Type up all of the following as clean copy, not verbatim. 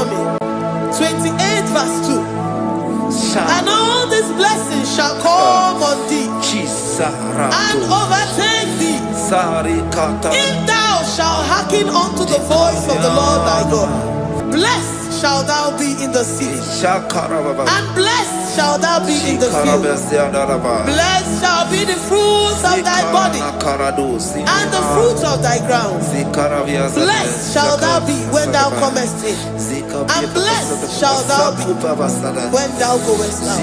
for me. 28 verse 2. And all these blessings shall come on thee and overtake thee, if thou shalt hearken unto the voice of the Lord thy God. Blessed shalt thou be in the city, and blessed shalt thou be in the field. Blessed shall be the fruits of thy body, and the fruit of thy ground. Blessed shalt thou be when thou comest in, and blessed shalt thou be when thou goest out.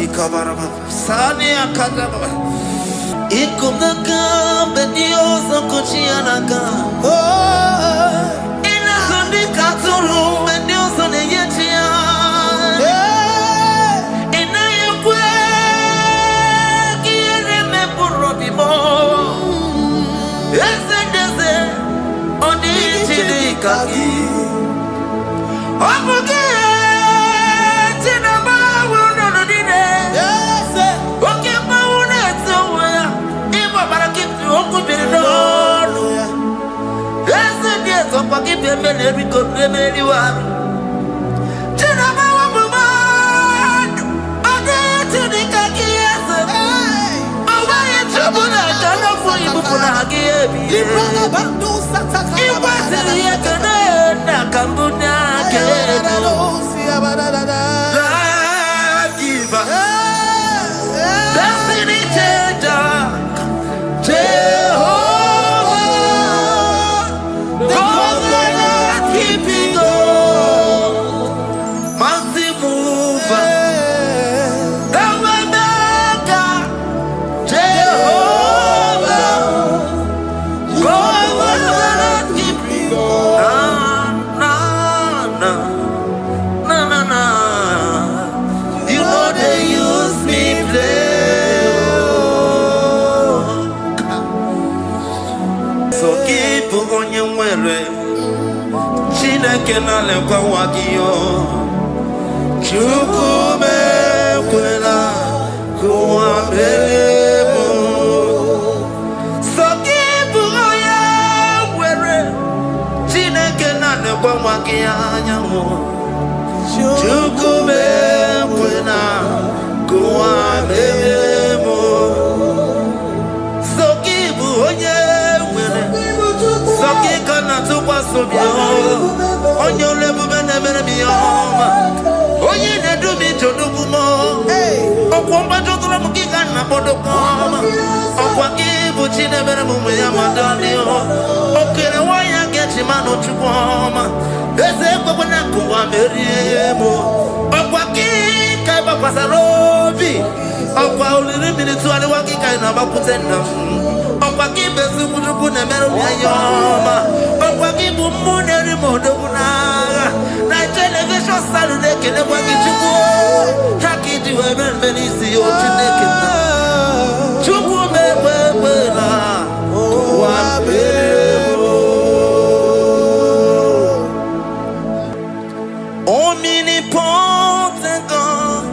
Omnipotent God,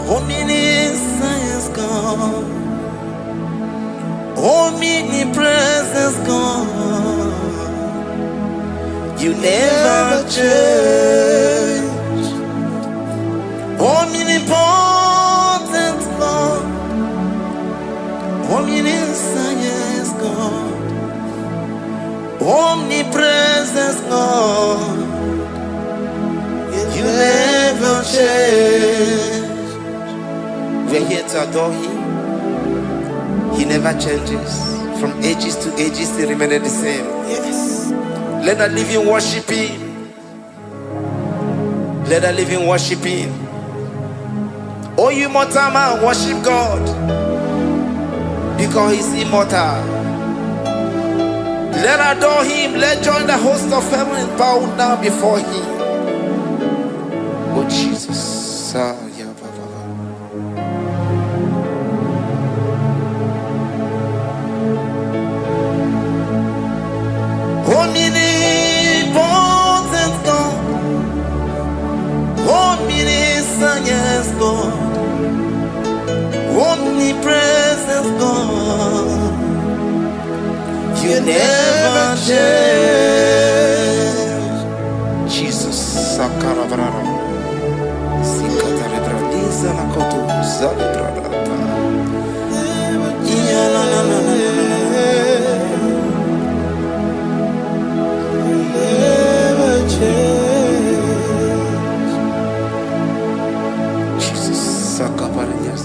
omniscience God, omnipresence God, you never change. Omnipotent God, omniscience God, omnipresence God, you never change. We're here to adore Him. He never changes. From ages to ages, He remains the same. Yes. Let that living worship Him. Let that living worship Him. Oh, you mortal man, worship God, because He's immortal. Let adore Him. Let join the host of heaven and bow down before Him. Oh Jesus. Omnipotent God, omniscience God, omnipresence God, you never change. Sakarabrara. Sikatarebradiza la kotu zalebrada. Yeah, la la la la never change. Jesus, Sakaparias.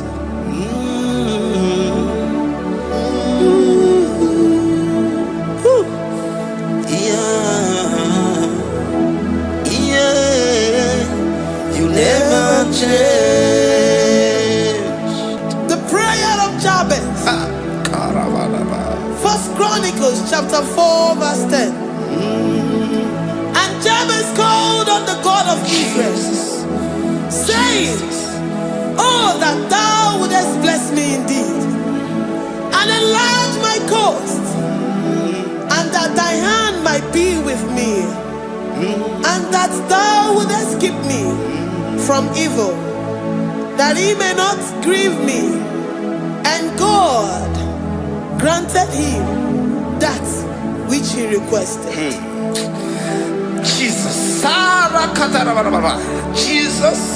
You never change. The prayer of Jabez. First Chronicles chapter 4 verse 10. And Jabez called on the God of Israel, saying, oh, that thou wouldest bless me indeed, and enlarge my coast, and that thy hand might be with me, and that thou wouldest keep me from evil, that he may not grieve me. And God granted him that which he requested. Jesus, Jesus,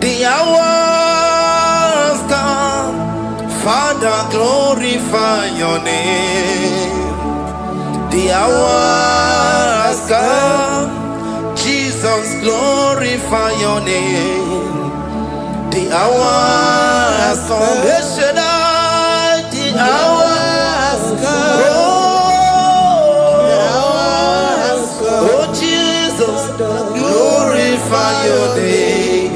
the hours come, Father, glorify your name. The hours come, Jesus, glorify your name. The hours come, the hours come. Oh, Jesus, glorify your name.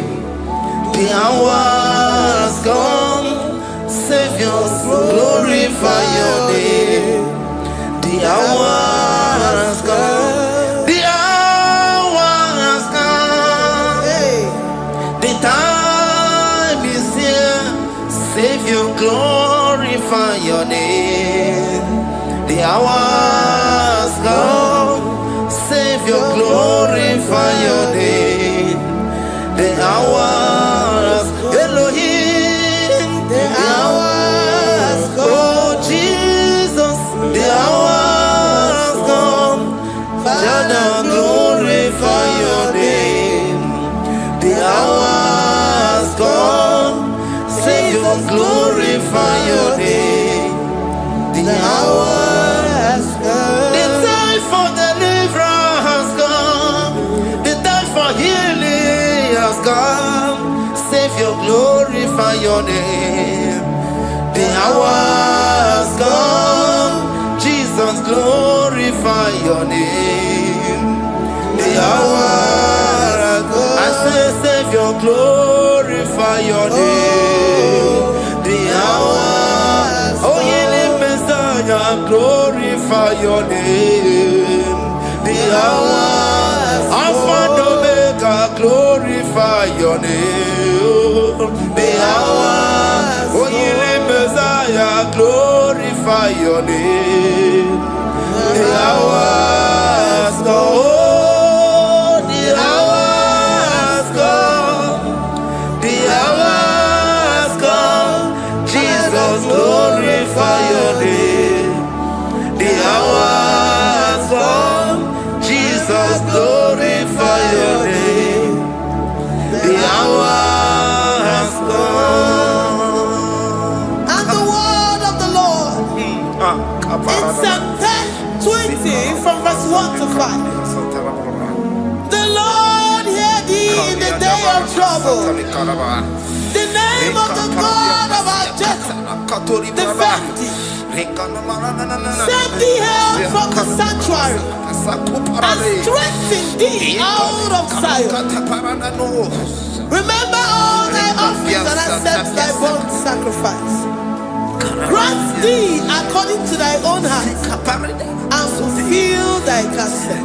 The hours come, Savior, glorify your name. The hours come, the hours come. The time is here, Savior, glorify your name. The hours come, Savior, glorify your name. The hours, Elohim, the hours come. Oh Jesus, the hours come. Father, glorify your name. The hours come. Savior, glorify your name. The hours come. The time for deliverance has come. The time for healing has come. Savior, glorify your name. The hours come. Jesus, glorify your name. The hours come. I say, Savior, glorify your name. The hours. Oh, healing Messiah, glorify your name. The hours. Alpha and Omega, glorify your name. The hours. Oh, healing Messiah, glorify your name. The hours go. Oh, the hours come. The hours come. Jesus, glorify your name. The hours come. Jesus, glorify your name. The hours come. And the word of the Lord in Psalm 20 from verse 1 to 5. The Lord hear thee in the day of trouble. The name of the God of our Jacob defend thee. Send thee help from the sanctuary and strengthen thee out of Zion. Remember all thy offerings and accept thy burnt sacrifice. Grant thee according to thy own heart and fulfill thy counsel.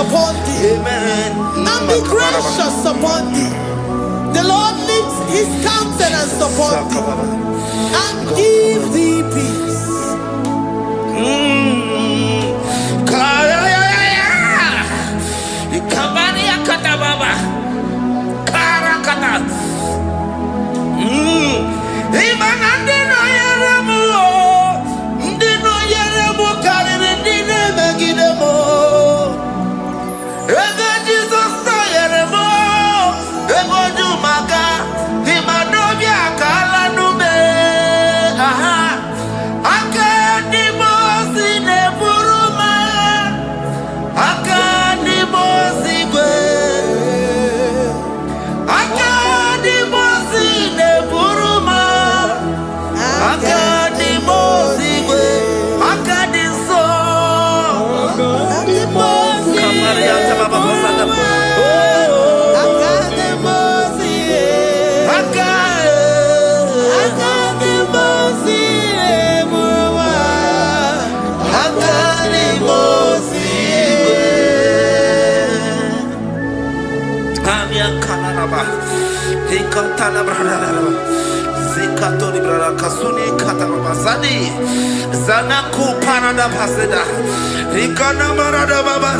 Upon thee, amen, and be gracious upon thee. The Lord lifts his countenance upon thee and give thee peace. Zanaku Panada Paseda, Rikana Marada Baba,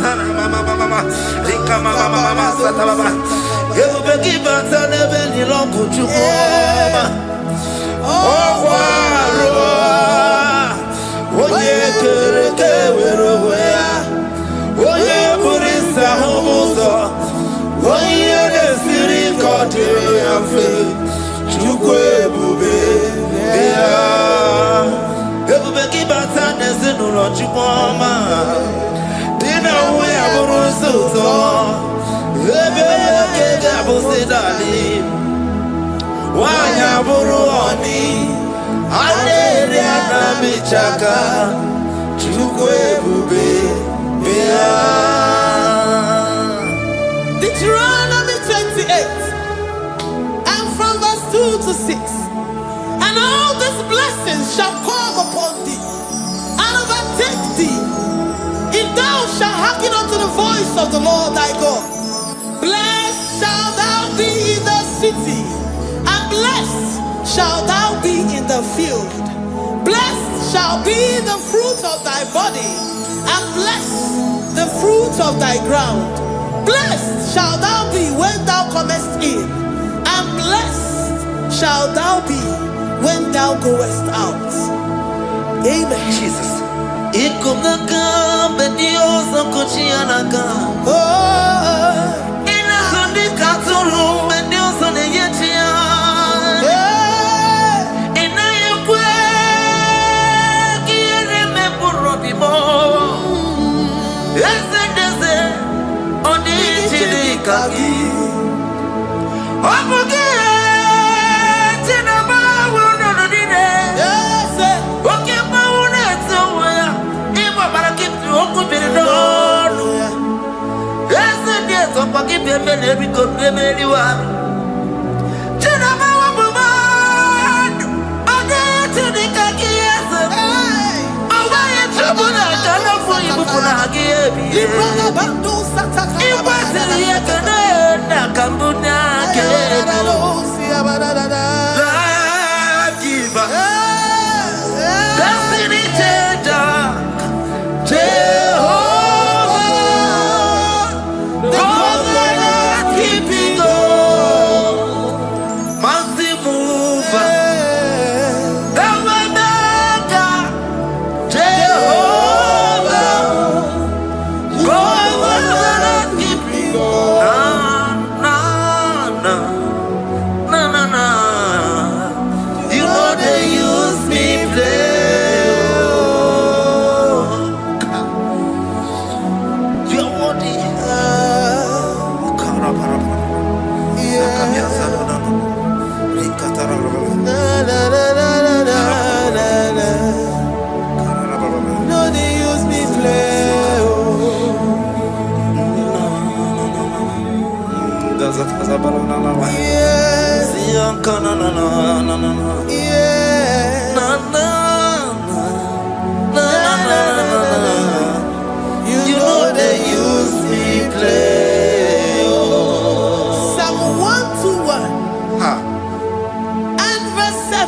Mama, Rikama Mama Sataba, you will give us a level in Longo Chuma. Oh, Oye, Oye, Burisa Homoso, Oye, the Siri Cotillo, Chukwe Bube, Everybody Batanes in Rochipoma, Dinner we have Rosso, Everybody Abusidali, why Aburuani, Adriana Michaka, Chukwe Bube, Deuteronomy 28, and from verse 2 to 6. And all these blessings shall come upon thee and overtake thee, if thou shalt hearken unto the voice of the Lord thy God. Blessed shalt thou be in the city, and blessed shalt thou be in the field. Blessed shall be the fruit of thy body, and blessed the fruit of thy ground. Blessed shalt thou be when thou comest in, and blessed shalt thou be when thou goest out. Amen. Jesus.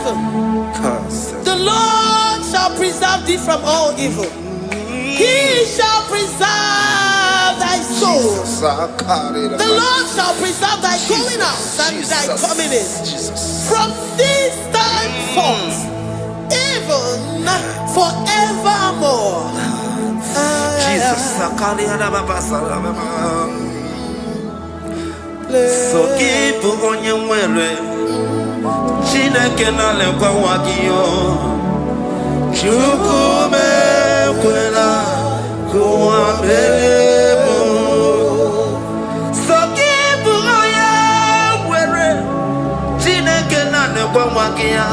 evil. The Lord shall preserve thee from all evil. He shall preserve thy soul. The Lord shall preserve thy going out and thy coming in. From this time forth, even forevermore. Jesus. So keep on your way. Chineke na lekwa wagiyo. Chukume kwela kuwa bebo. So keep on your way. Chineke na lekwa wagiyo.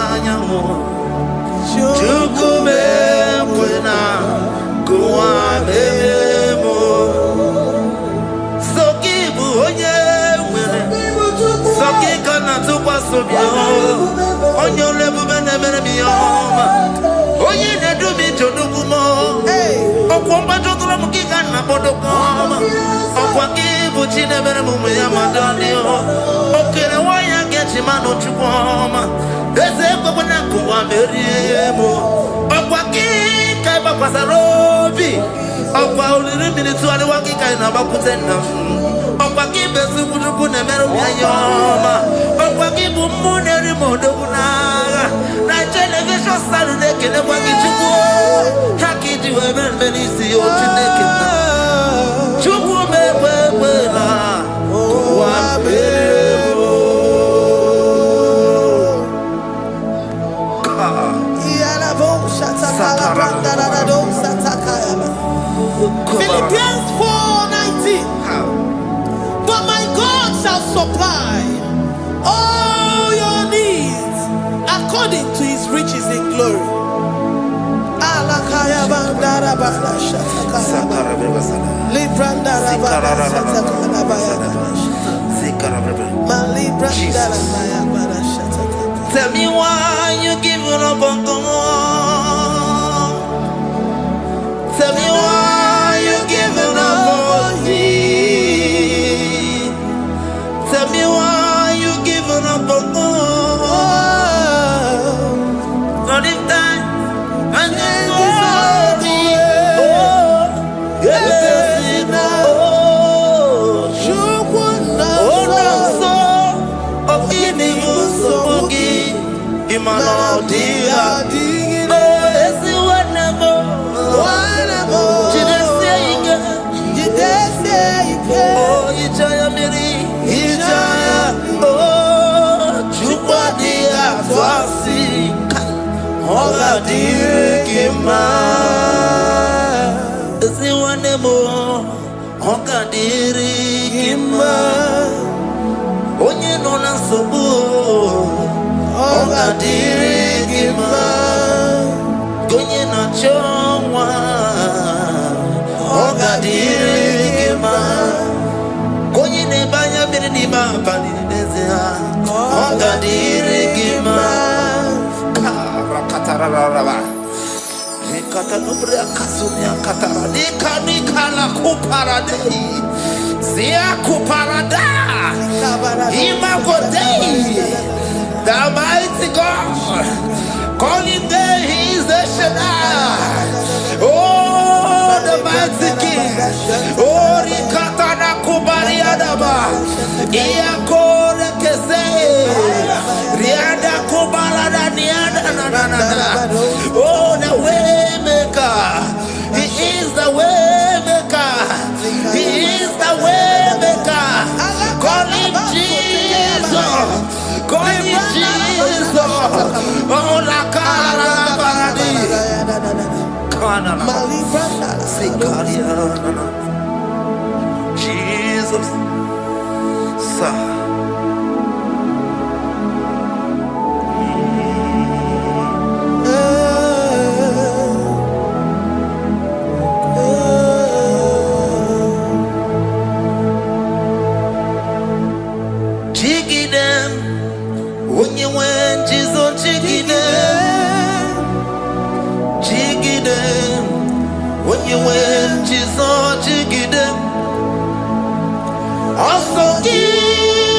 Chukume kwela kuwa bebo. So keep on your Sakikana to Pasubio, on your level, Oye, they do me to Dukumo, Okwambato Kikana Bodokoma, Okwakibuchi never Muyamadonio, Okawaya gets him out to Poma, there's a Babanakuwa Meriemo, Okwaki Kabapasarobi, Okwa minutes to Waki Kainabakutena. Okwaki besukuruku na meru ya yoma. Okwaki bumuneri modoguna. Na television Saturday kene waki chuku. Haki diwe benisi otineke na. Chuku mewewela. Wabebo. Philippians 4:19. But my God shall supply all your needs according to his riches in glory. Tell me why you giving up on God. Tell me why you giving up on me. Tell me why you giving up on God. Not in time and then glory. Oh, so of giving you so boogie. Imano dia. Oga dirigima, ziwanemo. Oga dirigima, onye nona sobu. Oga dirigima, onye na chongwa. Oga dirigima, onye ne banya bini ma bani nezia. Oga dirigima. Katararaba. Katanubria kasunia katara. Nikala kuparadei. Zia kuparada. Imagodei. The mighty God. Calling there, he is the Shaddai. Oh, the mighty King. Oh, Rikatana kubariadaba. Iakore kese. Riada kubalada niada na. Oh, the way maker. He is the way maker. He is the way maker. Call him Jesus. Call him Jesus. Oh, la cara baradi. Kana. Jesus. Sa. Also give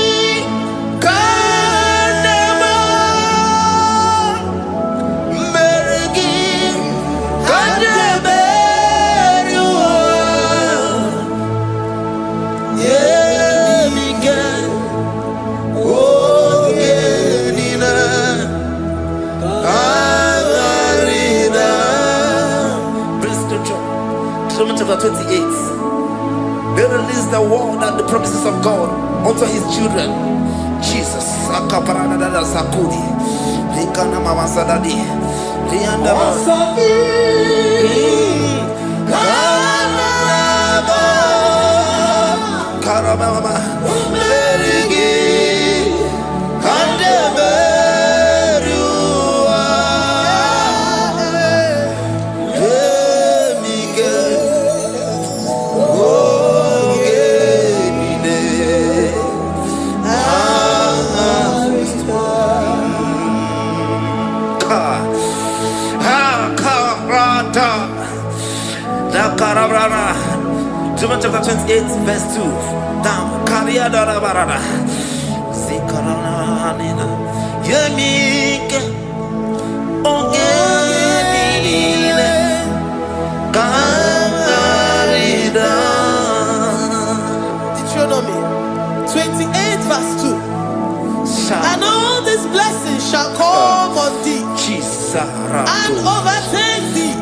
Bring scripture. Deuteronomy chapter 28. They release the word and the promises of God unto his children. Jesus. Deuteronomy chapter 28, verse 2. Down. Deuteronomy 28, verse 2. And all these blessings shall come on thee and overtake thee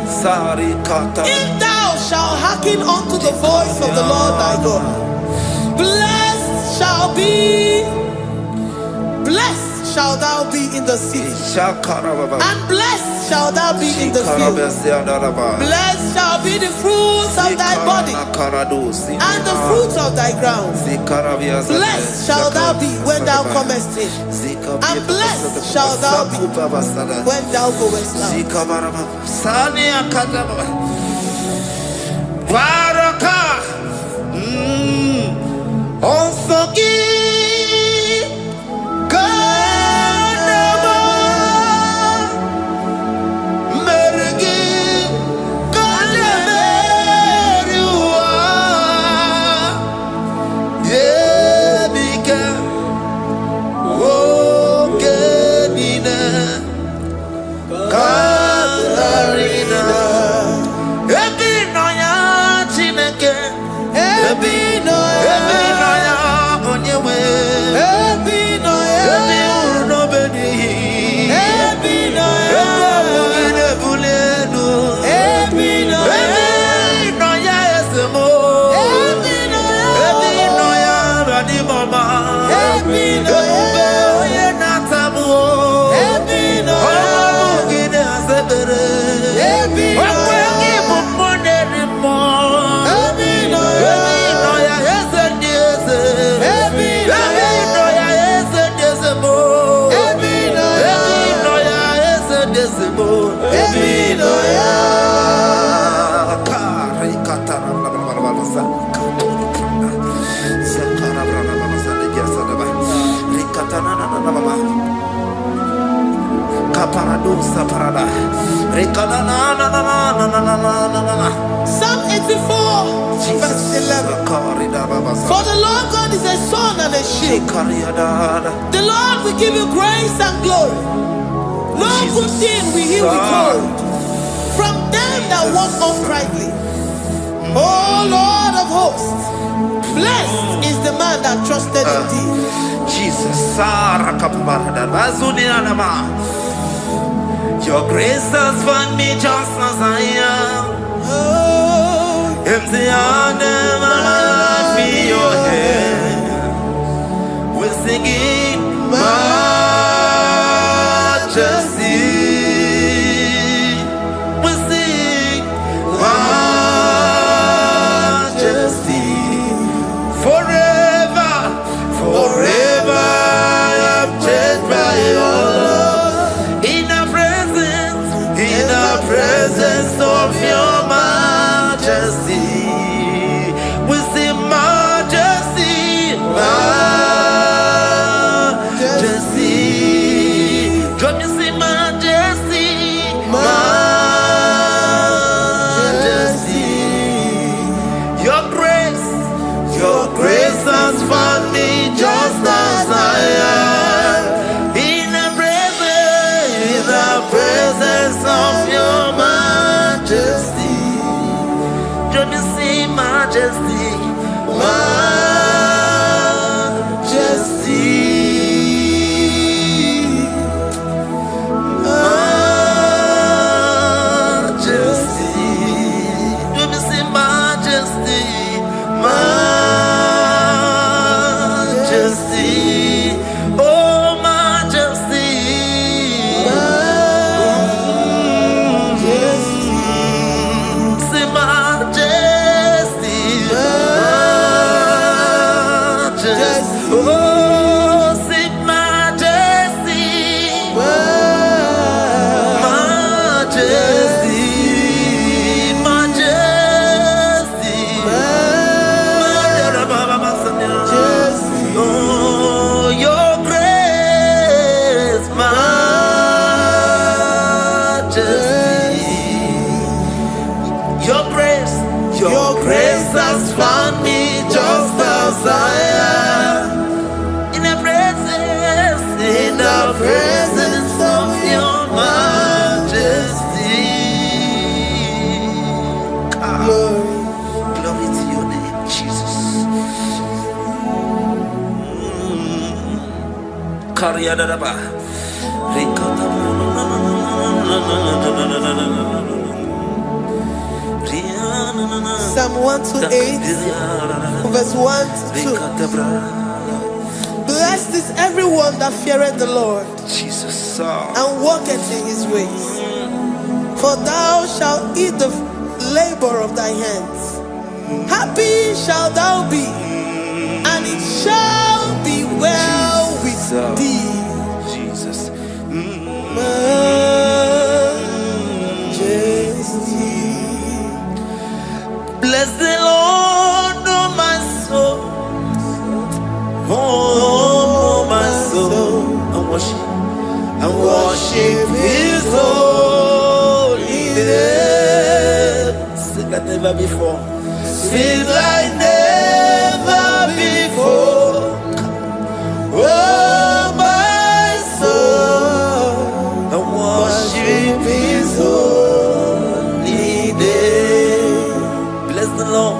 if thou shalt hearken unto the voice of the Lord thy God. Blessed shall thou be in the city, and blessed shall thou be in the field. Blessed shall be the fruits of thy body and the fruits of thy ground. Blessed shall thou be when thou comest in, and blessed shall thou be when thou goest out. Psalm 84, verse 11. For the Lord God is a sun and a shield. The Lord will give you grace and glory. No good thing will he withhold from them that walk uprightly. O Lord of hosts, blessed is the man that trusted in thee. Jesus. Your grace has found me just as I am. Empty handed, my life in your hand. We're singing majesty. We sing majesty. Forever, forever I'm changed by your love. In the presence of your majesty, we see majesty, majesty. Drop you see majesty, majesty. Your grace has found me just as I am. In the presence of your majesty. majesty. Your grace has found me just as I am. In the presence of your majesty. Glory to your name, Jesus. Psalm 128, verse 1 to 2. Blessed is everyone that feareth the Lord, Jesus, and walketh in his ways. For thou shalt eat the labor of thy hands. Happy shalt thou be, and it shall be well with thee. Jesus. Majesty. Bless the Lord, oh my soul. Oh, my soul. And worship his holy name. Sing like never before. Sing like never before. Oh, my soul. And worship his holy name. Bless the Lord.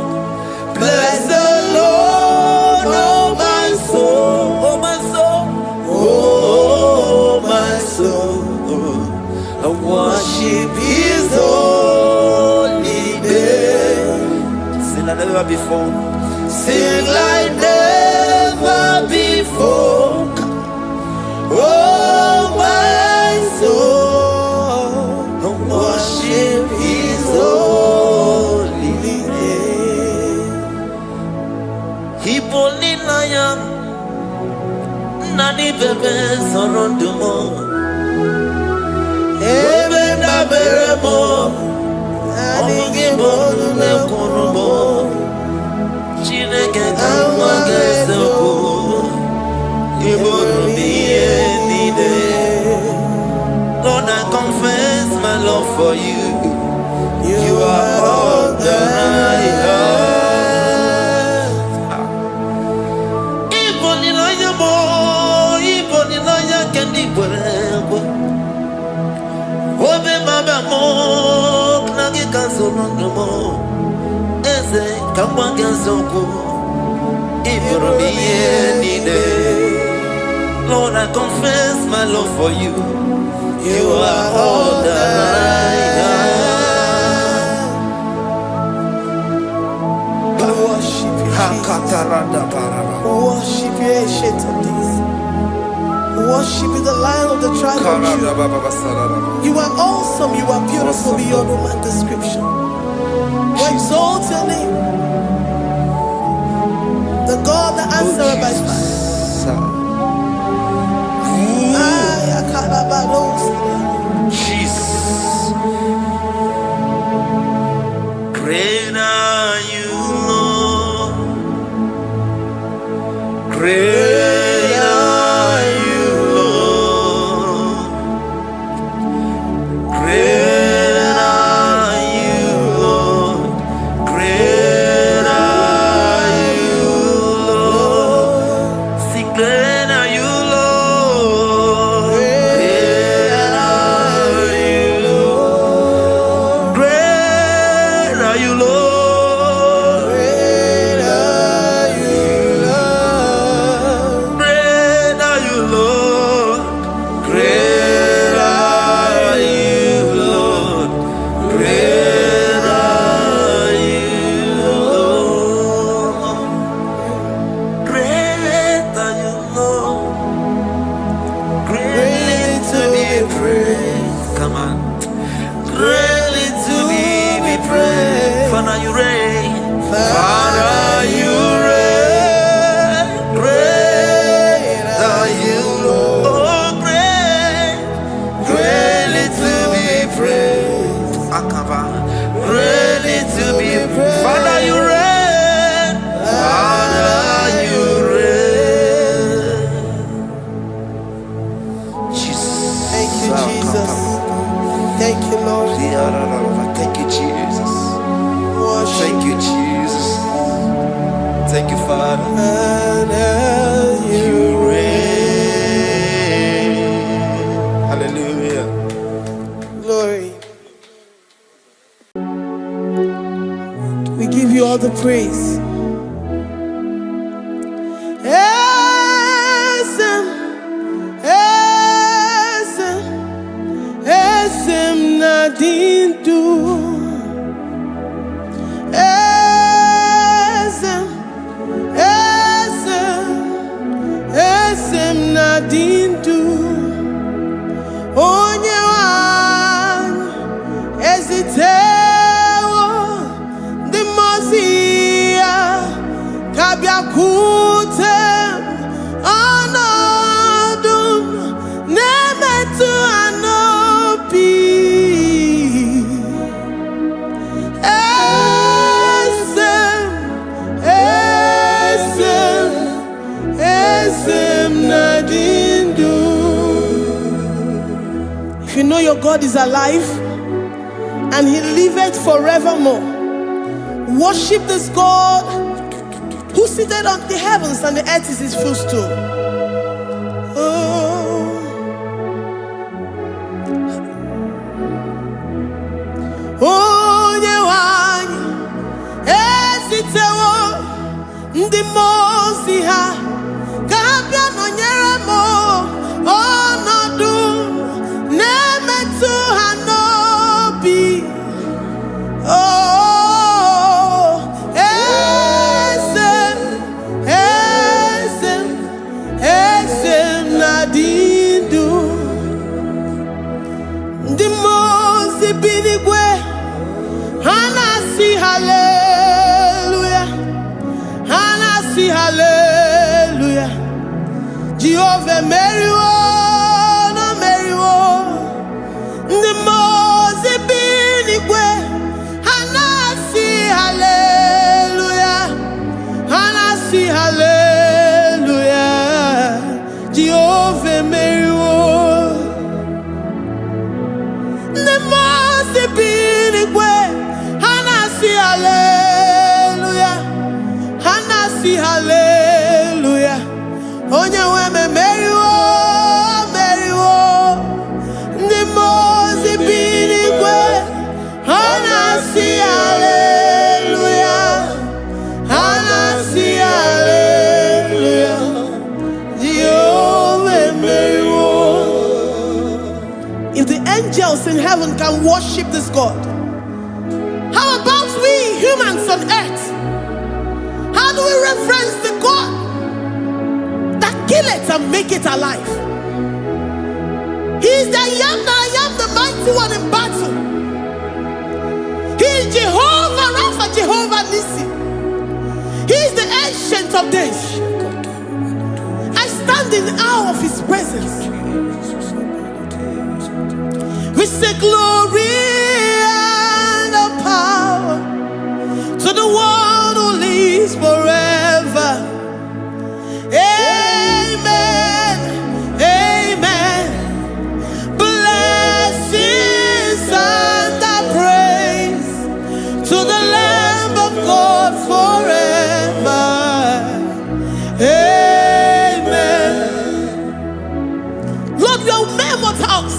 Bless the Lord, oh my soul, oh my soul, oh my soul. I worship his holy name. Sing like never before. Sing like never before. Oh my soul, I worship his holy name. Hipoli nayam nani bebe sorondumo ebe na beremo omugi bolu ne kurumo chineke kama gesoko ibolu miye nide. Lord, I confess my love for you. You are all that I have. Iboni naya mo, iboni naya kendi bwebo. Obe mama mo, knagi kansono mo. Eze kamba gansoko, iboni nide. Lord, I confess my love for you. You are all that I have. Worship you, worship you, ancient of days. Worship you, the Lion of the tribe of Judah. You are awesome, you are beautiful beyond human description. We exalt your name, the God that answered by fire. Jesus. Great are you, Lord. Great are you, Lord. Great are you, Lord. Great are you, Lord. Sing, great are you, Lord. Great are you, Lord. Great are you, Lord. Great are you, Lord. Great are you, Lord. Great are you, Lord. Great are you, Lord. Great are you, Lord. Greatly to be praised. Come on. Greatly to be praised. Father, you reign. Father, you reign. Great are you, Lord. Oh, great. Greatly to be praised. Akava. Greatly to be praised. Father, you reign. Father, you reign. Jesus. Thank you, Jesus. Thank you, Lord. Thank you, Jesus. Worship. Thank you, Jesus. Thank you, Father. You reign. Hallelujah. Glory. We give you all the praise. Esem nadindu. Esem nadindu. Onye wan ezitewo the mozia kabia kutem anodum nemetu anopi esem nadindu. If you know your God is alive and he liveth forevermore, worship this God who seated on the heavens and the earth is his footstool. Oh, Onyewanyi esitewo ndị mmụọ ozi ha ka ha bịa nọnyere m ọnọdụ na-emetụ ha n'obi. Oh, esem nadindu. Ndị mmụọ ozi bi n'igwe ha na-asị haleluya, ha na-asị haleluya. Jehova meriwo, no meriwo. Ndị mmụọ ozi bi n'igwe ha na-asị haleluya, ha na-asị haleluya. Jehova meriwo. Ndị mmụọ ozi bi n'igwe ha na-asị haleluya, ha na-asị haleluya. Onye nwe m emeriwo, meriwo. Ndị mmụọ ozi bi n'igwe ha na-asị haleluya, ha na-asị haleluya. Jehova emeriwo. If the angels in heaven can worship this God, how about we humans on earth? How do we reverence the God that kill it and make it alive? He is the I am the mighty one in battle. He is Jehovah Rapha, Jehovah Nissi. He is the ancient of days. I stand in awe of his presence. We say glory and power to the one who lives forever. Amen, amen. Blessings and praise to the Lamb of God forever. Amen. Lord, we are mere mortals.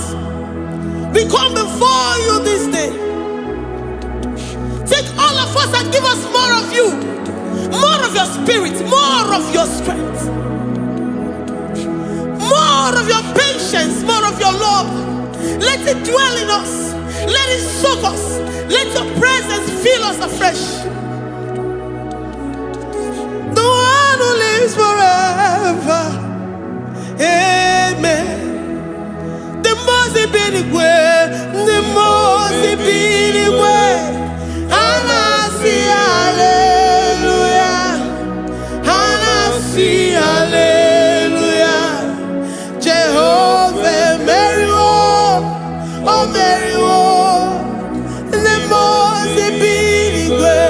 We come before you this day. Take all of us and give us more of you, more of your spirit, more of your strength, more of your patience, more of your love. Let it dwell in us. Let it soak us. Let your presence fill us afresh. The one who lives forever. Amen. The most benigwe, the most benigwe. Anasi hallelujah, Anasi hallelujah. Jehovah meriwo, oh meriwo. The most benigwe.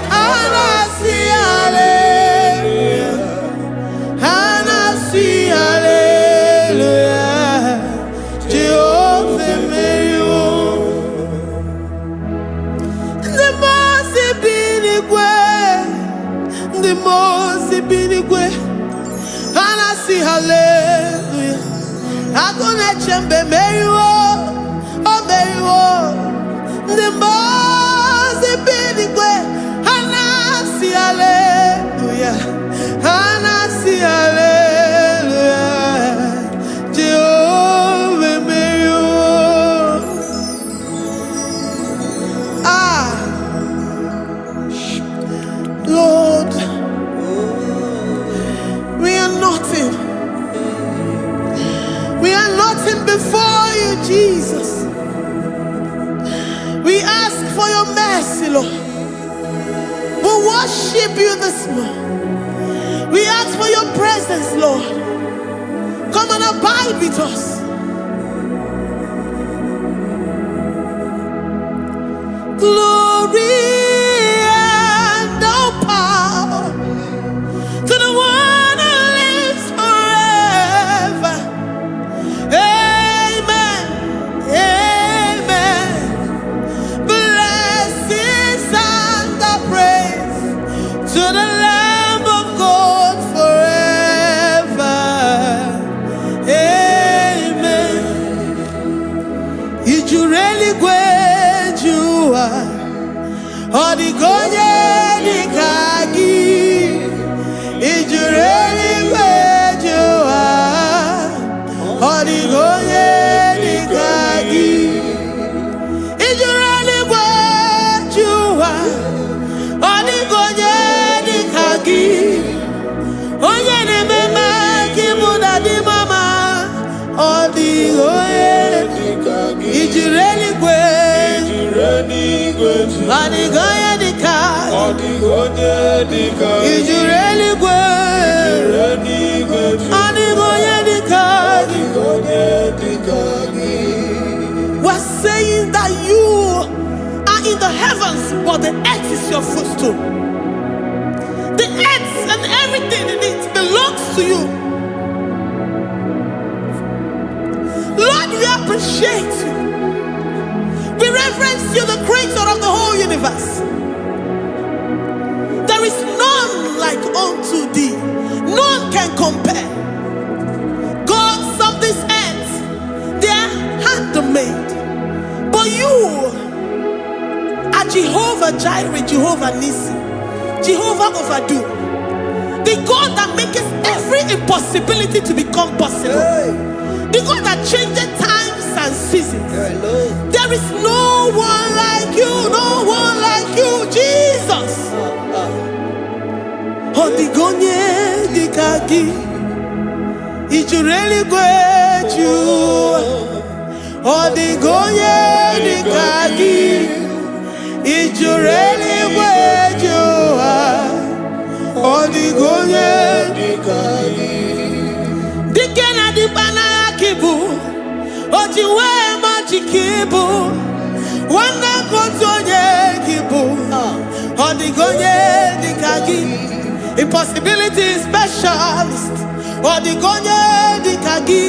Anasi hallelujah, Anasi hallelujah. Jehovah meriwo. Agune chembe meriwo, o meriwo. Nimbozi binigwe, hanasi hallelujah, hanasi hallelujah. Jehovah meriwo. Lord, we are nothing. We are nothing before you, Jesus. We ask for your mercy, Lord. We worship you this morning. We ask for your presence, Lord. Come and abide with us. Glory and all power to the one who lives forever. Amen. Amen. Blessings and the praise to the Lamb of God forever. Amen. Did you really go? Odigonye dikagi, ijureli wejoa. Odigonye dikagi, ijureli wejoa. Odigonye dikagi, onye ne mema kimuda di mama. Odigonye dikagi, ijureli wejoa. Odigonye dikagi, odigonye dikagi, ijureli wejoa. Odigonye dikagi. We're saying that you are in the heavens, but the earth is your footstool. The earth and everything in it belongs to you. Lord, we appreciate you. We reverence you, the creator of the whole universe. There is none like unto thee. None can compare. Gods of this earth, they are handmade. But you are Jehovah Jireh, Jehovah Nissi, Jehovah Overdo. The God that makes every impossibility to become possible. The God that changes times and seasons. There is no one like you, no one like you, Jesus. Odigonye dikagi, ijureli wejoa. Odigonye dikagi, ijureli wejoa. Odigonye dikagi. Dikena dibana kibu, ojiwe majikibu. Wana kotonye kibu, odigonye dikagi. Impossibility specialist, odigonye dikagi.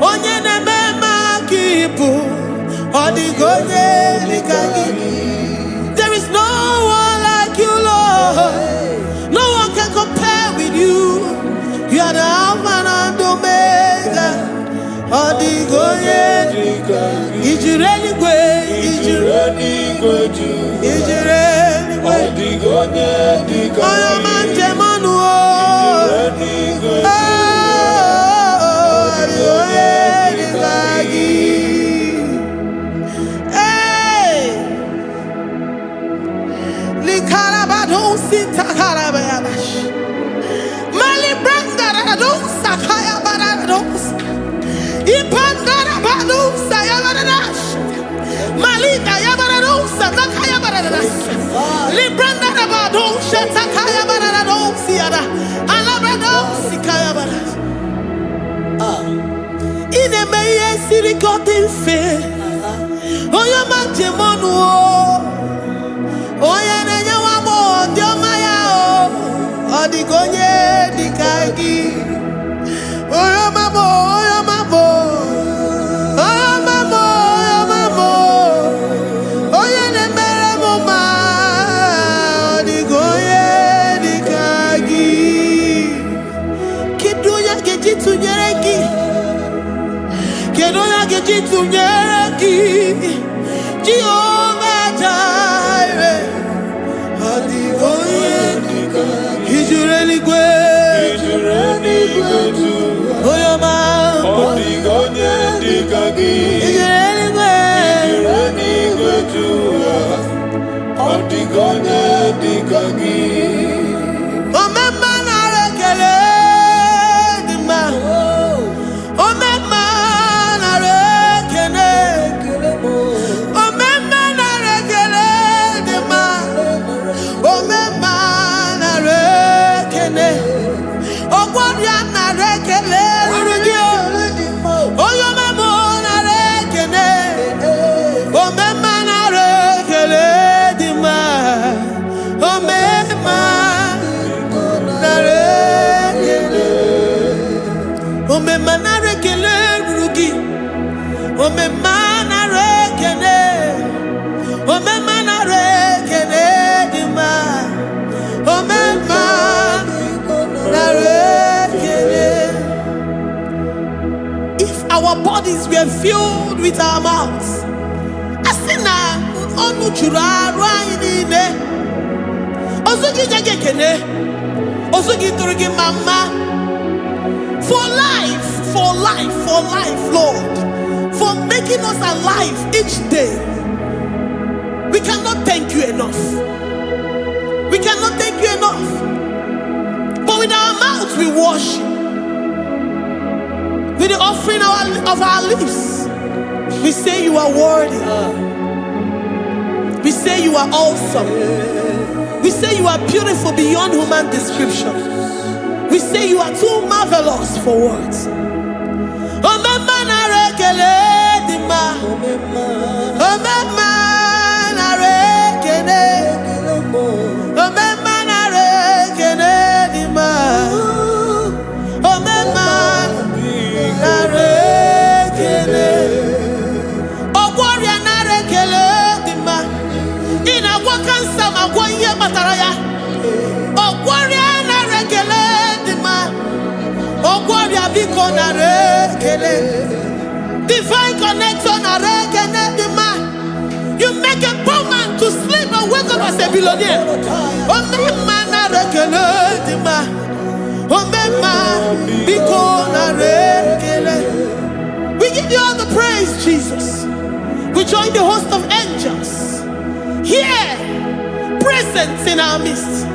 Onye nemema kibu, odigonye dikagi. There is no one like you, Lord. No one can compare with you. You are the Alpha and Omega. Odigonye dikagi. Ijureli ijureli odigonye dikagi. Oyo manje manu o. Odigonye dikagi. Hey, likarabado sitakarabayabash. Mali branga radon sakaya barados. Ipandara bado sayabaradas. Malita yabarados sakaya baradas. Libranda rabado shatakaya barados siada. Alabrados sikaya baradas. Ine meye sirikotin fe. Oyo manje monu o. Oya nenya wamo diomaya o. Odigonye dikagi. Oyo mamo, oyo mamo. Oyo mamo, oyo mamo. Oya nemere moma. Odigonye dikagi. Kidunya gejitu nyeregi. If our bodies were filled with our mouths, for life, Lord, for making us alive each day. We cannot thank you enough. We cannot thank you enough. But with our mouths we worship. With the offering of our lips, we say you are worthy. We say you are awesome. We say you are beautiful beyond human description. We say you are too marvelous for words. Divine connection. You make a poor man to sleep and wake up as a billionaire. We give you all the praise, Jesus. We join the host of angels here, present in our midst,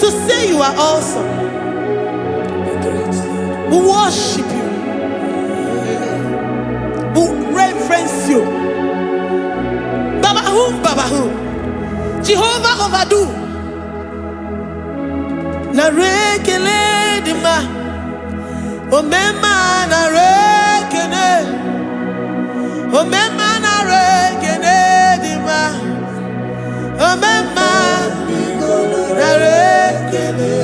to say you are awesome. We worship you. We reverence you. Baba who? Jehovah overdo. Na rekele dima. Omema na rekene. Omema na rekene dima. Omema na rekene.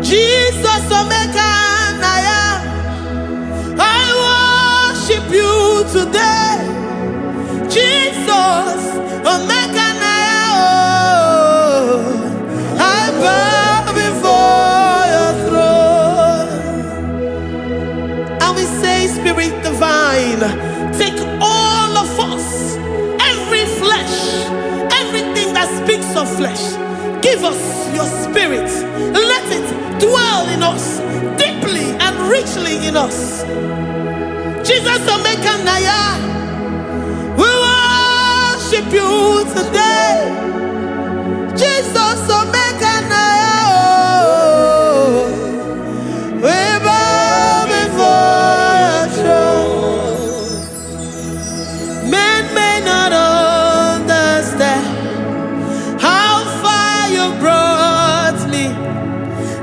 Jesus omeka naya. I worship you today. Jesus omeka naya. I bow before your throne. And we say, Spirit divine, take all of us, every flesh, everything that speaks of flesh. Give us your spirit. Let it dwell in us, deeply and richly in us. Jesus omeka naya. We worship you today. Jesus omeka naya. We bow before your throne. Men may not understand how far you brought me.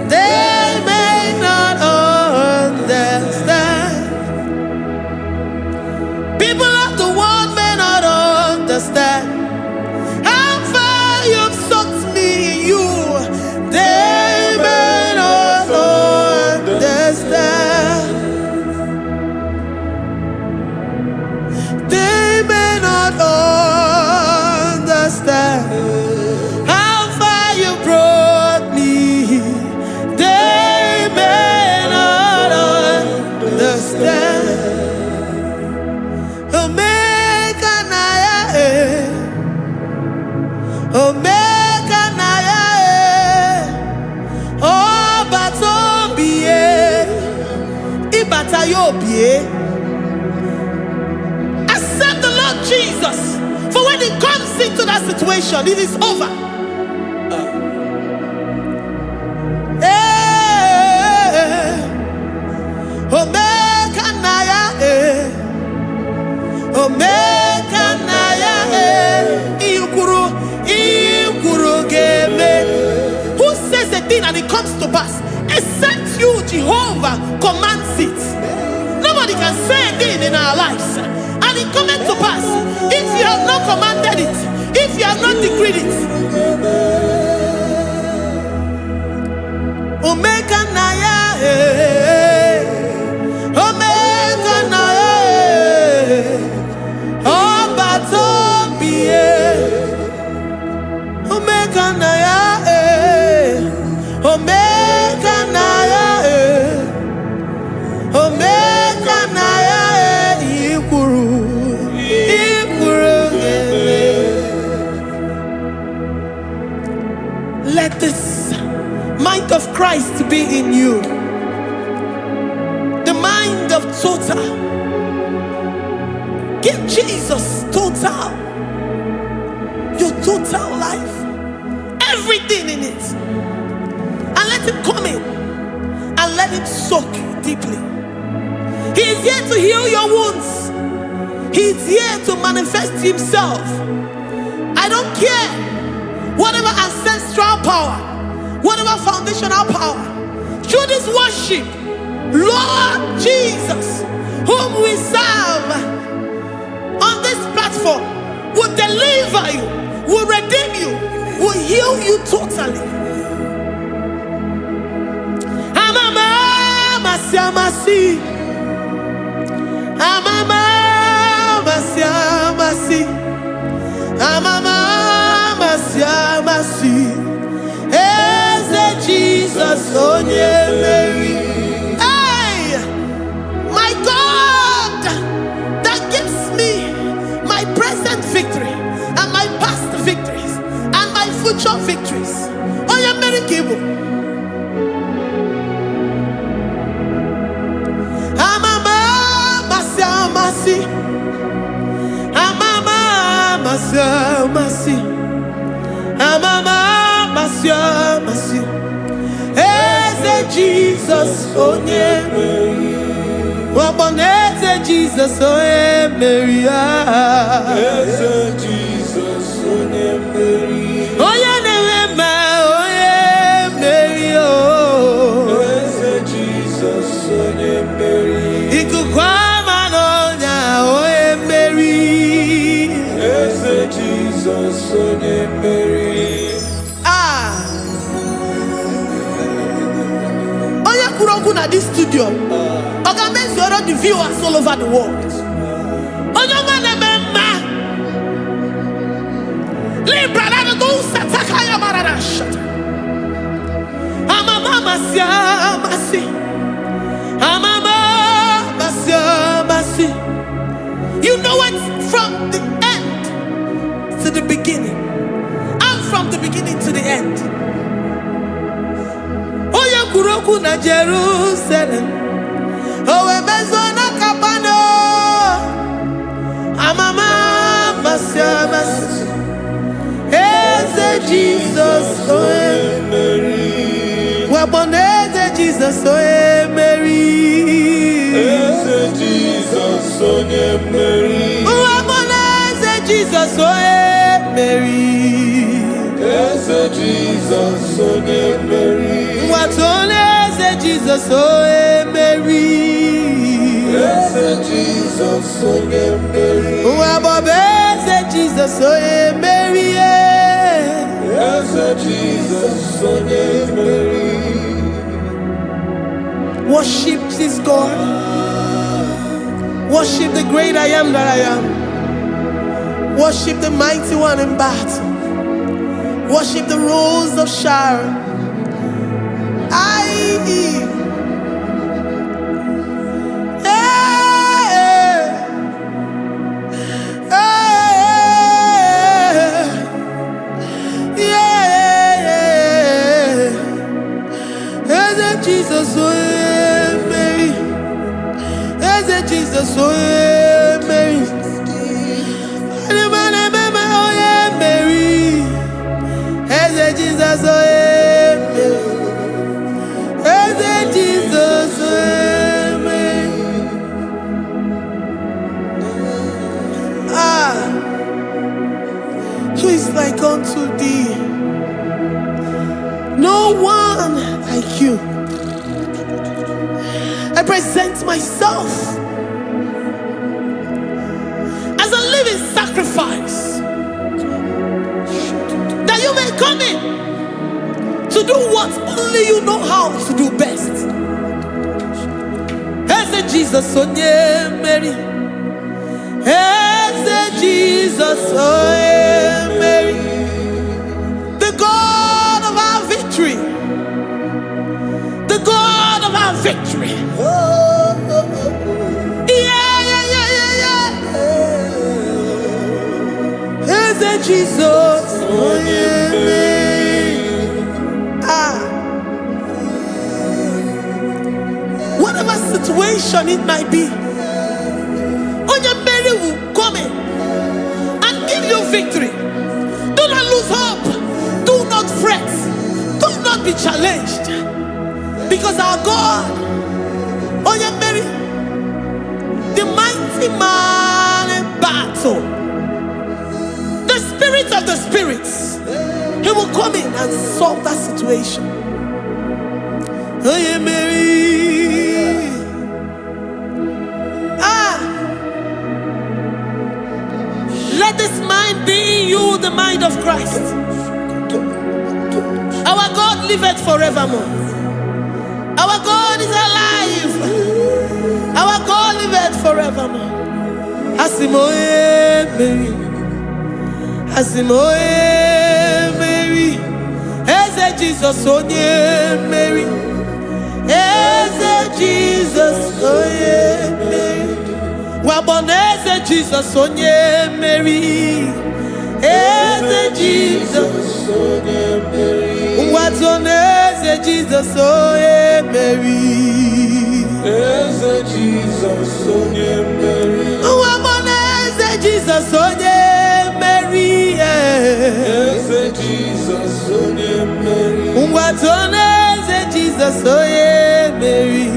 They may not understand. People of the world may not understand how far you've sucked me in you. They may not understand. They may not understand how far you brought me. They may not understand. Omeka naya, omeka naya, oh batobie, ibatayobie. Accept the Lord Jesus, for when He comes into the that situation. It is over. Omega Naya, Omega Naya, Ikuru Game. Who says a thing and it comes to pass? Except you, Jehovah, commands it. Nobody can say a thing in our lives and it comes to pass. If you have not commanded it, if you have not decreed it. Omega Naya, Omega Naya, Obatobie, Omega Naya, Omega Naya, Omega Naya, Ikuru. Let this mind of Christ be in you. The mind of total. Give Jesus total. Your total life. Everything in it. And let him come in. And let him soak deeply. He is here to heal your wounds. He is here to manifest himself. I don't care. Whatever ancestral power, whatever foundational power, through this worship, Lord Jesus, whom we serve on this platform, will deliver you, will redeem you, will heal you totally. Amama Masiamasi, Amama Masiamasi, Amama Masiamasi. Jesus, oh yeah, Mary. Hey, my God, that gives me my present victory and my past victories and my future victories. Oh yeah, Mary Kibu. Amama Masiamasi, Amama Masiamasi, Amama Masiamasi. Jesus, oh yeah, Mary. Jesus, oh yeah, Mary. Jesus, oh yeah, Mary. Oh yeah, Mary. Oh, Jesus, oh yeah, Mary. Ikukwamanonya, oh yeah, Mary. Jesus, oh yeah, Mary. At this studio, organize the viewers all over the world. You know it from the end to the beginning, and from the beginning to the end. Kuroku na Jerusalem, oh ebezona kapano, amama masiamas, eze Jesus, oh Mary, waboneze Jesus, oh Mary, eze Jesus, oh Mary, waboneze Jesus, oh Mary, eze Jesus, oh Mary. What on is Jesus, oh Mary? Yes, Jesus, oh Mary. What is Jesus, oh Mary? Yes, Jesus, oh Mary. Worship this God. Worship the great I am that I am. Worship the mighty one in battle. Worship the rose of Sharon. Jesus, oh Mary, Jesus, oh Mary, oh yeah, Mary. who is like unto thee? No one like you. I present myself as a living sacrifice, that you may come in to do what only you know how to do best. Eze Jesus, oh yeah, Mary. Eze Jesus, oh yeah, Mary. The God of our victory. The God of our victory. Eze Jesus, oh yeah, Mary. Whatever situation it might be, Onya Mary will come in and give you victory. Do not lose hope. Do not fret. Do not be challenged. Because our God, Onya Mary, the mighty man in battle, the spirit of the spirits, he will come in and solve that situation. Onya Mary. Let this mind be in you, the mind of Christ. Our God liveth forevermore. Our God is alive. Our God liveth forevermore. Asimoe Mary. Asimoe Mary. Eze Jesus, onye Mary. Eze Jesus, onye Mary. Waboneze Jesus, onye Mary. Eze Jesus, onye Mary. Watoneze Jesus, onye Mary. Eze Jesus, onye Mary. Waboneze Jesus, onye Mary. Eze Jesus, onye Mary. Watoneze Jesus, onye Mary.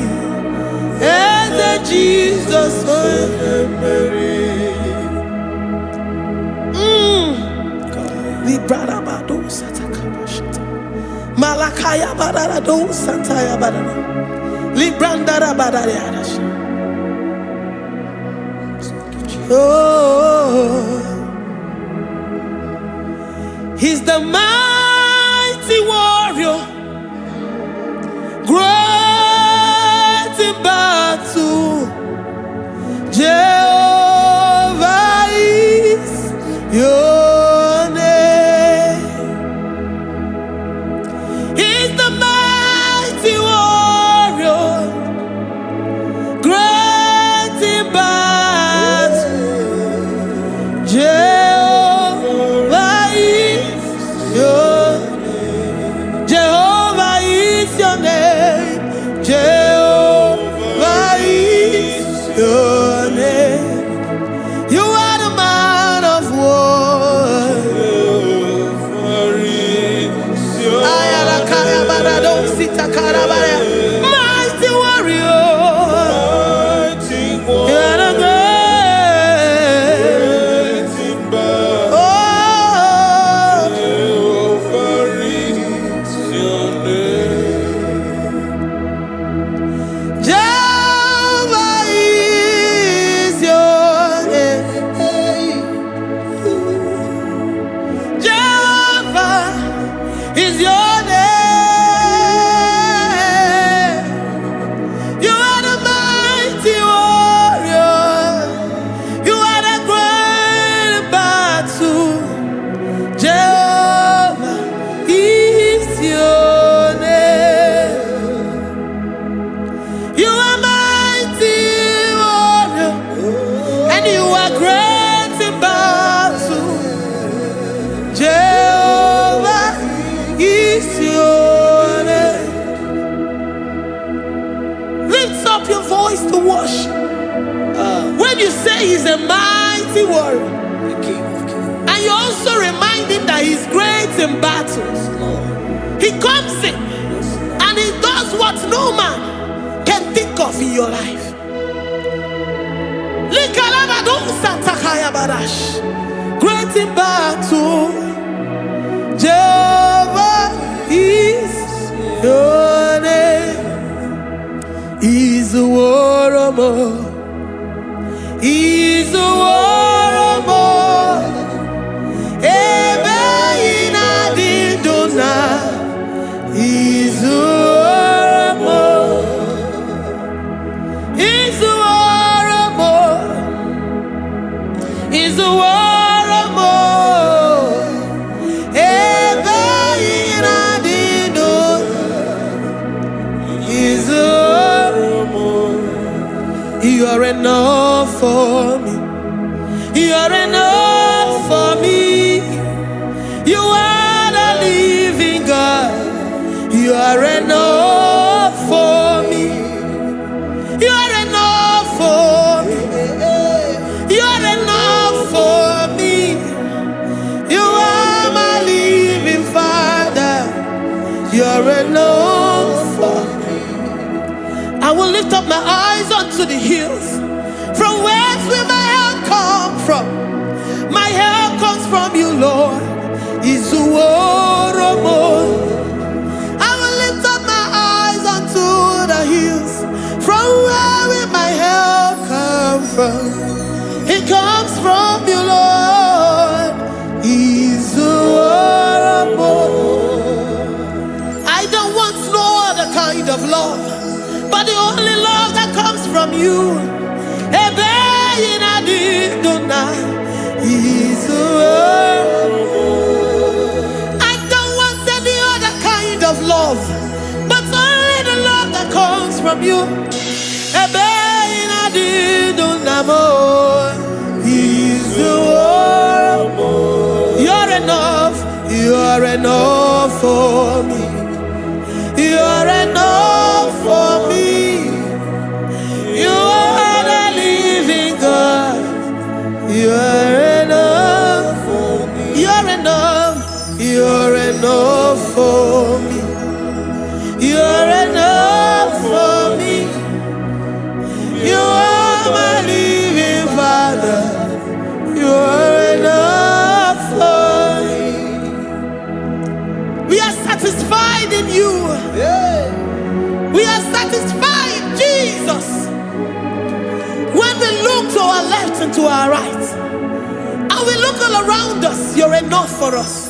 Eze Jesus, onye Mary. Librada bado satakaba shata. Malakaya badara do sataya badara. Librandara badara yadash. Oh, he's the mighty warrior, great in battle. Jehovah is your name. He's the mighty warrior, great in battle. Jehovah is your name. Jehovah is your name. Jehovah is your name. You are the man of war. Ayarakaya barado sita karabaya. Mighty warrior. You are the great. Oh, Jehovah is your name. Jehovah is your name. Jehovah is your name. You are the mighty warrior. You are the great battle. Jehovah is your name. You are mighty warrior, and you are great in battle. Jehovah is your name. Lift up your voice to worship. When you say he's a mighty warrior, and you also remind him that he's great in battles, he comes in and he does what no man can think of in your life. Great in battle. Izuoromo, ebe inadiduna. Izuoromo, Izuoromo, Izuoromo, ebe inadiduna. Izuoromo. You are enough for me. You are enough for me. You are the living God. You are enough for me. You are enough for me. You are enough for me. You are my living Father. You are enough for me. I will lift up my eyes unto the hills. From whence will my help come from? My help comes from you, Lord. Izuoromo. I will lift up my eyes unto the hills. From where will my help come from? It comes from you, Lord. Izuoromo. I don't want no other kind of love, but the only love that comes from you. Ebe inadiduna. Izuoromo. I don't want any other kind of love, but only the love that comes from you. Ebe inadiduna mo. Izuoromo. You're enough. You're enough for me. You're enough for me. You are the living God. You are enough for me. You're enough. You're enough for me. You're enough for me. You are my living Father. You are enough for me. We are satisfied in you. We are satisfied, Jesus. When we look to our left and to our right, and we look all around us, you're enough for us.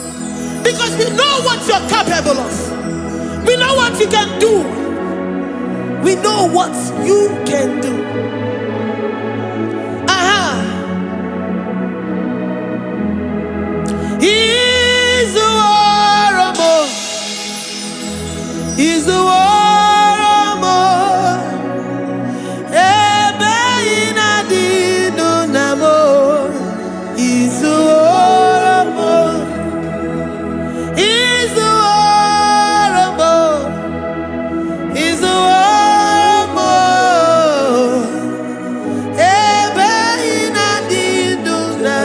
Because we know what you're capable of. We know what you can do. We know what you can do. Aha. Izuoromo. Izuoromo. Ebe inadiduna mo. Izuoromo. Izuoromo. Izuoromo. Ebe inadiduna.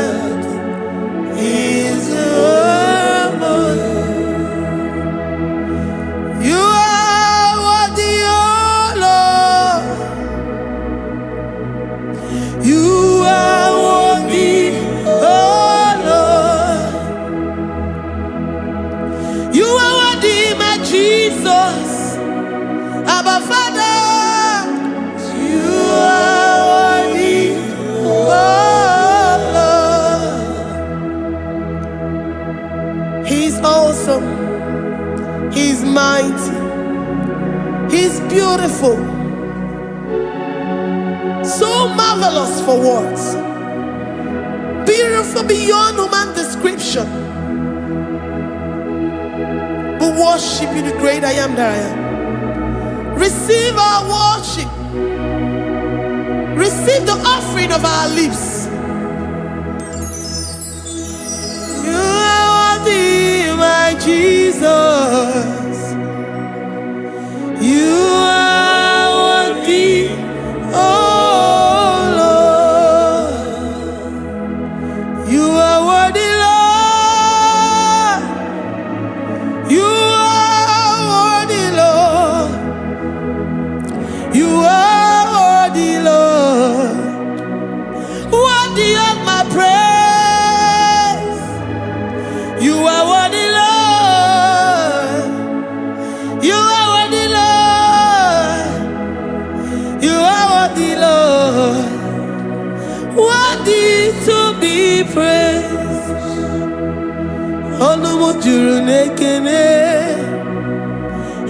Izuoromo. You are worthy, oh Lord. You are worthy, oh Lord. You are worthy, my Jesus. Abba Father, you are worthy, oh Lord. He's awesome. He's mighty. He's beautiful. So marvelous for words. Beautiful beyond human description. We worship you, the great I am that I am. Receive our worship. Receive the offering of our lips. You are worthy, my Jesus. You are worthy, oh Lord. You are worthy, Lord. You are worthy, Lord. You are worthy, Lord. Worthy of my praise. You are worthy, Lord. praised. Onumu juru nekene.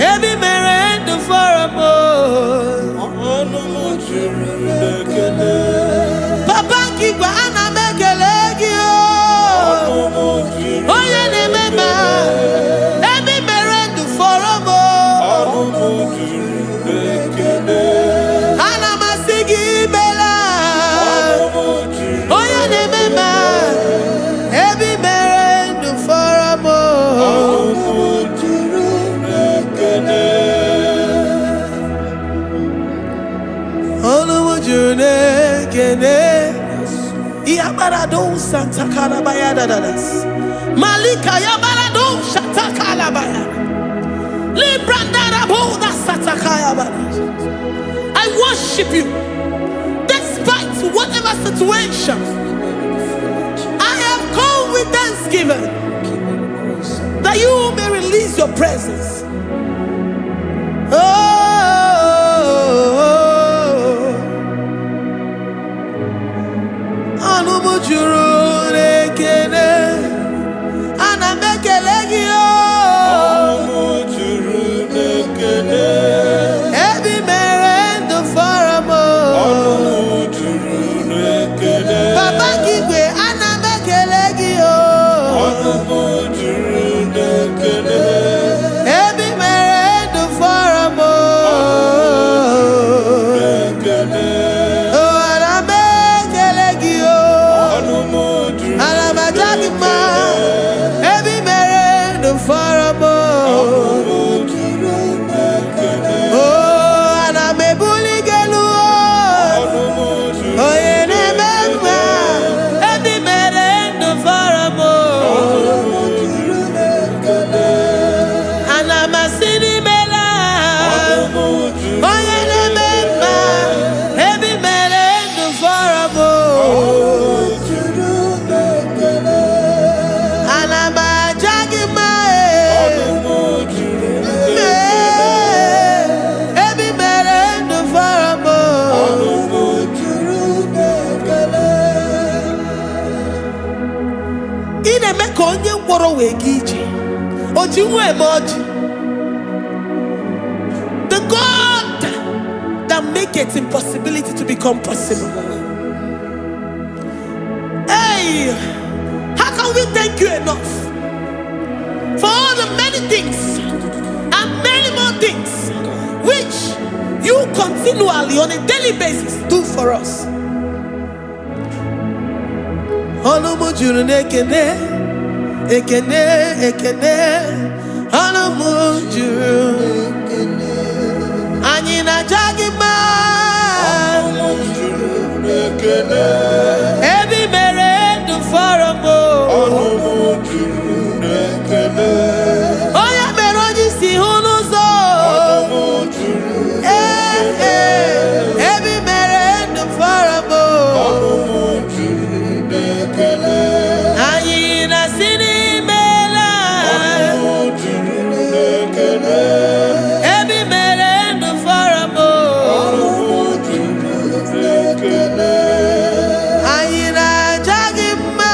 Every merend for a boy. Onumu juru nekene. Papa kigwa ana mekelegio. Onumu juru. Oye ne mema. Every merend for a boy. Onumu juru nekene. Ana masigi bela. Onumu juru. Oye ne mema. Every merend for a boy. Onumu juru nekene. Onumu juru nekene. Iabarado Santa Calabaya dadas. Malika Yabarado Shatakalabaya. Librandara Boda Satakayaba. I worship you despite whatever situation. I have come with thanksgiving that you may release your presence. Onumu juru nekene. Ana mekelegio. Onumu juru nekene. Every merend for a mo. Onumu juru nekene. Papa kigwe ana mekelegio. Onumu juru nekene. Every merend for a mo. Onumu nekene. The God that makes impossibility to become possible. Hey, how can we thank you enough for all the many things and many more things which you continually on a daily basis do for us? Onumu juru nekene. Ekene, ekene, onumu juru. Anyina jagima. Onumu juru nekene. Every merend for a mo. Onumu juru nekene. Oya meroji si hunuzo. Onumu juru nekene. Every merend for a mo. Onumu juru nekene. Anyina sini. Every merend for a mo. Ayina jagima.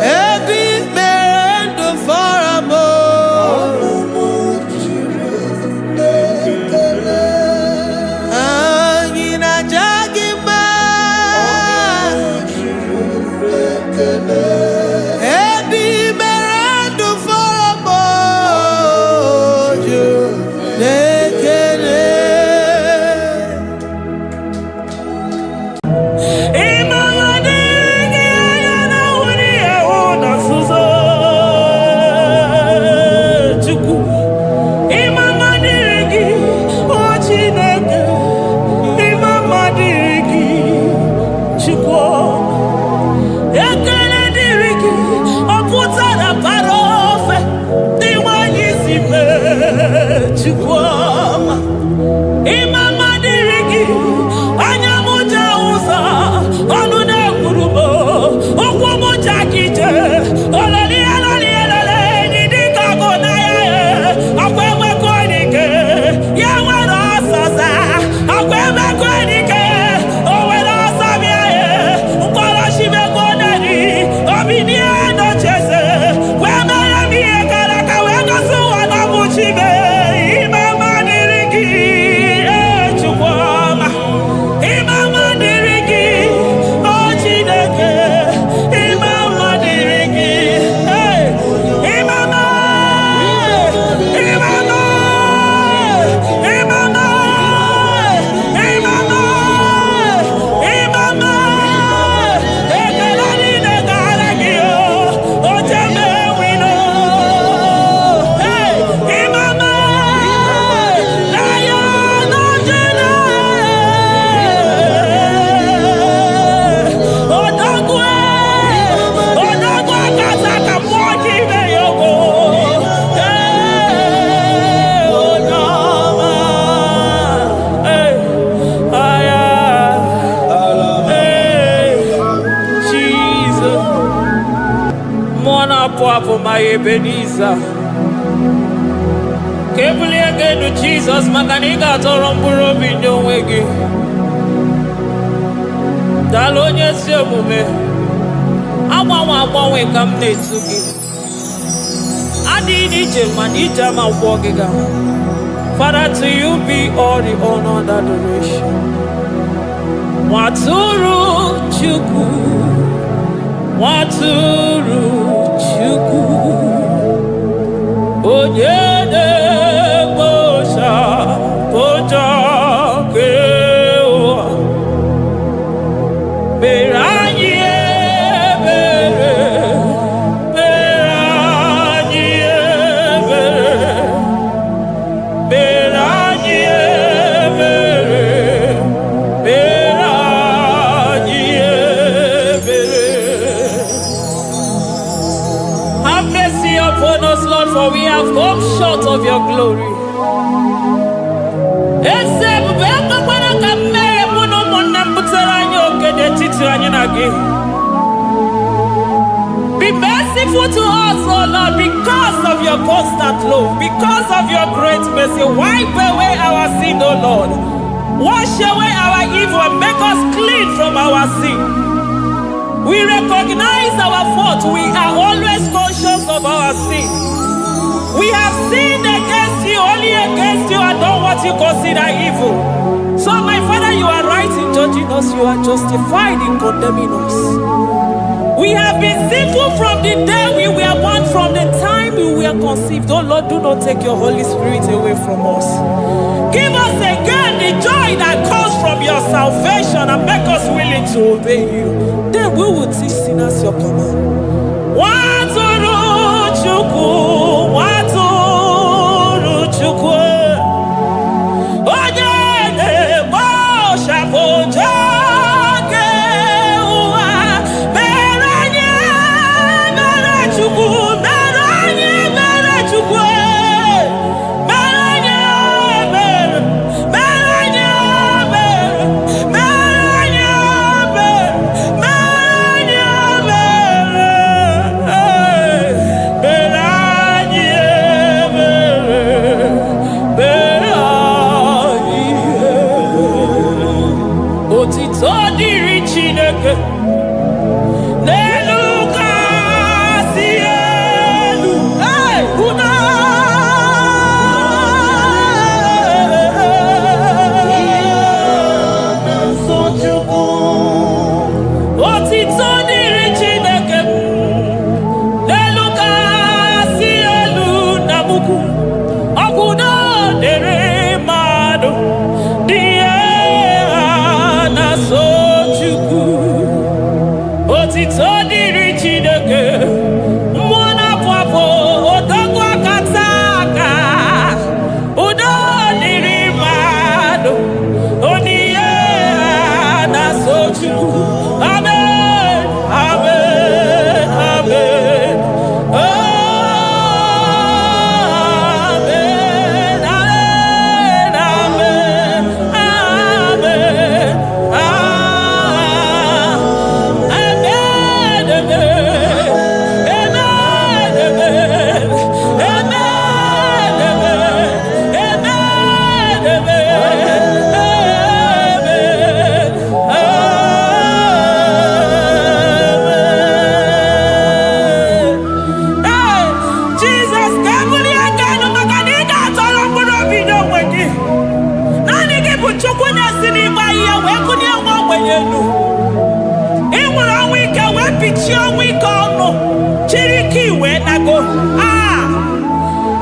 Every merend for a mo. Ayina jagima. Imagine for my Ebenezer. Carefully again to Jesus, Makaniga Toromburo Binyo Wegi. Dalonya Semume. I come to Adi Nija Mawogiga. Father, to you be all the honor and adoration. Waturu Chuku. Waturu Chuku. Onyede Bosha Boja Kewa. Beranye Bere. Beranye Bere. Beranye Bere. Beranye Bere. Have mercy upon us, Lord, for we have come short of your glory. Be merciful to us, oh Lord, because of your constant love, because of your great mercy. Wipe away our sin, oh Lord. Wash away our evil and make us clean from our sin. We recognize our fault. We are always conscious of our sin. We have sinned against you, only against you, and done what you consider evil. So, my Father, you are right in judging us. You are justified in condemning us. We have been sinful from the day we were born, from the time we were conceived. Oh Lord, do not take your Holy Spirit away from us. Give us again the joy that comes from your salvation and make us willing to obey you. Then we will teach sinners your command. Waturu Chuku, Waturu Chuku. Onyede Bosha Boja Kewa. Beranye Bere Chuku. Beranye Bere Chuku. Beranye Bere. Beranye Bere. Beranye Bere. Beranye Bere. Beranye Bere. Otito diri Chineke n'elu kasị elu. Una otito diri Chineke n'elu kasị elu na buku. Ọgwụna dere mmadụ dị na sochukwu. Otito dịrị Chineke, mmụọ na-apụ apụ, odogwu akata aka. Udo dịrị mmadụ, oniye na sochukwu. Amen, amen, amen. Amen, amen, amen, amen. Jesus, carefully again, Makaniga Toromburo Binyo Wegi. Nani gibu chukwu na-esi n'ime ahịhịa wee kụnye nwa ogbenye elu. Ị nwere ọnwa ike wee pichie ọnwa ike ọnụ, chiri ike iwe nago.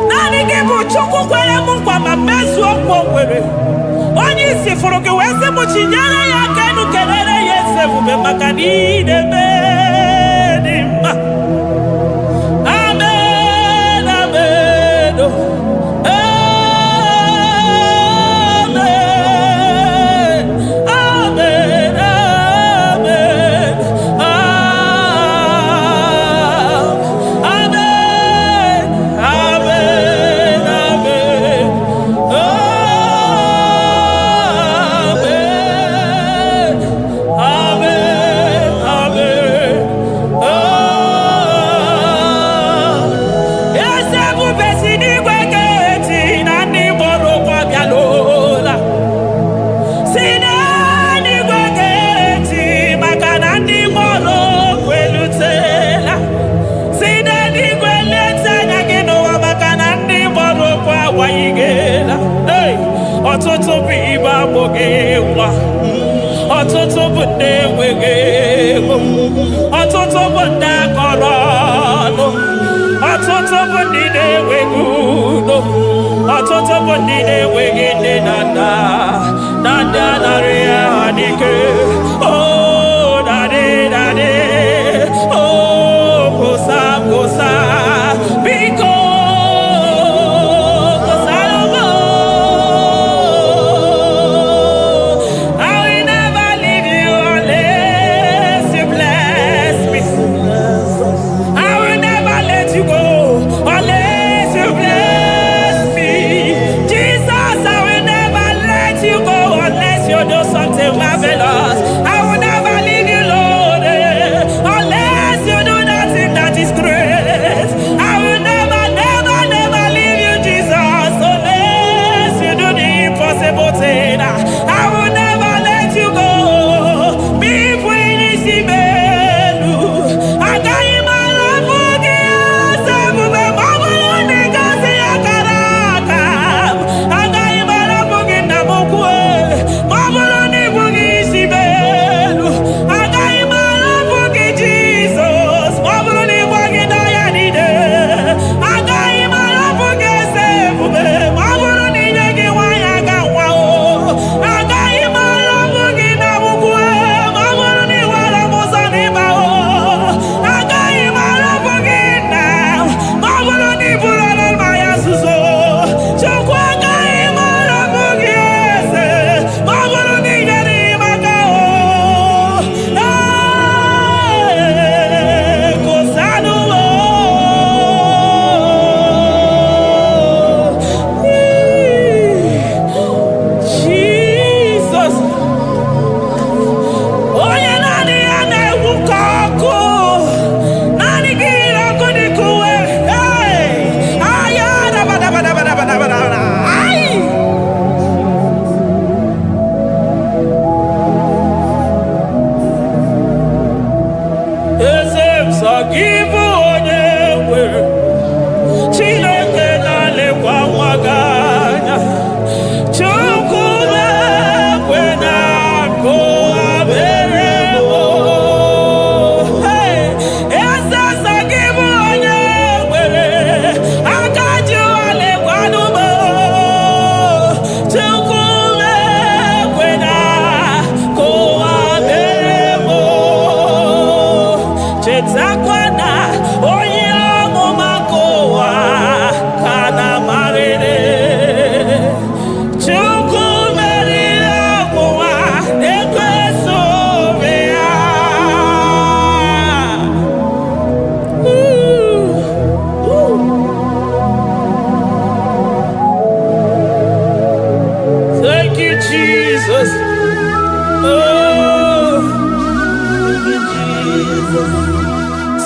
Naanị gị bụ Chukwu kwere m nkwa ma mezuo nkwa o kwere. Onye isi fụrụ gị wee sị m chinyere ya aka enu kelere ya eze ebube maka na ị na-eme dị mma. Amen, amen. Amen, amen, amen. Amen, amen, amen. Amen, amen, amen. ọtụtụ bụ ndị akọrọ ọnụ, ọtụtụ bụ ndị na-enweghị udo, ọtụtụ bụ ndị na-enweghị nne na nna, na ndị anarị ya n'ike. Oh, daddy, daddy, oh, gosa, gosa, biko.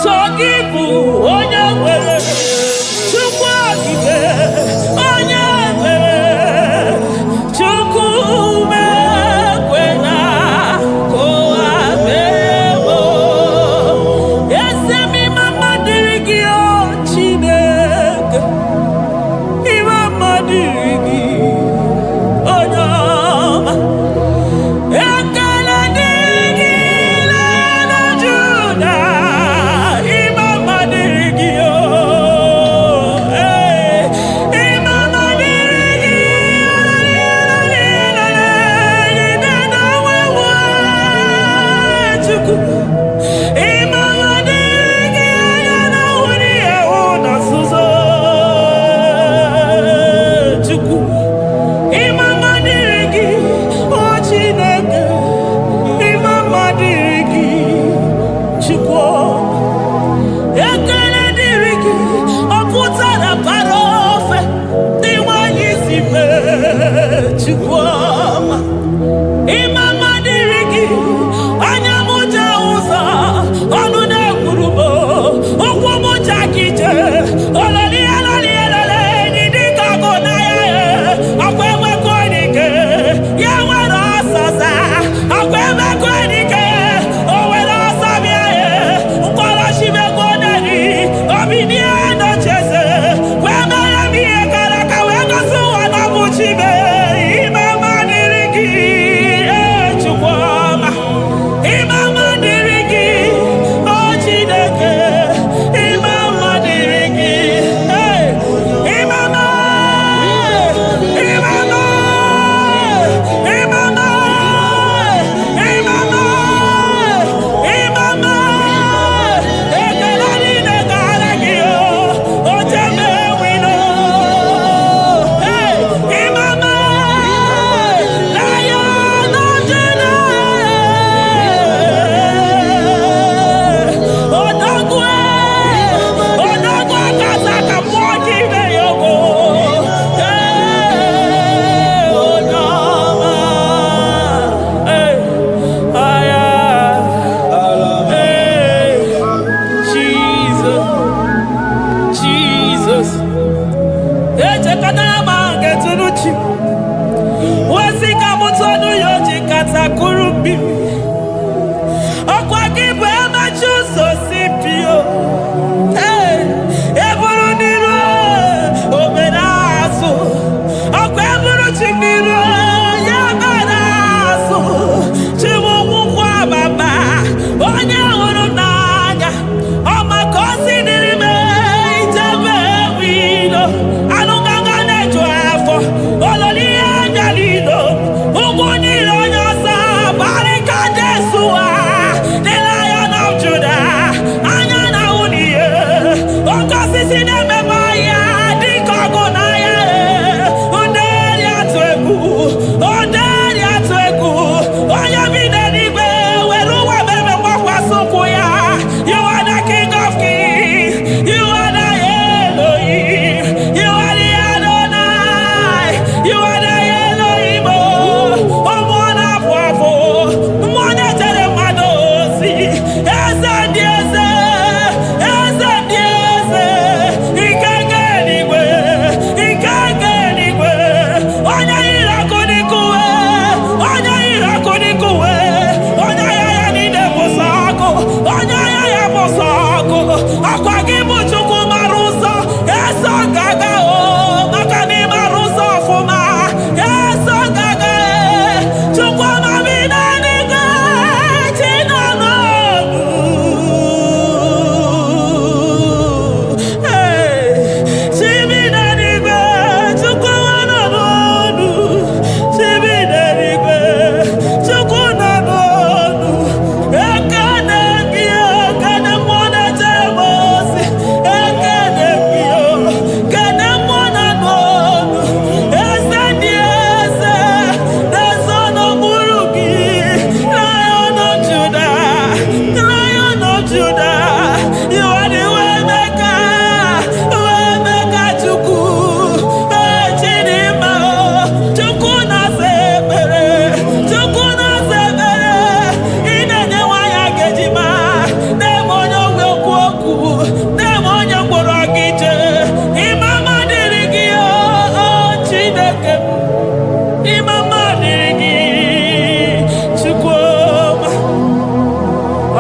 So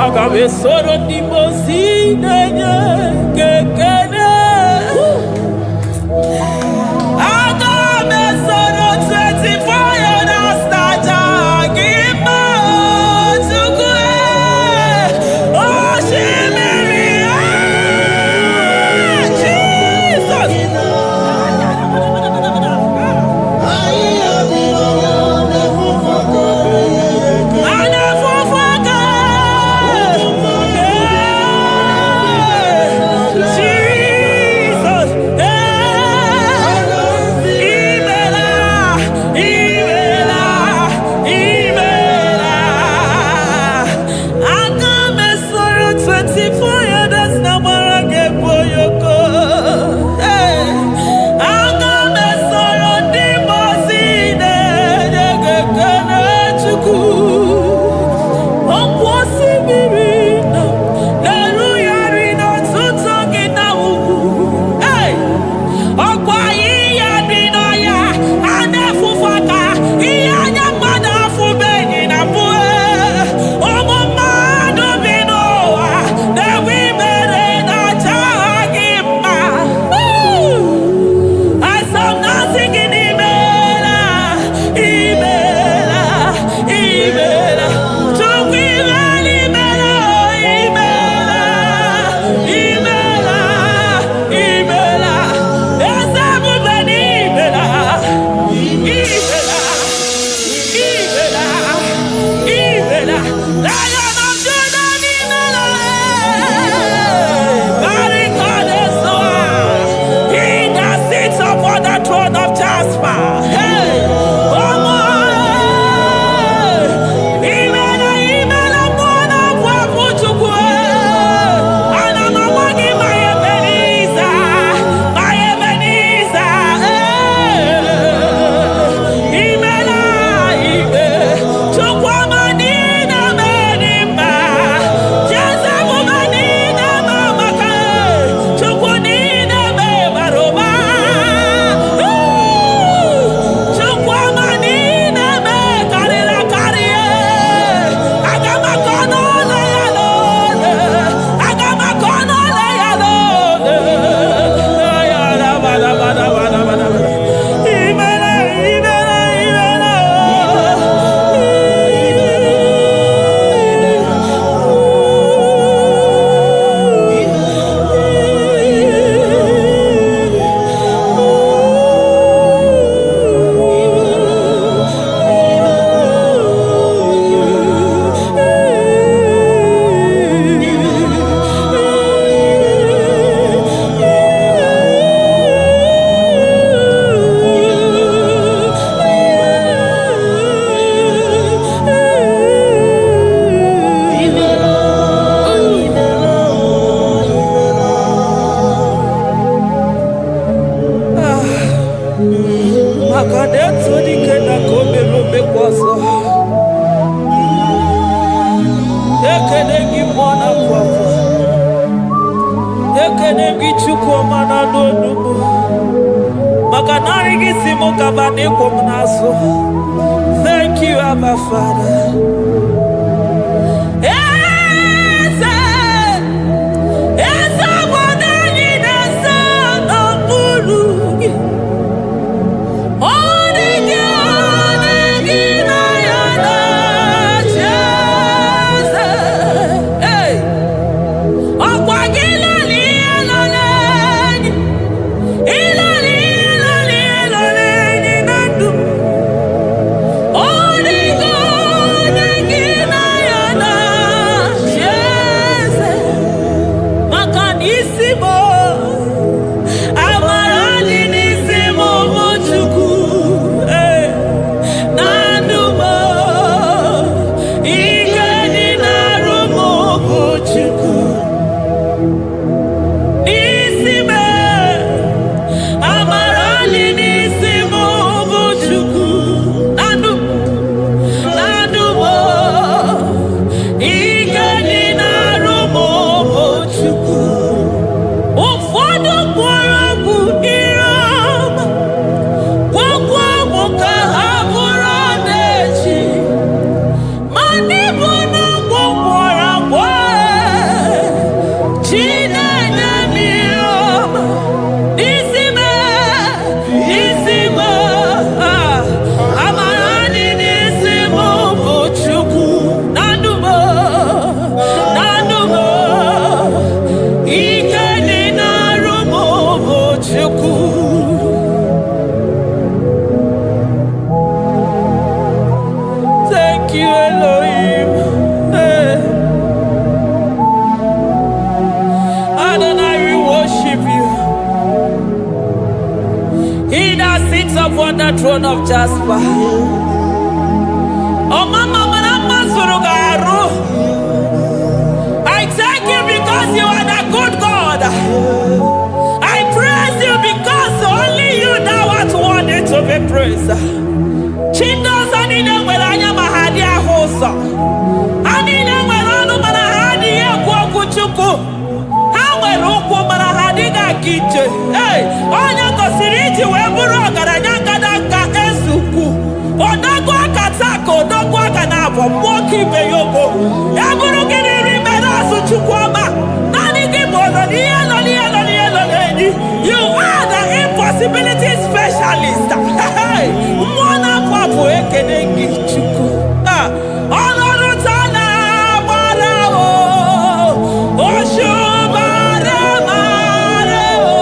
aga m esoro ndị mozi na-enye kekele. Aga m esoro 24 elders na-aja gị mma Chukwu. Osimiri Jesus. Thank you, Abba Father. Lion of Jasper. Oh, Mama, I thank you because you are the good God. I praise you because only you thou art worthy to be praised. Chindos anine welanya mahadi ahosa. Anine welanu manahadi ekwo kuchuku. Hawe rukwo manahadi ga kije. Hey, onya kosiriji weburu ogaranya kadaka esuku. Odagwa katako, odagwa kanabo, moki beyobo. Yaburu gini rimera suchukwama. Nani gibono, you are the impossibility specialist. Hey, mwana papu ekenengi chuku. Olorutana barao, oshubara marao.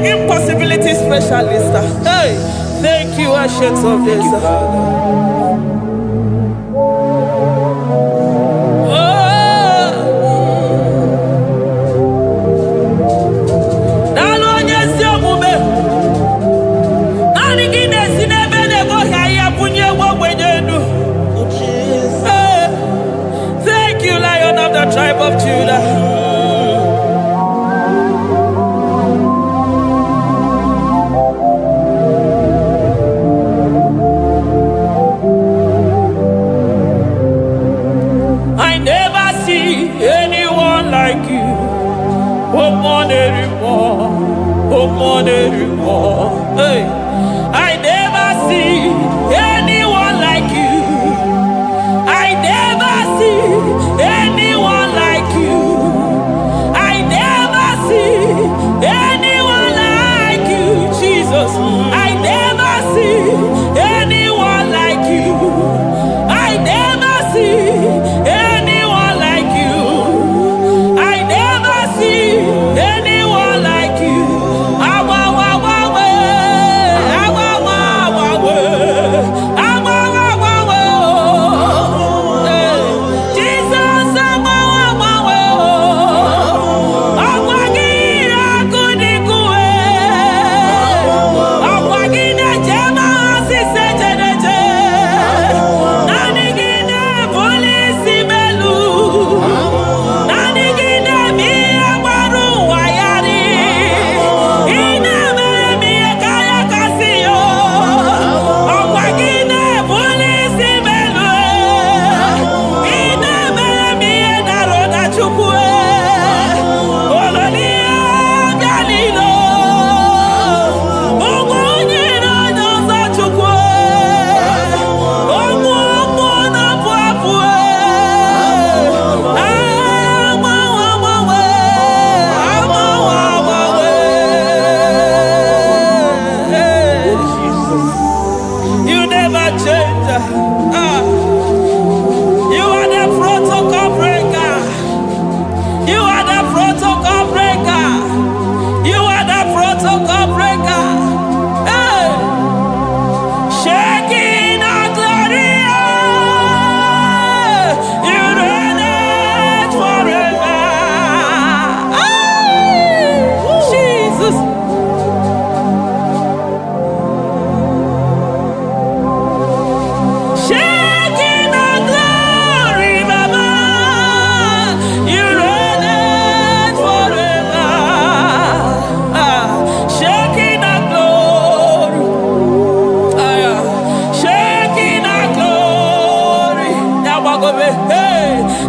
Impossibility specialist. Hey, thank you, Ancient of Days. Thank you, Lion of the tribe of Judah. Hey, I never see anyone like you. I never see anyone like you. I never see anyone like you, Jesus. I never see anyone like you. I never see anyone like you. I never see anyone like you.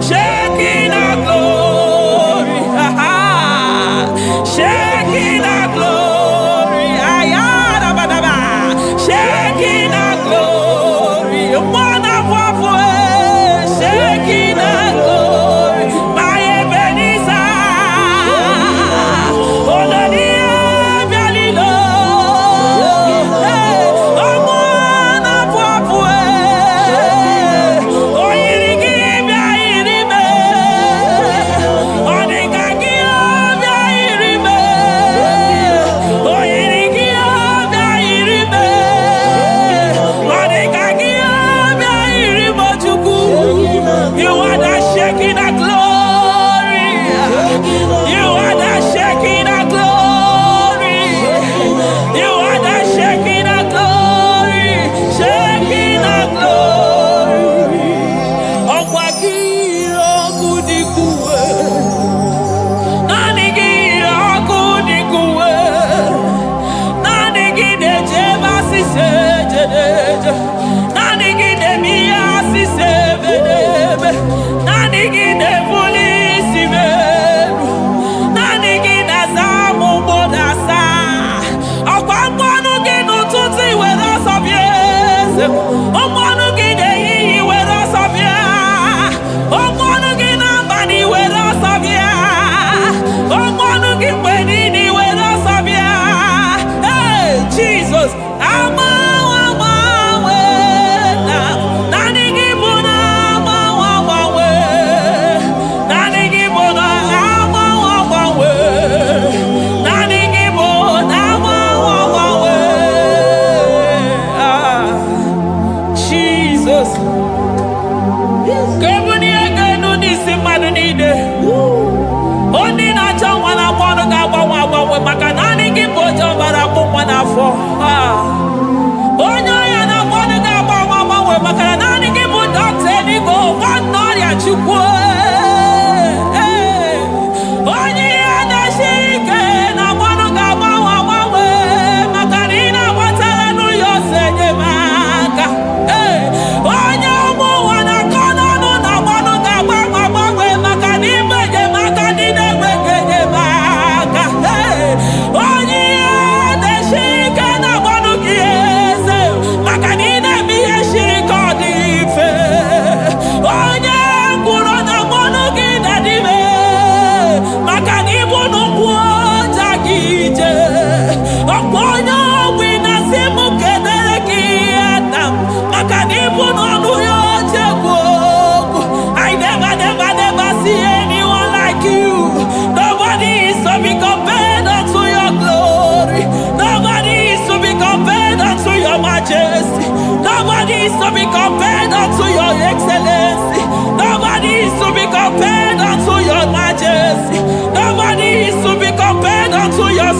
shaking our glory, shaking our glory, shaking our glory, shaking our glory, my Ebenezer,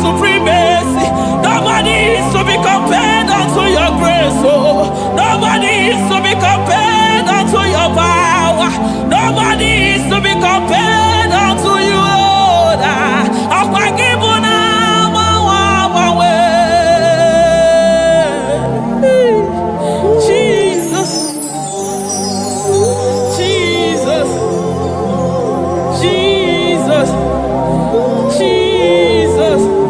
supremacy. Nobody is to be compared unto your grace. Oh, nobody is to be compared unto your power. Nobody is to be compared unto you, Lord. Jesus, Jesus, Jesus, Jesus.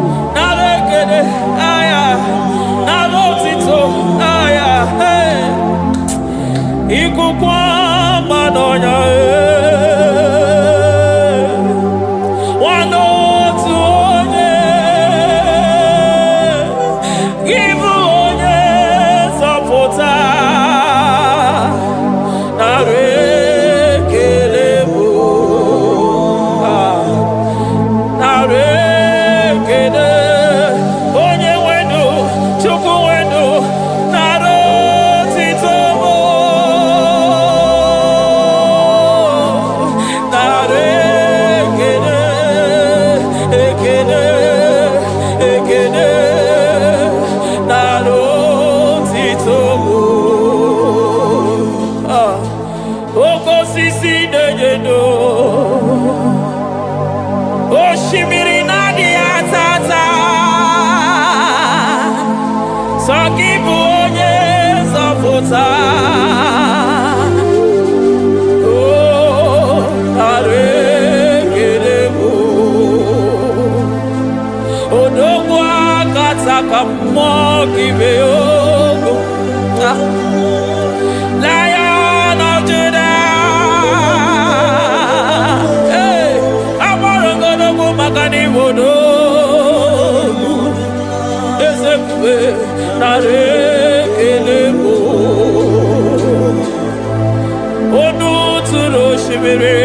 onu tụrụ osimiri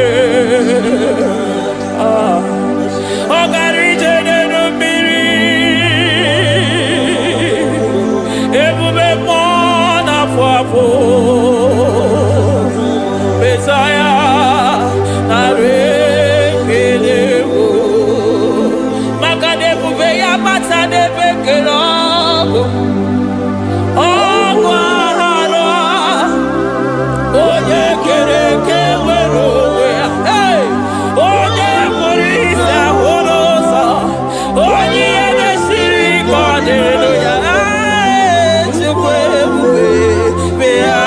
ọ gara ije n'elu mmiri ebube mmụọ na-afụ afụ Mesaya narị ekele maka na ebube ya bata n'ebe kere ọgụ aghara onye kere eke nwere onwe ya onye pụrụ isi ahụ n'ụzọ onye ihe mesiri ike ọ dịrị ya Chukwu ebube bịa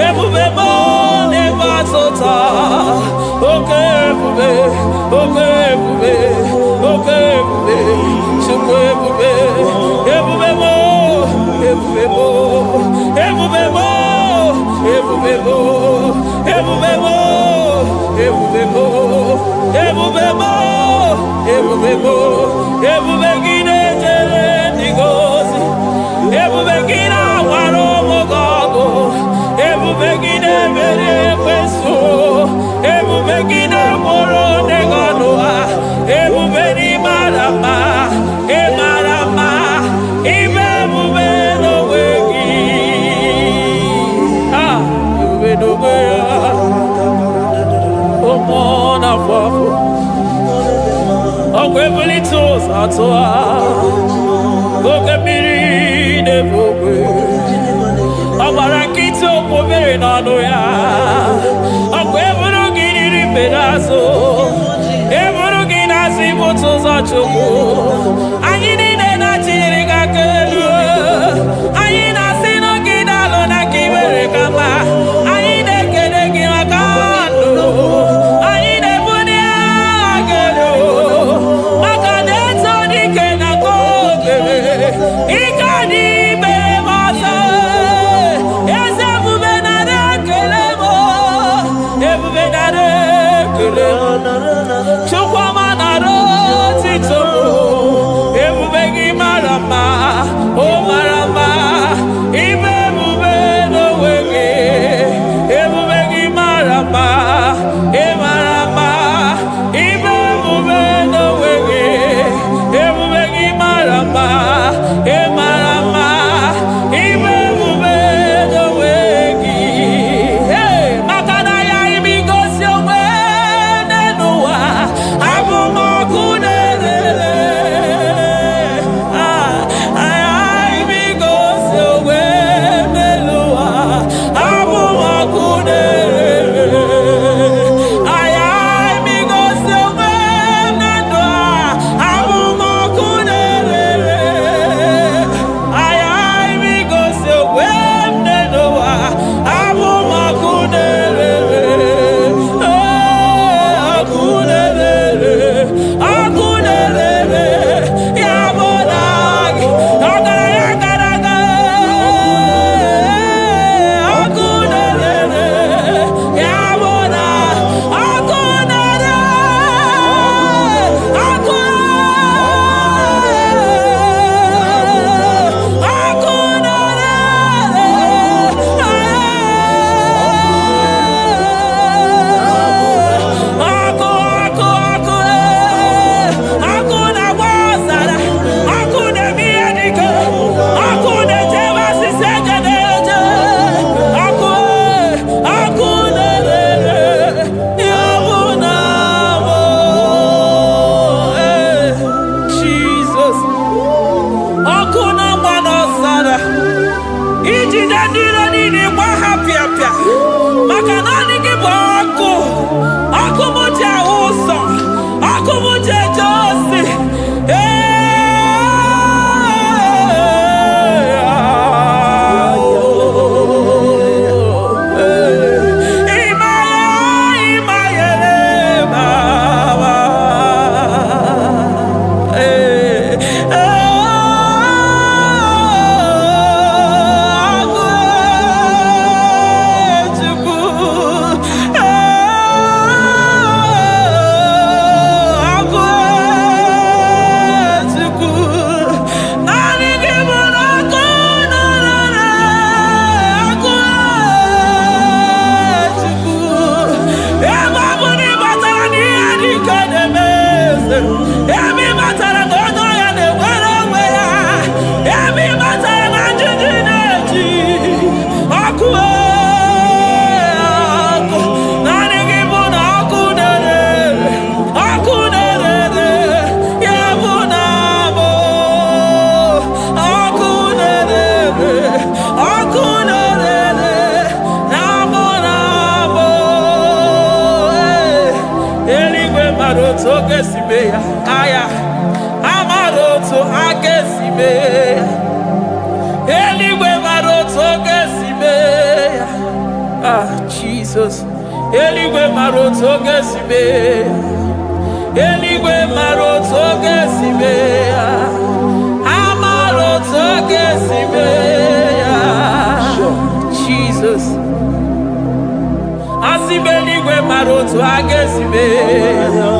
ebube mo n'ebe atụta oke ebube oke ebube oke ebube Chukwu ebube ebube mo ebube mo ebube mo ebube mo ebube mo ebube mo ebube mo ebube mo ebube gị na-ejere ndị gozi ebube gị na-awara ụmụgọgụ ebube gị na-emere ekwensu ebube gị na-agboro ndegọnụ ha ebube n'ịmara mma ịmara mma ime ebube n'onwe gị ebube n'onwe ya ụmụ na-afụ afụ ọgwụ ebulite ụzọ atụ ha oke mmiri na-ebu ogwe ọ gbara nkịtị okwu obere n'ọnụ ya ọkwa eburu gị riri mbere azụ eburu gị na-azụ ibute ụzọ Chukwu anyị niile na-achịnyere gị aka elu anyị na-asị n'oge na-alụ na ka iwere ka mma anyị na-ekele gị maka ndụ anyị na-ebuli agha elu maka na eto dike na ka obere ike anyị mere m ọzọ eze ebube nara ekele m ebube nara ekele Chukwuma nara otito ebube gị mara mma o mara mma ime ebube n'onwe gị ebube gị mara mma ị mara mma ime ebube n'onwe gị ebube gị mara mma ị mara mma ime ebube n'onwe gị maka na ya ime igosi onwe n'ụwa Every matter I don't know ya the way. Every matter I do Akue. Aya, Amaroto Agesimeya, Eliwe Maroto Gesimeya, Jesus, Eliwe Maroto Gesimeya, Eliwe Maroto Gesimeya, Amaroto Gesimeya, Jesus, Asibeliwe Maroto Agesimeya.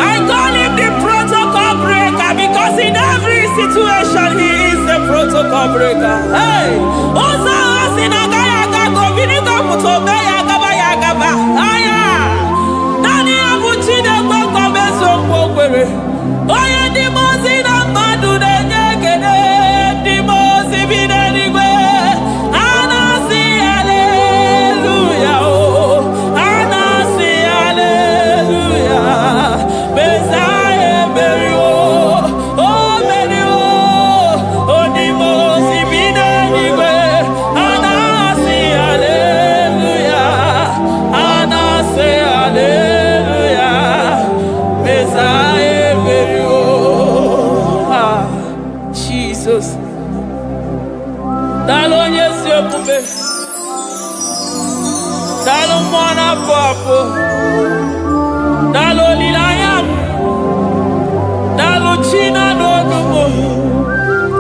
I call him the protocol breaker because in every situation he is the protocol breaker. Hey, also sinagaya go vinika mutobe yagaba yagaba. Aya, nani abuchide go beso kwere. Oye di mozi na madu de nyegede di mozi bideni gwe. Anasi hallelujah. Dalo mwana papo, dalo lilayam, dalo china dogumo.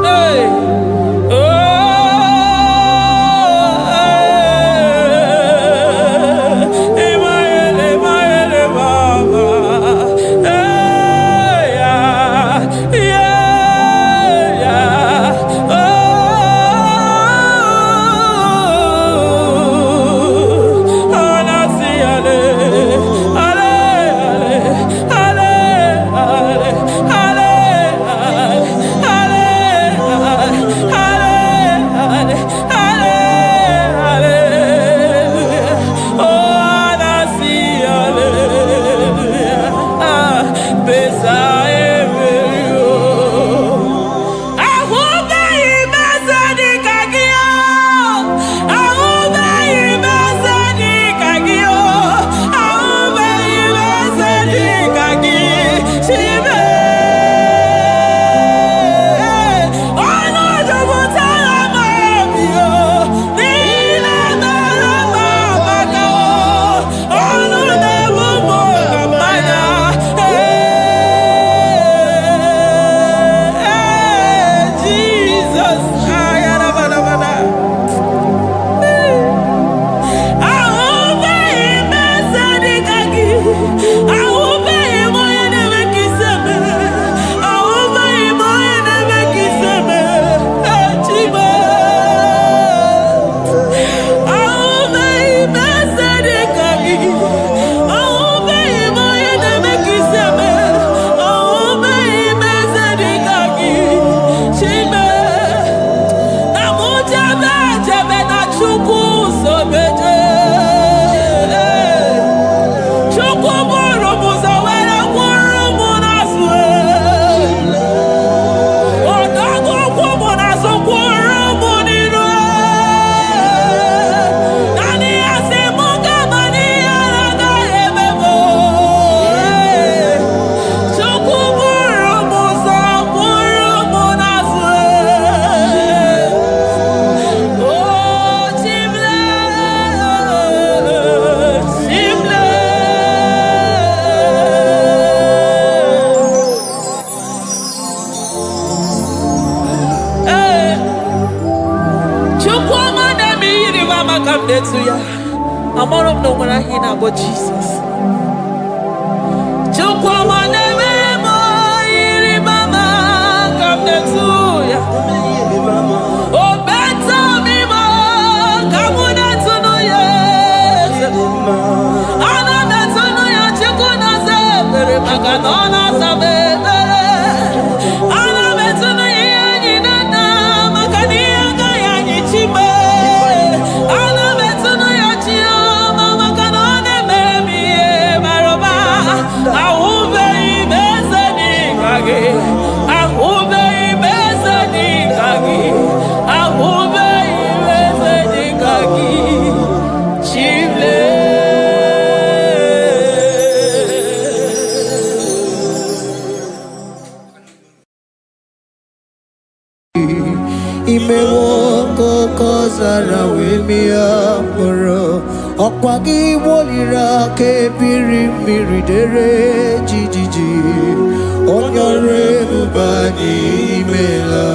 Hey, oh, emaele baba. Hey, yeah, oh. Ale, ale, Hallelujah. Amarom no mwana hina bo Jesus. Chukwa manewe mo iri mama kamnetuya. O beta mi mo kamuna tunuye. Ana netunuya chukuna zebere maganona zabere. Ana netunuya nyinana makaniya gaya nyichime. Imewoko kozara wemia moro Okwagi wolira ke biri dere jijiji Onyore bubani imela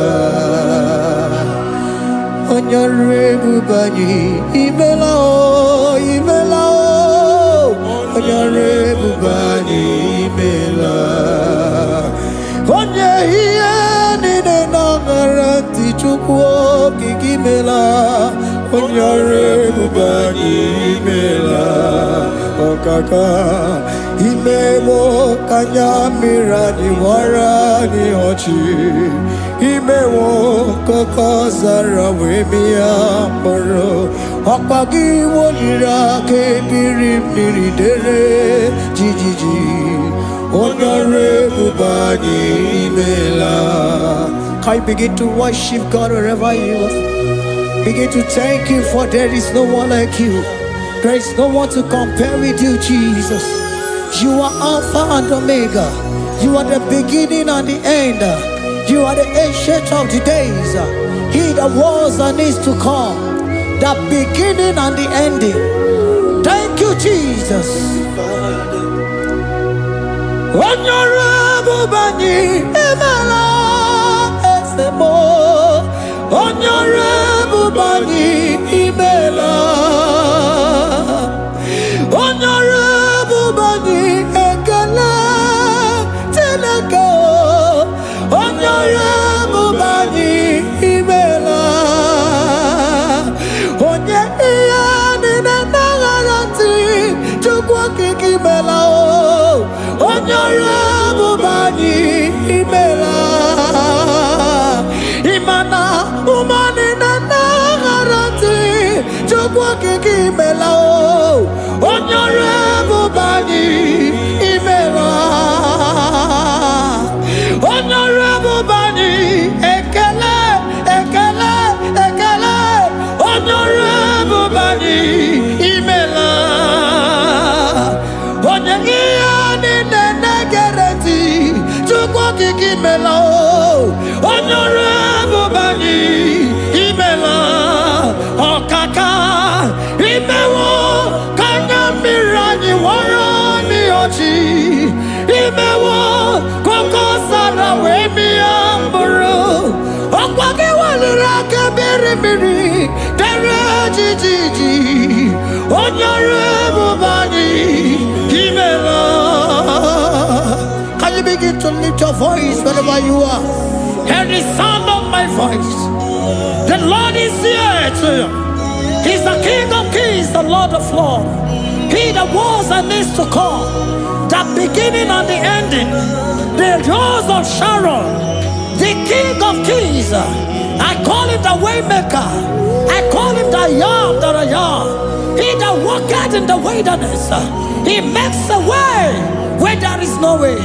Onyore bubani imela o Onyore bubani imela Onye hiye nine nangaranti chukwo kikimela Onyare bubani imela Okaka Imewo kanyamira ni wara ni ochi Imewo kokozara wemia moro Okpagi wolira ke biri dere jijiji Onyare bubani imela. Can you begin to worship God wherever you are? Begin to thank Him, for there is no one like you. There is no one to compare with you, Jesus. You are Alpha and Omega. You are the beginning and the end. You are the ancient of the days. He that was and is to come. The beginning and the ending. Thank you, Jesus. Onyore bani emela esemo. Onyore bani imela. Onyore bani ekele teleko. Onyore bani imela. Onye iyani na nagarati chukwa kikimela o. Onyore bani imela. Imana umani na nagarati chukwa kikimela o. Onyore bani imela. Onyore bani ekele ekele ekele. Onyore bani imela. Onyenge ni negereti chukwa kikimela o. Onyore bani imela. Okaka imewo kanyamira ni wara ni ochi. Imewo koko sara wemi amboro. Okwagi walira ke biri dere jijiji. Onyore bani imela. Can you begin to lift your voice wherever you are? Hear the sound of my voice. The Lord is here to you. He's the King of Kings, the Lord of Lords. He that was and is to come, the beginning and the ending, the Rose of Sharon, the King of Kings. I call him the Waymaker. I call him the Yam that I am. He that walketh in the wilderness, he makes a way where there is no way.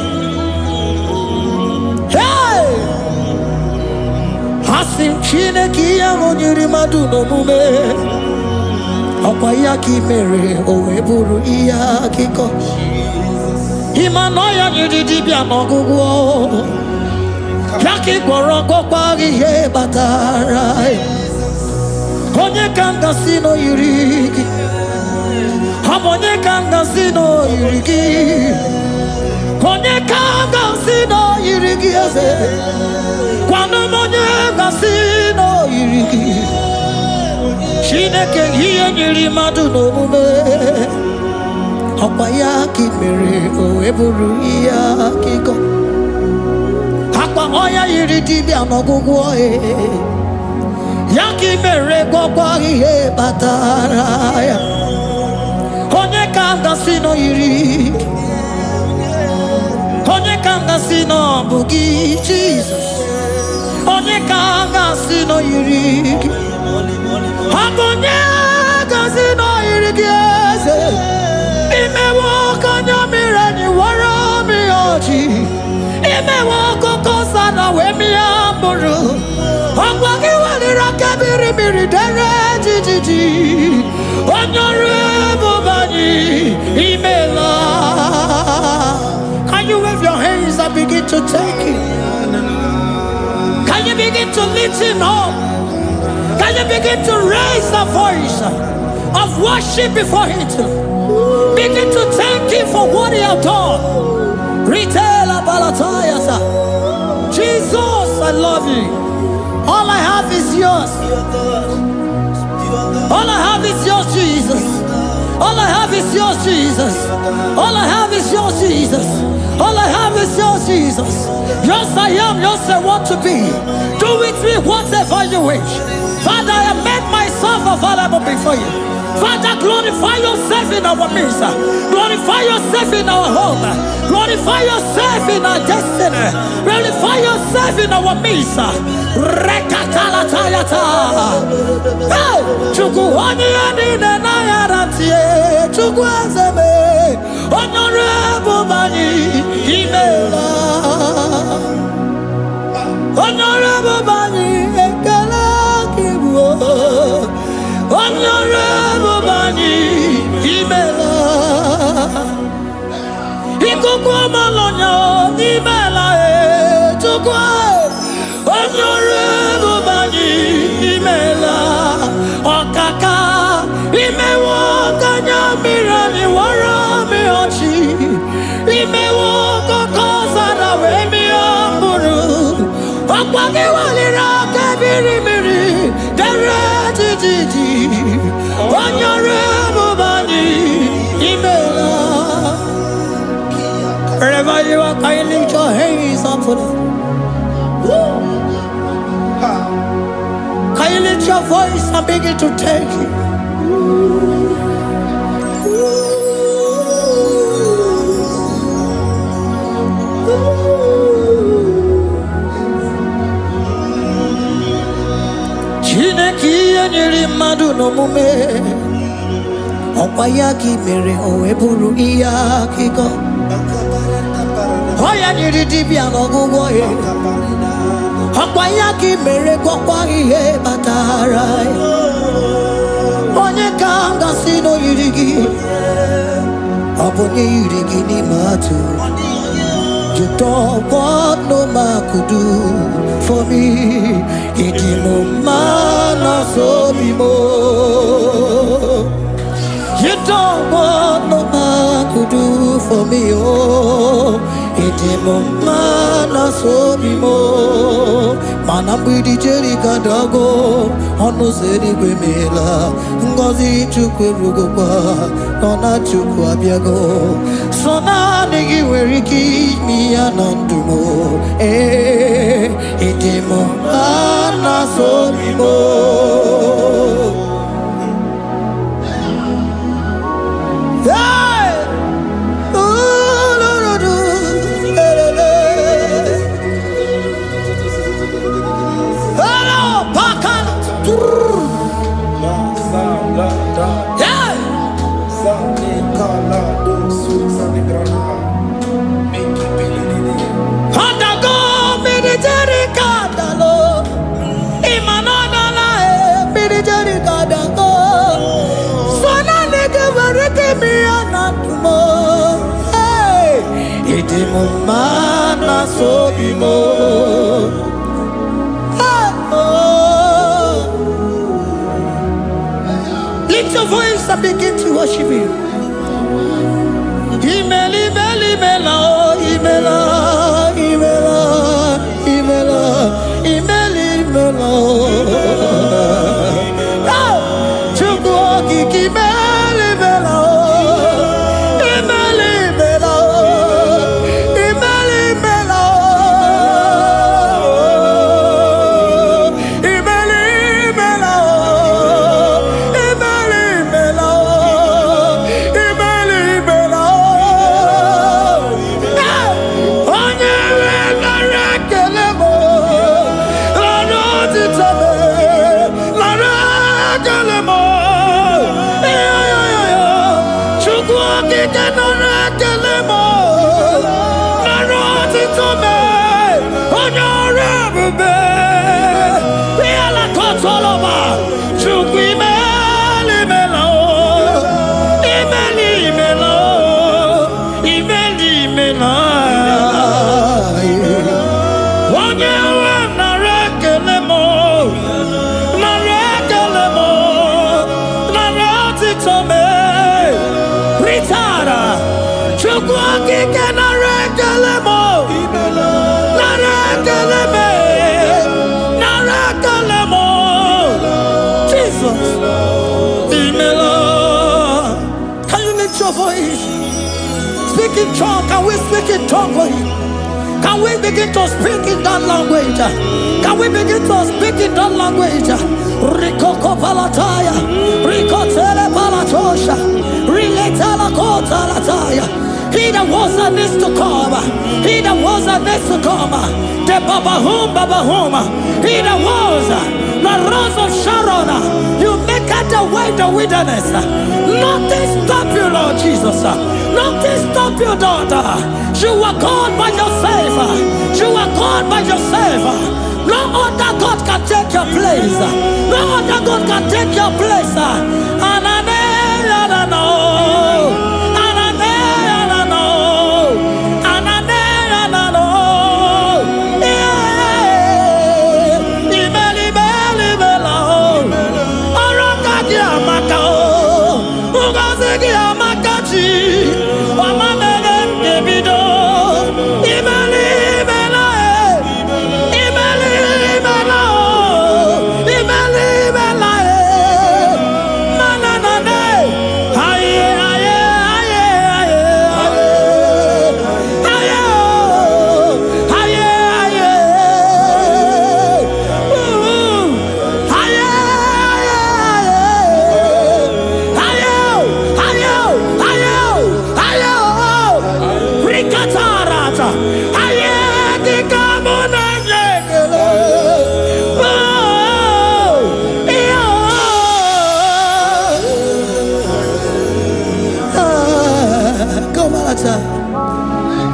Hey! Asim Chineke ya onyiri madu no mume. Akwa ya ki mere owe buru iya kiko. Imano ya nyidi bia n'ogugwo. Ya ki gboro kokpa ihe batara. Onye kanga sino yirigi. Onye kanga sino yirigi. Onye kanga sino yirigi eze. Kwano monye kanga sino yirigi. Chineke ihe nyiri mmadụ n'omume ọkwa ya ka mere o eburu ihe akịkọ akwa ọya yiri dibịa n'ọgwụgwọ ya ka mere gwọkwa ihe batara ya onye ka m gasị nọ yiri onye ka m gasị nọ bụ gị Jizọs onye ka m gasị nọ yiri gị onye gasị nọ yiri gị eze imewe ọkanya mmiri anyị wara mi ọjị imewe ọkụkọ sana wee mịa mkpụrụ ọgwa gị weliri aka mmiri dere jijiji onye ọrụ ebube anyị imela. Can you wave your hands and begin to take it? Can you begin to lift him up? Can you begin to raise the voice of worship before him? Begin to thank him for what he has done. Retail Abalatayasa. Jesus, I love you. All I have is yours. All I have is yours, Jesus. All I have is yours, Jesus. All I have is yours, Jesus. All I have is yours, Jesus. Yours I am, yours I want to be. Do with me whatever you wish. Father, I made myself available before you. Father, glorify yourself in our midst. Glorify yourself in our home. Glorify yourself in our destiny. Glorify yourself in our midst. Rekatalatayata. Hey! Chukwuani anine na yarantie. Chukwuazeme. Honorable Bani Imela. Honorable Bani Ekala Kibu. Honorable Bani Imela. Ikukwa malonya Imela Chukwa. Honorable Bani Imela. Okaka Imewa Kanya Mirani Warami Ochi. Imewa Kokoza na Wemi Amburu. Okwake walira kabiri miri. Dere jiji. Honorable Bani Imela. Wherever you are, can you lift your hands up for them? Can you lift your voice and begin to take it? Chineke nyere mmadụ n'omume ọkwa ya ka mere o eburu ihe akịkọ ọya nyere dibịa n'ọgwụgwọ ya ọkwa ya ka mere gwọkwa ihe batara ya onye ka m gasị n'oyiri gị ọ bụ onye yiri gị n'ime atụ. You don't want no man could do for me. Idimo mana so bimo. You don't want no man could do for me. Oh, idimo mana so bimo. Mana mbidi jeri kadago. Ono zeri gwemela. Ngozi chukwe rugokwa. Nona chukwa biago. Sona negi weriki mi anandumo. Idimo mana so bimo. Mana so bimo. Lift your voice and begin to worship him. Imeli beli mela, imela, imela, imela, imeli mela. okike nara ekele mo. Nara otito me. Onye ọrụ ebube. Bịala kọtọlọba. Chukwu imeli imela o. Imeli imela o. Imeli imela. Onye nwe nara ekele mo. Nara ekele mo. Nara otito me. Ritara. Chukwu okike nara ekele mo. Nara ekele me. Nara ekele mo. Jesus. Imela. Can you lift your voice? Speak in tongue. Can we speak in tongue for him? Can we begin to speak in that language? Can we begin to speak in that language? Rikoko palataya, rikotele palatosha, riletala kota lataya. He that was and is to come. He that was and is to come. The babahum. He that was the rose of Sharon. You make out the way in the wilderness. Nothing stop you, Lord Jesus. Nothing stop you, daughter. You are God by yourself. You are God by yourself. No other God can take your place. No other God can take your place. And I know.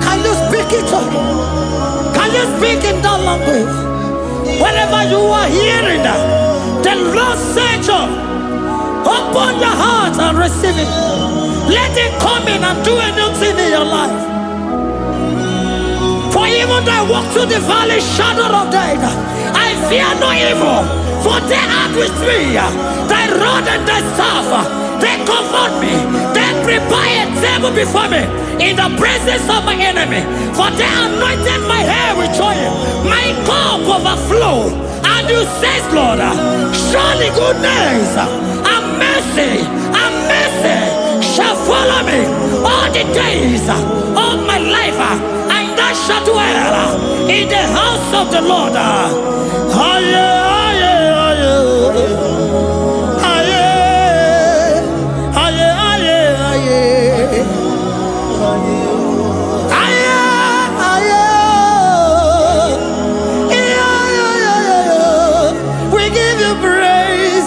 Can you speak it? Can you speak in that language? Whenever you are hearing that, the Lord said, open your heart and receive it. Let it come in and do a new thing in your life. For even though I walk through the valley shadow of death, I fear no evil. For they are with me. Thy rod and thy staff, they comfort me. They prepare a table before me in the presence of my enemy. For they anointed my hair with oil. My cup overflow. And you say, Lord, surely goodness and mercy shall follow me all the days of my life. And I shall dwell in the house of the Lord. We give you praise.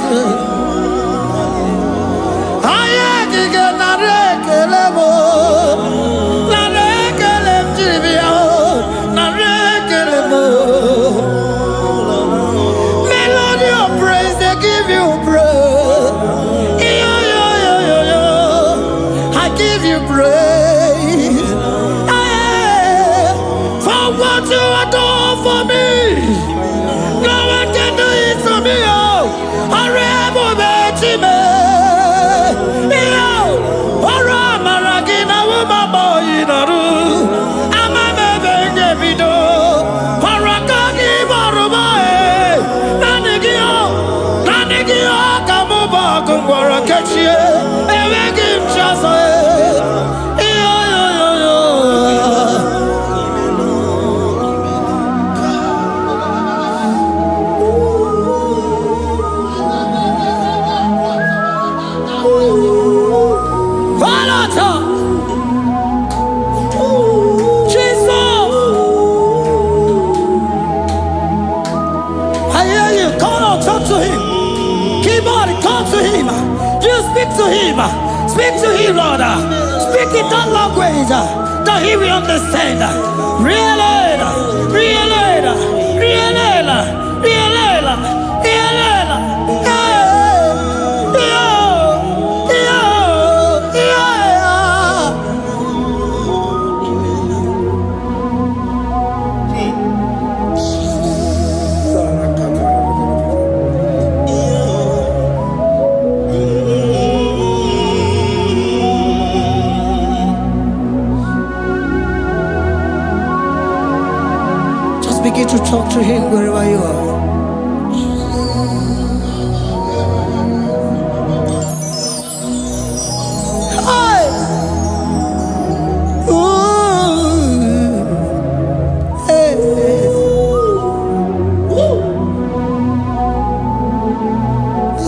Melody of praise, they give you praise. I give you praise. For what you have done for me, no one can do it for me. To him. Speak to him, Lord. Speak in that language that he will understand. Begin to talk to him wherever you are. Hey! Ooh. Hey.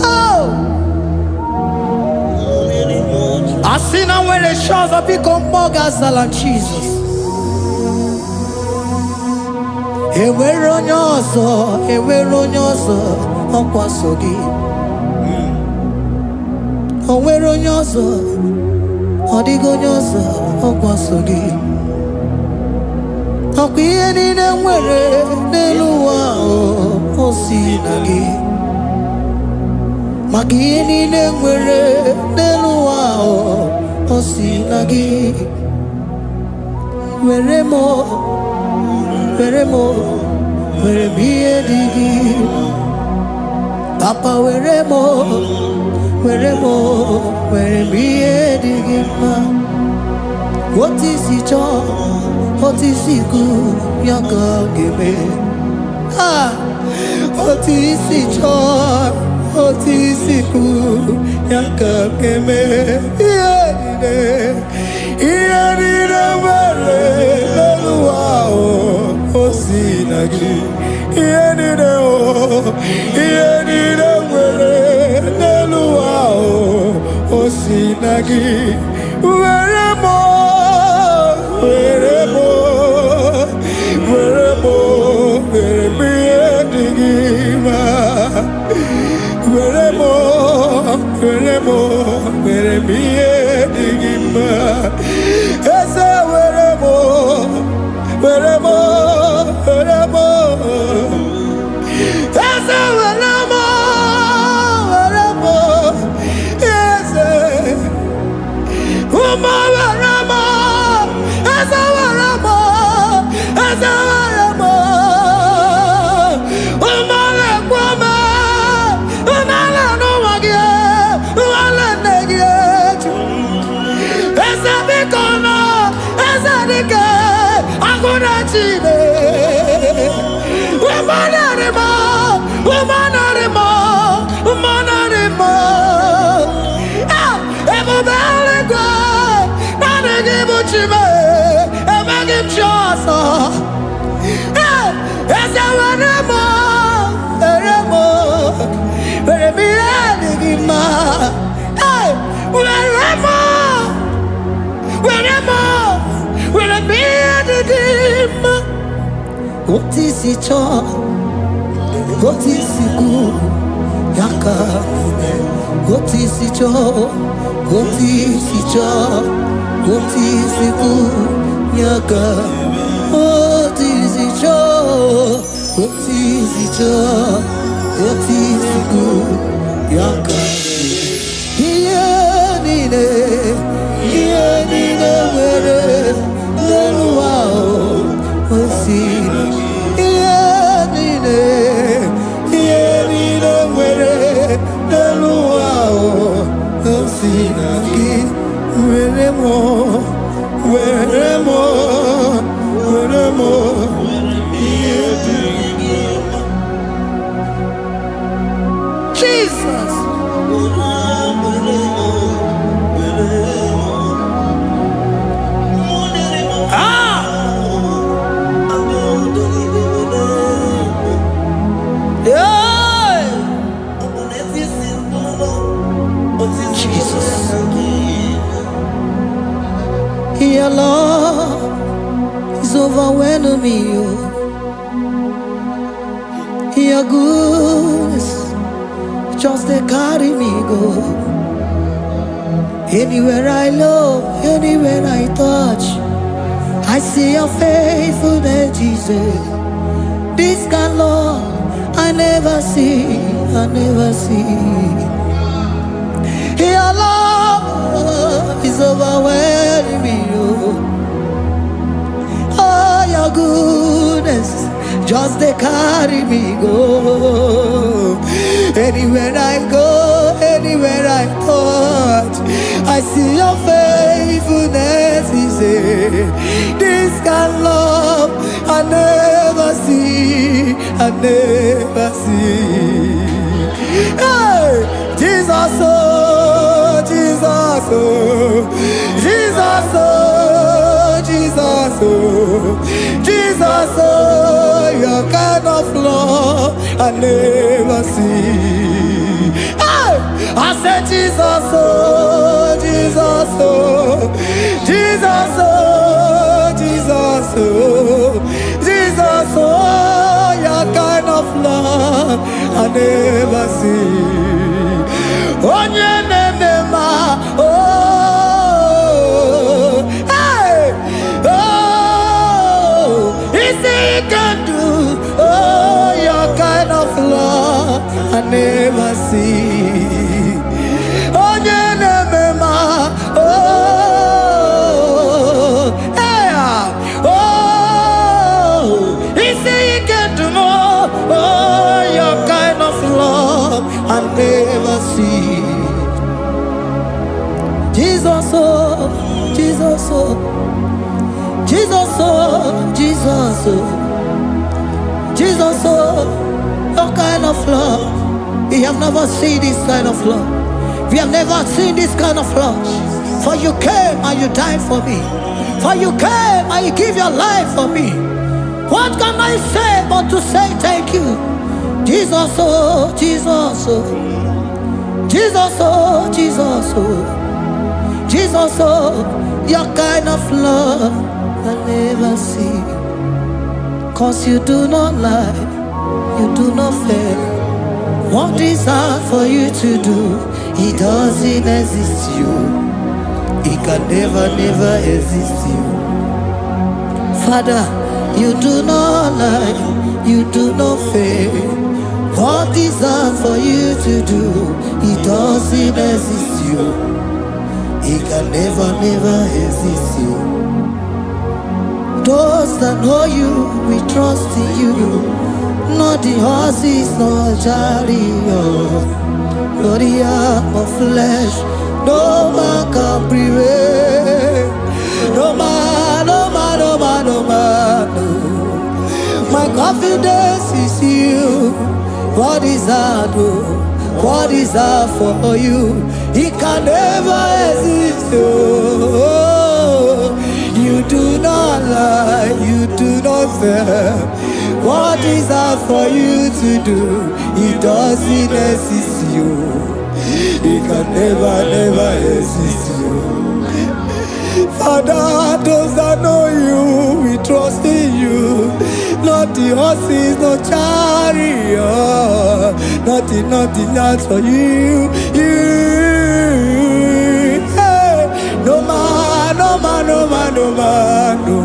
Oh! I see now when the shores have become more than Jesus. Enwere onye ọzọ ọkwa so gị. O nwere onye ọzọ, ọ dịghị onye ọzọ ọkwa so gị. Ọkwa ihe niile nwere n'elu ụwa o si na gị. Maka ihe niile nwere n'elu ụwa o si na gị. Were m ihe dị gị. Papa were m ihe dị gị mma. Otu isi chọọ, otu isi kwu ya ka ọ ga-eme. Otu isi chọọ, otu isi kwu ya ka ọ ga-eme. Ihe niile nwere n'elu ụwa o si na gị. Ihe niile nwere n'elu ụwa o si na gị. Were m ihe dị gị mma. Were m ihe dị gị mma. Eze were m eze were m eze ụmụ were m eze were m ụmụ na-ekwu m ụmụala n'ụwa gị ụmụala nne gị eju eze biko nọ eze dike agụ na chine ebube eluigwe naanị gị bụ Chime emeghị m chi ọzọ. Eze were m ihe dị gị mma. Were m ihe dị gị mma. Otu isi chọọ, otu isi kwu ya ka eme. Otu isi chọọ, otu isi kwu ya ka. Otu isi chọọ, otu isi kwu ya ka. Ihe niile nwere n'elu ụwa o si na gị. Ihe niile nwere n'elu ụwa o si na gị. Were m ihe dị gị mma. Jesus. Your love is overwhelming me. Your goodness just they carry me go. Anywhere I look, anywhere I touch, I see your faithfulness, Jesus. This kind love I never see, I never see. Your love is overwhelming me, oh, your goodness just they carry me go. Anywhere I go, anywhere I touch, I see your faithfulness, he said. This kind of love I never see, I never see. Hey, Jesus, oh, Jesus, oh, Jesus, oh, Jesus, oh, Jesus, oh, your kind of love I never see. Hey, I said Jesus, oh, Jesus, oh, Jesus, oh, Jesus, oh, Jesus, oh, your kind of love I never see. Oh, oh, hey, oh, easy you can do, oh, your kind of love I never see. Oh, oh, hey, oh, easy you can do more, oh, your kind of love I never see. Jesus, oh, Jesus, oh, Jesus, oh, Jesus, oh, Jesus, oh, your kind of love. We have never seen this kind of love. We have never seen this kind of love. For you came and you died for me. For you came and you give your life for me. What can I say but to say thank you? Jesus, oh, Jesus, oh, Jesus, oh, Jesus, oh, Jesus, oh, your kind of love I never see. 'Cause you do not lie, you do not fail. What is hard for you to do, it doesn't exist you. It can never, never exist you. Father, you do not lie, you do not fail. What is hard for you to do, it doesn't exist you. It can never, never exist you. Those that know you, we trust in you. Not the horses, nor chariot, nor the arm of flesh. No man can prevail. No man, no man, no man, no man, no. My confidence is you. What is hard, oh? What is hard for you? It can never exist, oh. You do not lie, you do not fail. What is hard for you to do, it doesn't exist you. It can never, never exist you. Father, those that know you, we trust in you. Not the horses, no chariot. Nothing, nothing else for you. Hey, no man, no man, no man, no man, no.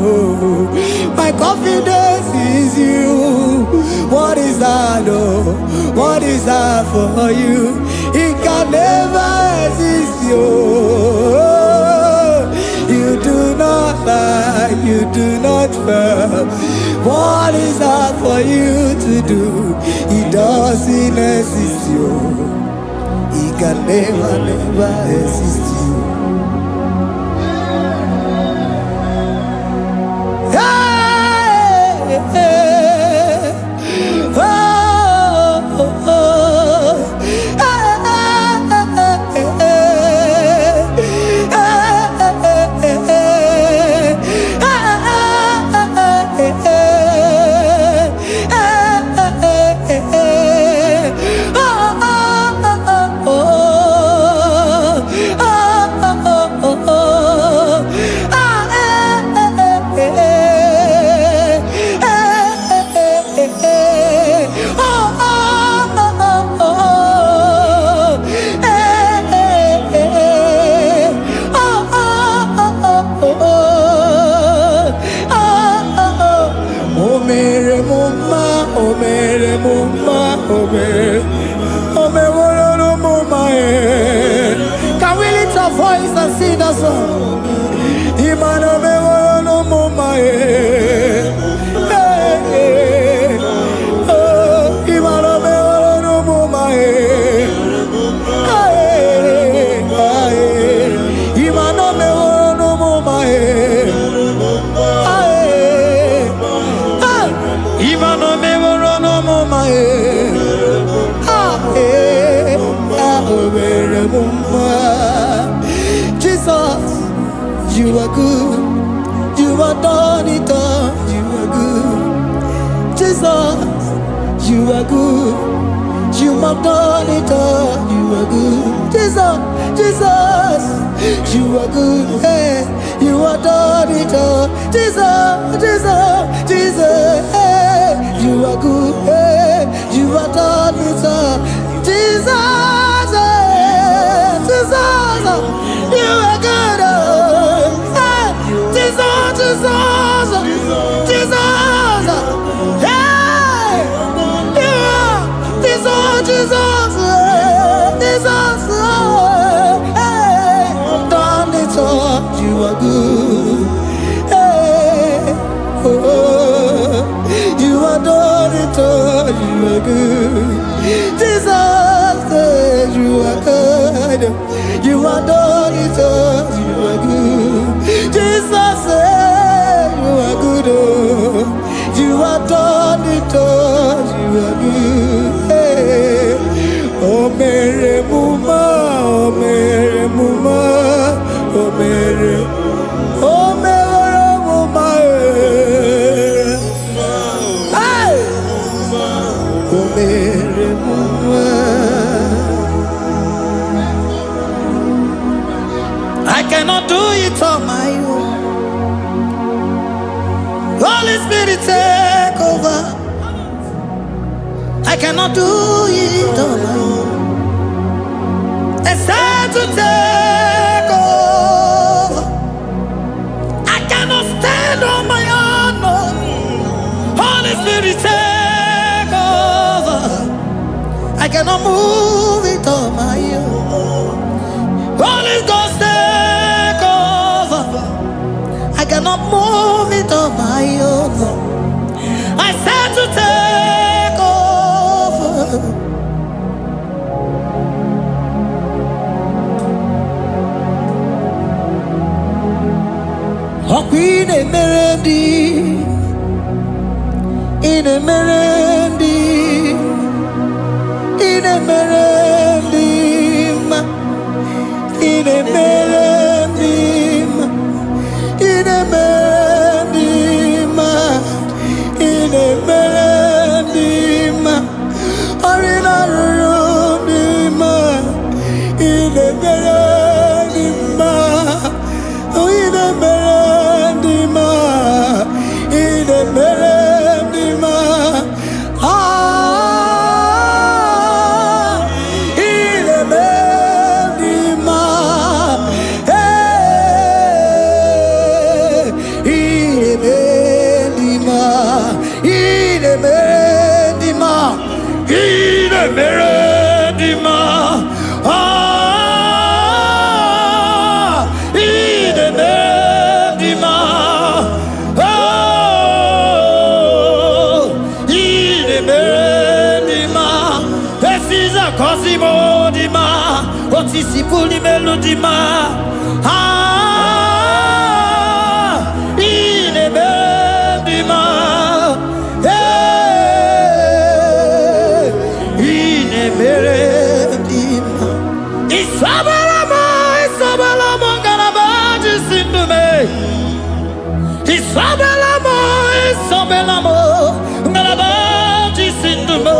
My confidence is you. What is that, oh? What is that for you? It can never exist, you. You do not lie, you do not fail. What is that for you to do? It doesn't exist, you. It can never, never exist, you. Hey, hey, oh, oh, oh. and sing a song. Imana me woro no mama oh, imana me woro no mama imana me woro no mama imana me woro no mama Jesus, you are good. You are done it all. You are good. Jesus, you are good. You have done it all. You are good. Jesus, Jesus, you are good. Hey, you are done it all. Jesus, Jesus, Jesus, hey, you are good. Hey, you are done it all. Jesus, hey, Jesus, you are good. Hey, Jesus, Jesus, Jesus, hey, you are Jesus, Jesus, Jesus, hey, done it all. You are good. Hey, oh, you are done it all. You are good. Jesus, you are good. You are done it all. You are good. Jesus, you are good. Oh, you are done it all. You are good. Hey. Oh, Mary Muma, oh, Mary Muma, oh, Mary, oh, Mary Muma, hey, oh, Mary Muma. I cannot do it on my own. Holy Spirit, take over. I cannot do it on my own. It's time to take over. I cannot stand on my own. No. Holy Spirit, take over. I cannot move it on my own. Holy Ghost, take over. I cannot move it on my own. I said to take over. Oh, Queen Emerendi, in Emerendi, in Emerendi, in Emerendi, in Emerendi, in Emerendi, Arina Rudima, in Emerendi, in Emerendi, in Emerendi, ah, in Emerendi, hey, in Emerendi, in Emerendi, in Emerendi, ah, in Emerendi, oh, in Emerendi, Precisa Cosimo Dima, Otisipuli Melodima, ah, in Emerendi, hey, in Emerendi, Isabalamo, Isabalamo, Galabaji Sindume, Isabelamo, Isabelamo, Galabaji Sindume,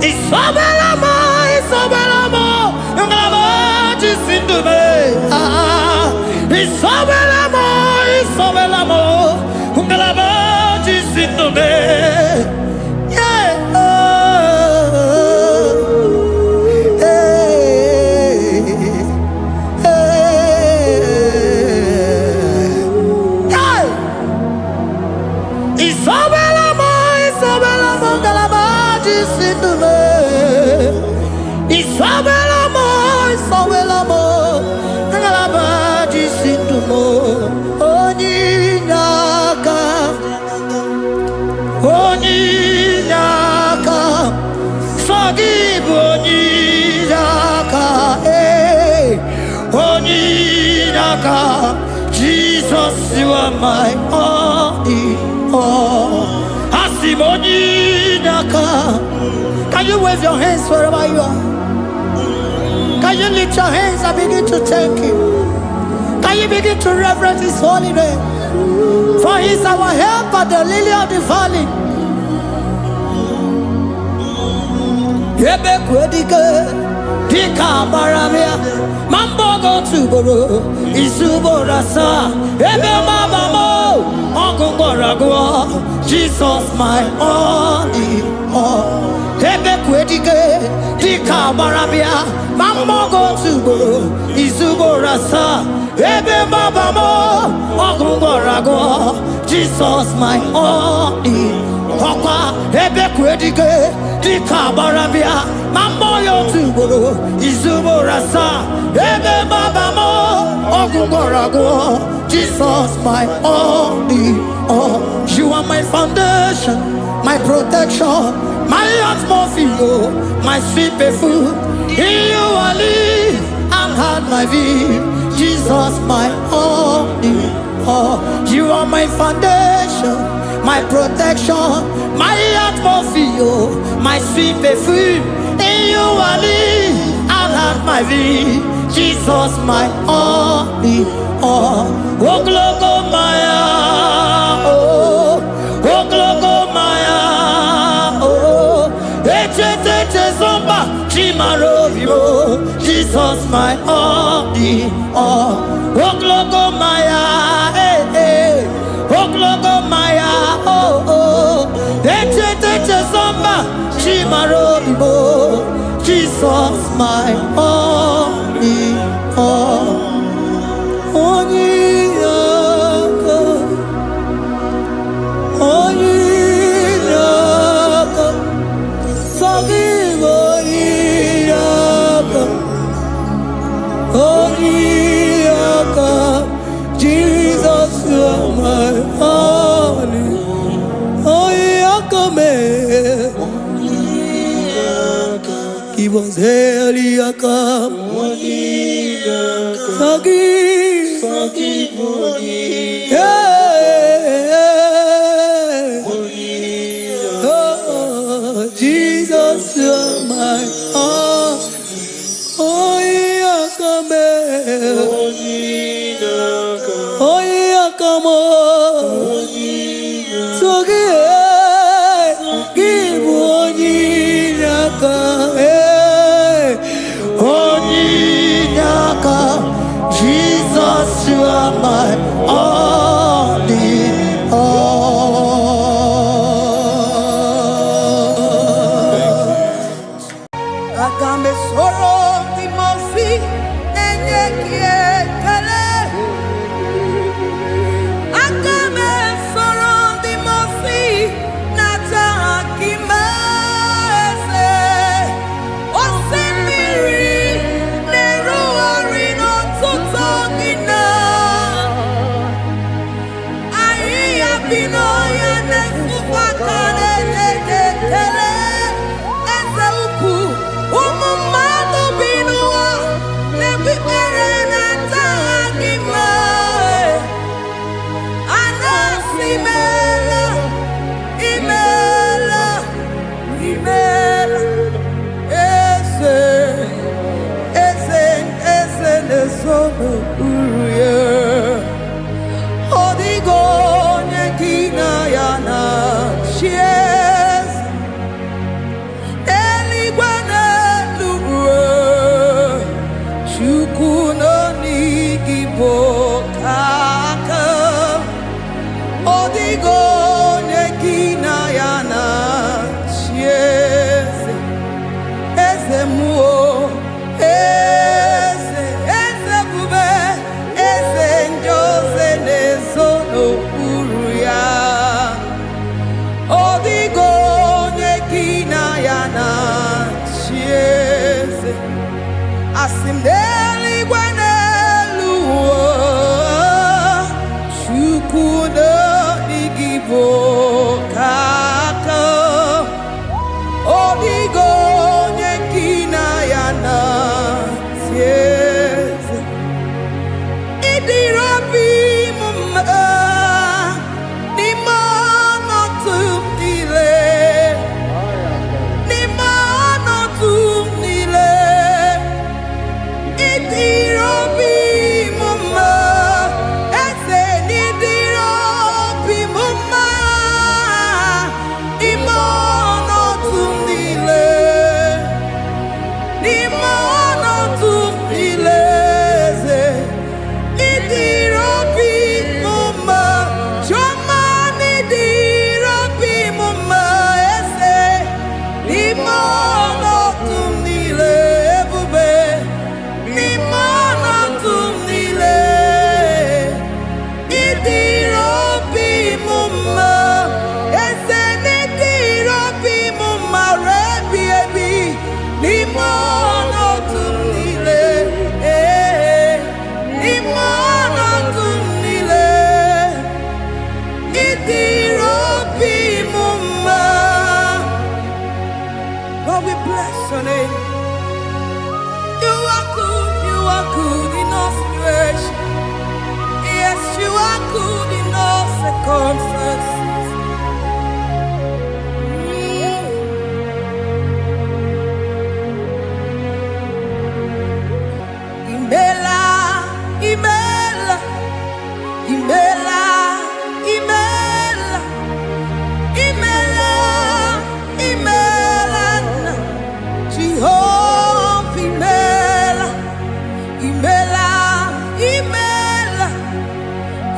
Isabelamo, Isabelamo, Galabaji Sindume. Onyinaka, Jesus, you are my all in all. Asimonyinaka. Can you wave your hands wherever you are? Can you lift your hands and begin to thank Him? Can you begin to reverence His holy name? For He is our help at the lily of the valley. Yebe kwedike, dika baramia, mambo go tuboro, isuborasa, ebe mabamo, ongungorago, Jesus my only all. Yebe kwedike, dika baramia, mambo go tuboro, isuborasa, ebe mabamo, ongungorago, Jesus my only. Papa, ebe kwedike, dika barabia, mambo yo tuboro, izuborasa, ebe babamo, ogungorago, Jesus my only all. You are my foundation, my protection, my atmosphere, my sweet perfume. In you I live and had my vie, Jesus my only all. You are my foundation, my protection, my atmosphere, my sweet perfume. In you I live and have my vie, Jesus my only all. Oh, glogo maya, oh, glogo maya, oh, eche zomba, chimaro vivo, Jesus my only all. Oh, glogo maya, oh, glogo maya, oh, eche zomba, chimaro vivo, Jesus my only all. Jesus, you are my only. He was Eliaka. Jesus, you are my Jesus, you are my only all. Agambe soro timosi enye kiekele. Agambe soro timosi nata kimese. Osemiri neruari no tutogina. Ayi abino ya nesufakane nekele. Eze Lord, we bless your name. You are good in all situations. Yes, you are good in all circumstances. Imela, Imela, Imela, Imela, Imela, Imela, Jehovah, Imela, Imela, Imela,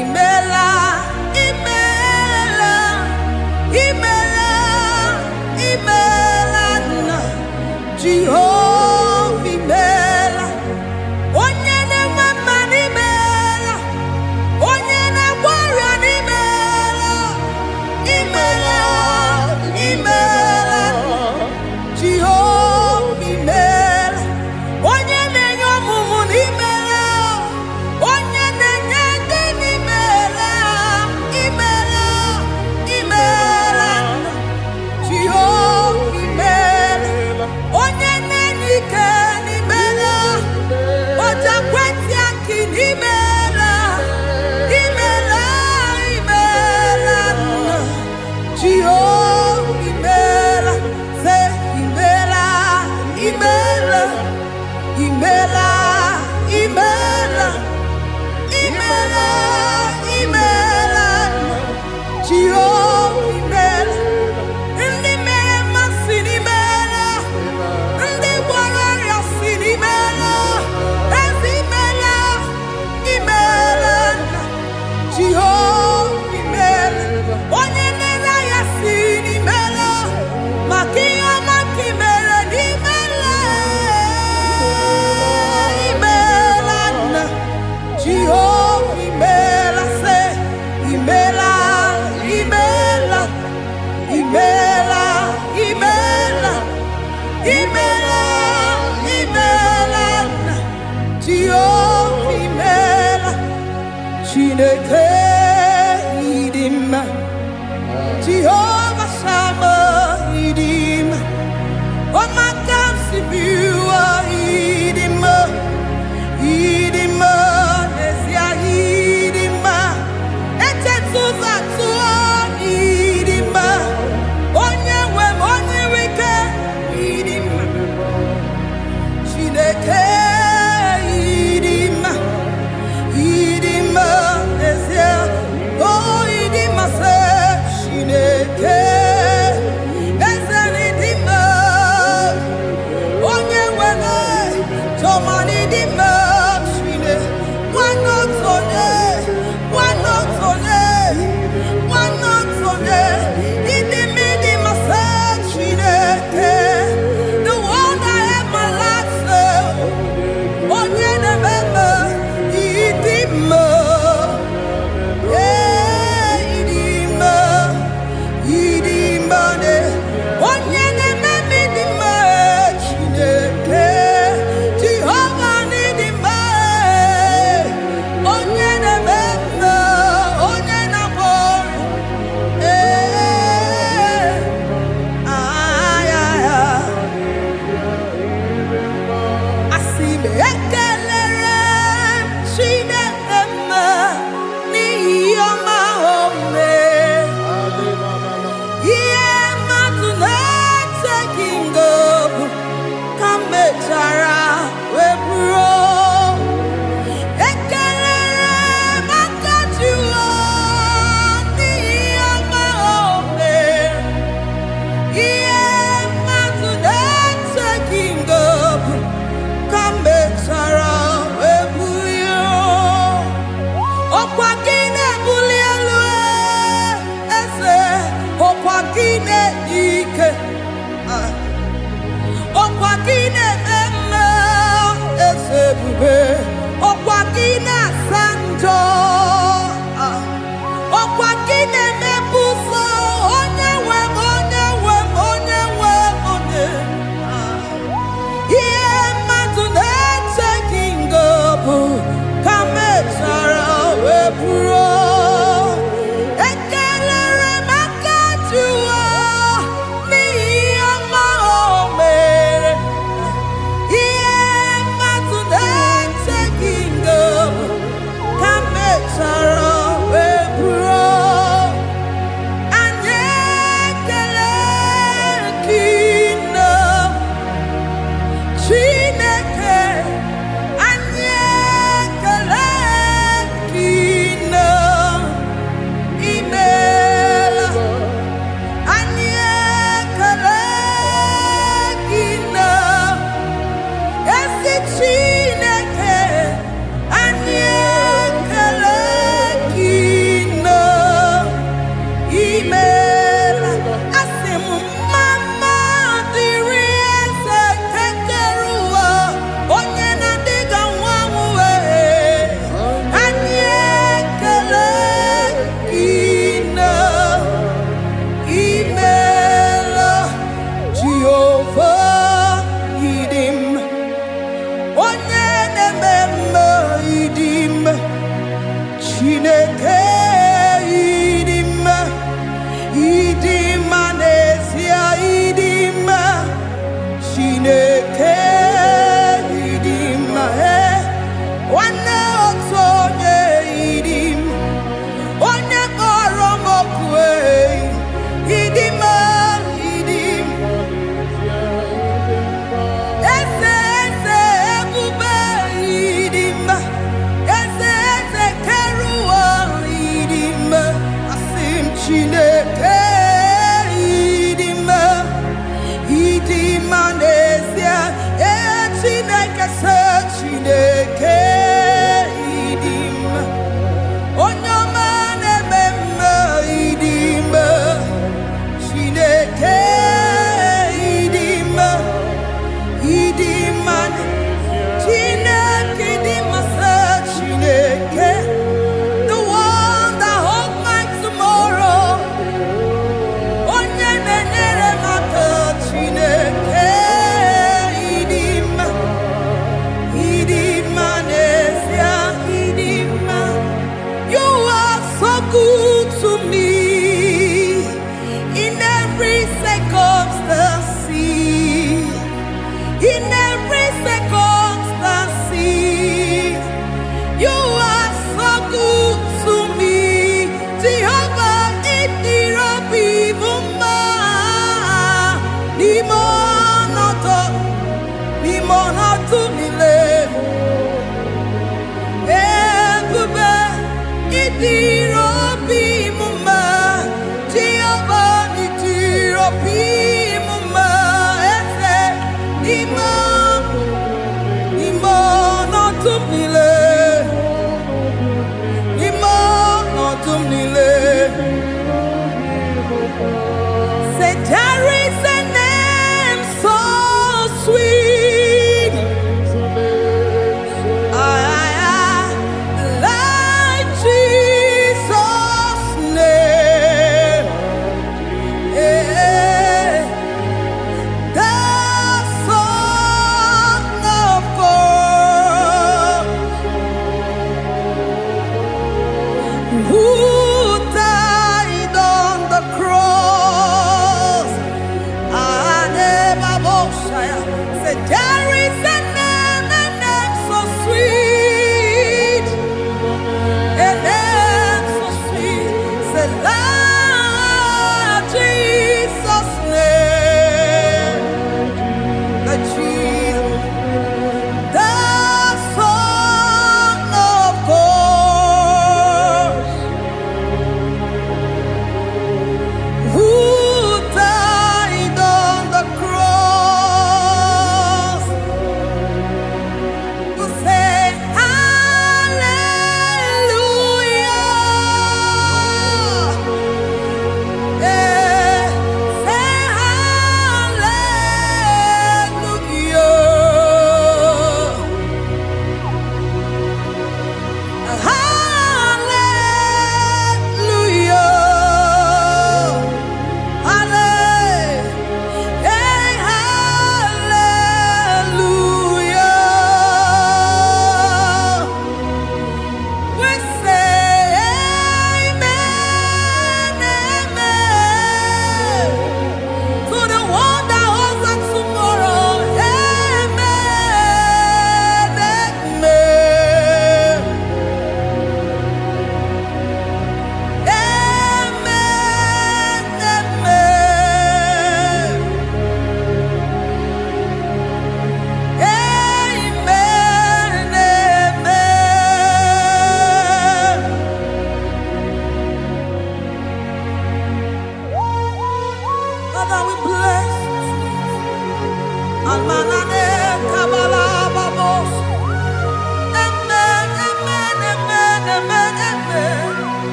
Imela, Imela, Imela, Imela, Jehovah, Imela. Onye na-enwe n'imela, onye na-agwọrịa n'imela, imela, imela, Jehova imela. Onye na-enye ọmụmụ n'imela, onye na-enye ndị n'imela, imela, imela, Jehova imela. Onye na-enye ike n'imela, Oja kweti aki imela, imela, imela, Jehovah imela, say imela, imela, imela, imela, imela, imela, Jehovah imela. Ndị mere mmasị n'imela, ndị gwara ọrịa si n'imela. Jehovah imela, onye na-ere ya si n'imela, maka ihe ọma nke imere n'imela, imela nna. Jehovah imela, say imela, imela, imela, imela, imela, imela nna. Jehovah imela. Chineke idima, Jehovah Shammah idima, Omakamsibiwa idima, idima, Nesia idima, Etetuza tuwa idima, Onyewe Onyewike idima, Chineke idima, idima, Nesia. Chineke idima, idima nesia idima, Chineke idima, wana otonye idim, onye koromokwe idima idim, ese ebube idima, ese keruwa idima, asim Chineke idima, idima nesia, Chineke se Chineke idima, onyama nemema idima, Chineke idima, idima, Chineke idima se Chineke, the one that holds my tomorrow, onye nenyere maka Chineke idima, idima nesia idima. You are so good to me in every circumstance, in every circumstance. You are so good to me, Jehovah. Itirobi mumma, limonato mile. Ebube itirobi mumma, Jehovah itirobi mumma, ese limonato mile, limonato mile. Say there is a name so sweet, like Jesus.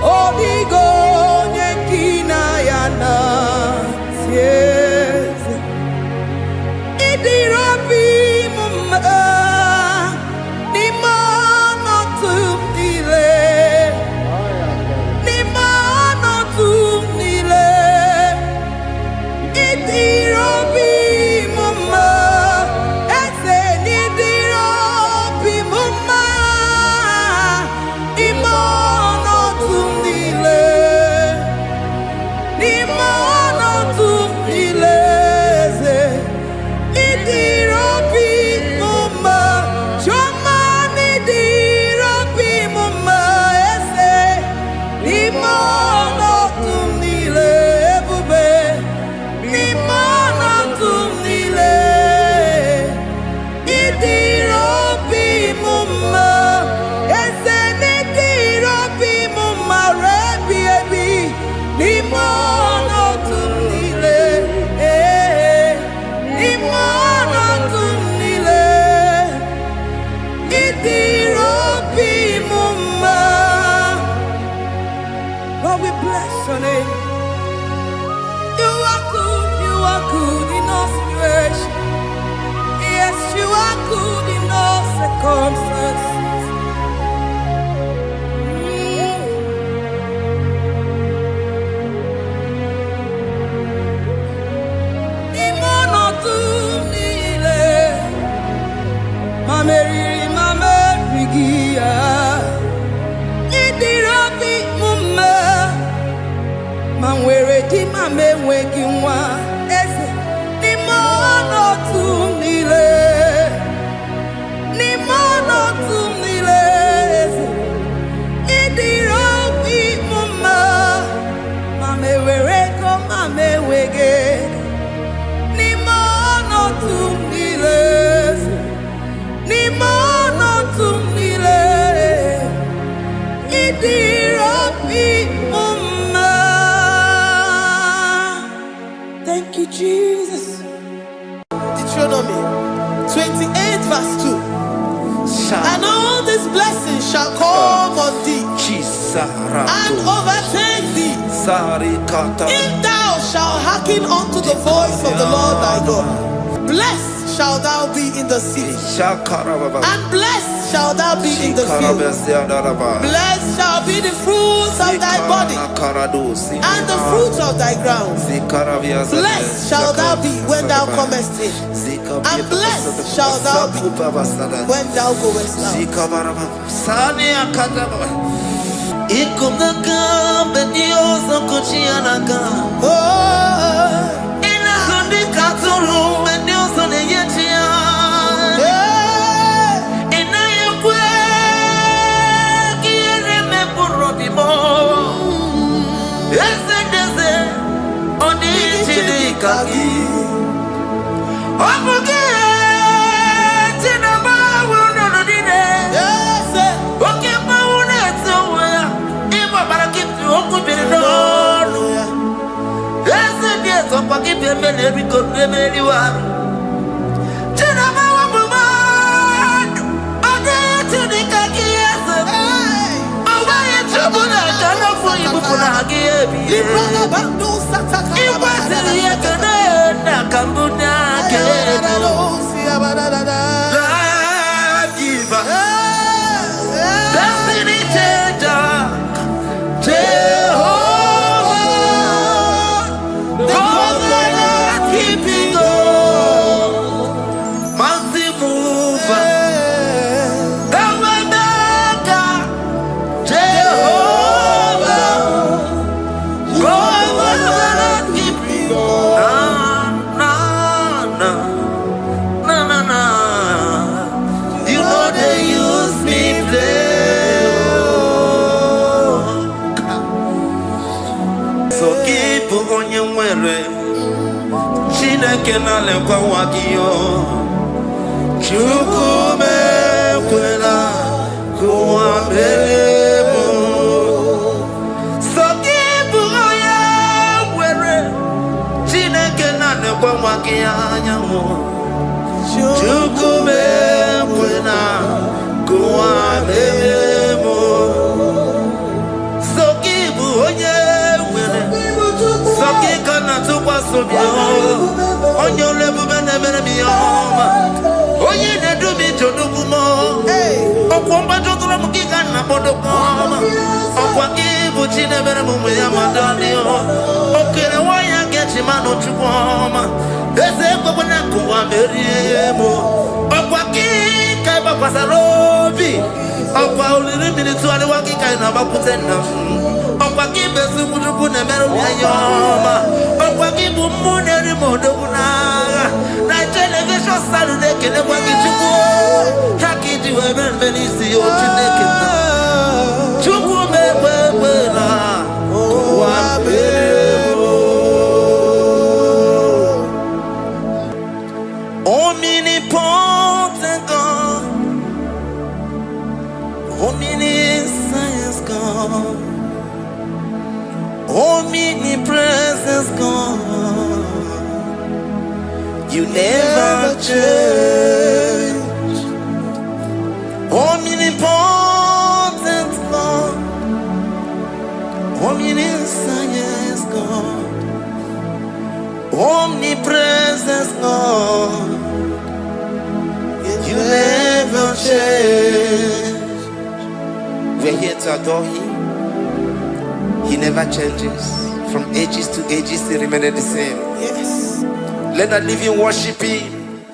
Holy Ghost. bless your name. You are good in all situations. Yes, you are good in all circumstances. Thank you, Jesus. Deuteronomy 28 verse 2. And all these blessings shall come on thee and overtake thee if thou shalt hearken unto the voice of the Lord thy God. Blessed shalt thou be in the city, and blessed shalt thou be in the field. Blessed shall be the fruit of thy body, and the fruit of thy ground. Blessed shalt thou be when thou comest in, and blessed shalt thou be when thou goest out. Omnipotent God, omniscience God, omnipresence God, you never change. Omnipotent God, omniscience Omniscience God, omnipresence God, you never change. We're here to adore Him. He never changes. From ages to ages, He remained the same. Yes. Let the living worship Him.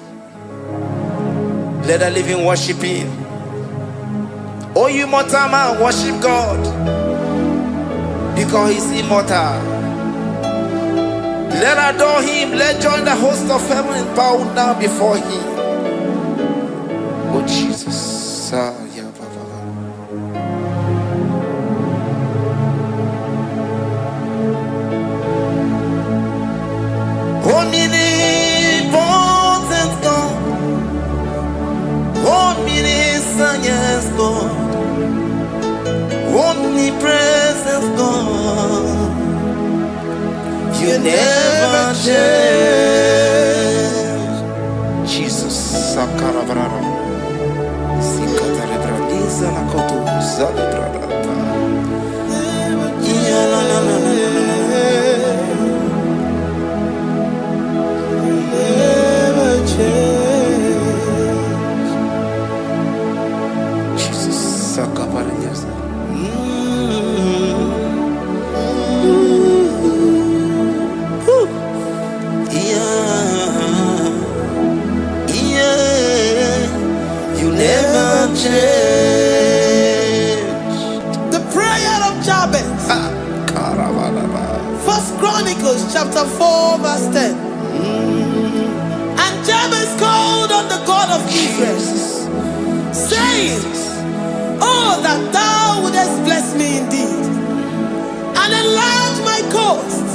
Let the living worship Him. Oh, you mortal man, worship God, because He's immortal. Let adore Him. Let join the host of heaven and bow down before Him. Oh Jesus. Omnipotent God, omniscience God, omnipresence God, you never change. Jesus. Sakarabrara. Sikatarebradiza lakoto zalibrada. Yeah, la la la la. The prayer of Jabez. First Chronicles chapter 4 verse 10. And Jabez called on the God of Israel, saying, oh, that thou wouldest bless me indeed, and enlarge my coast,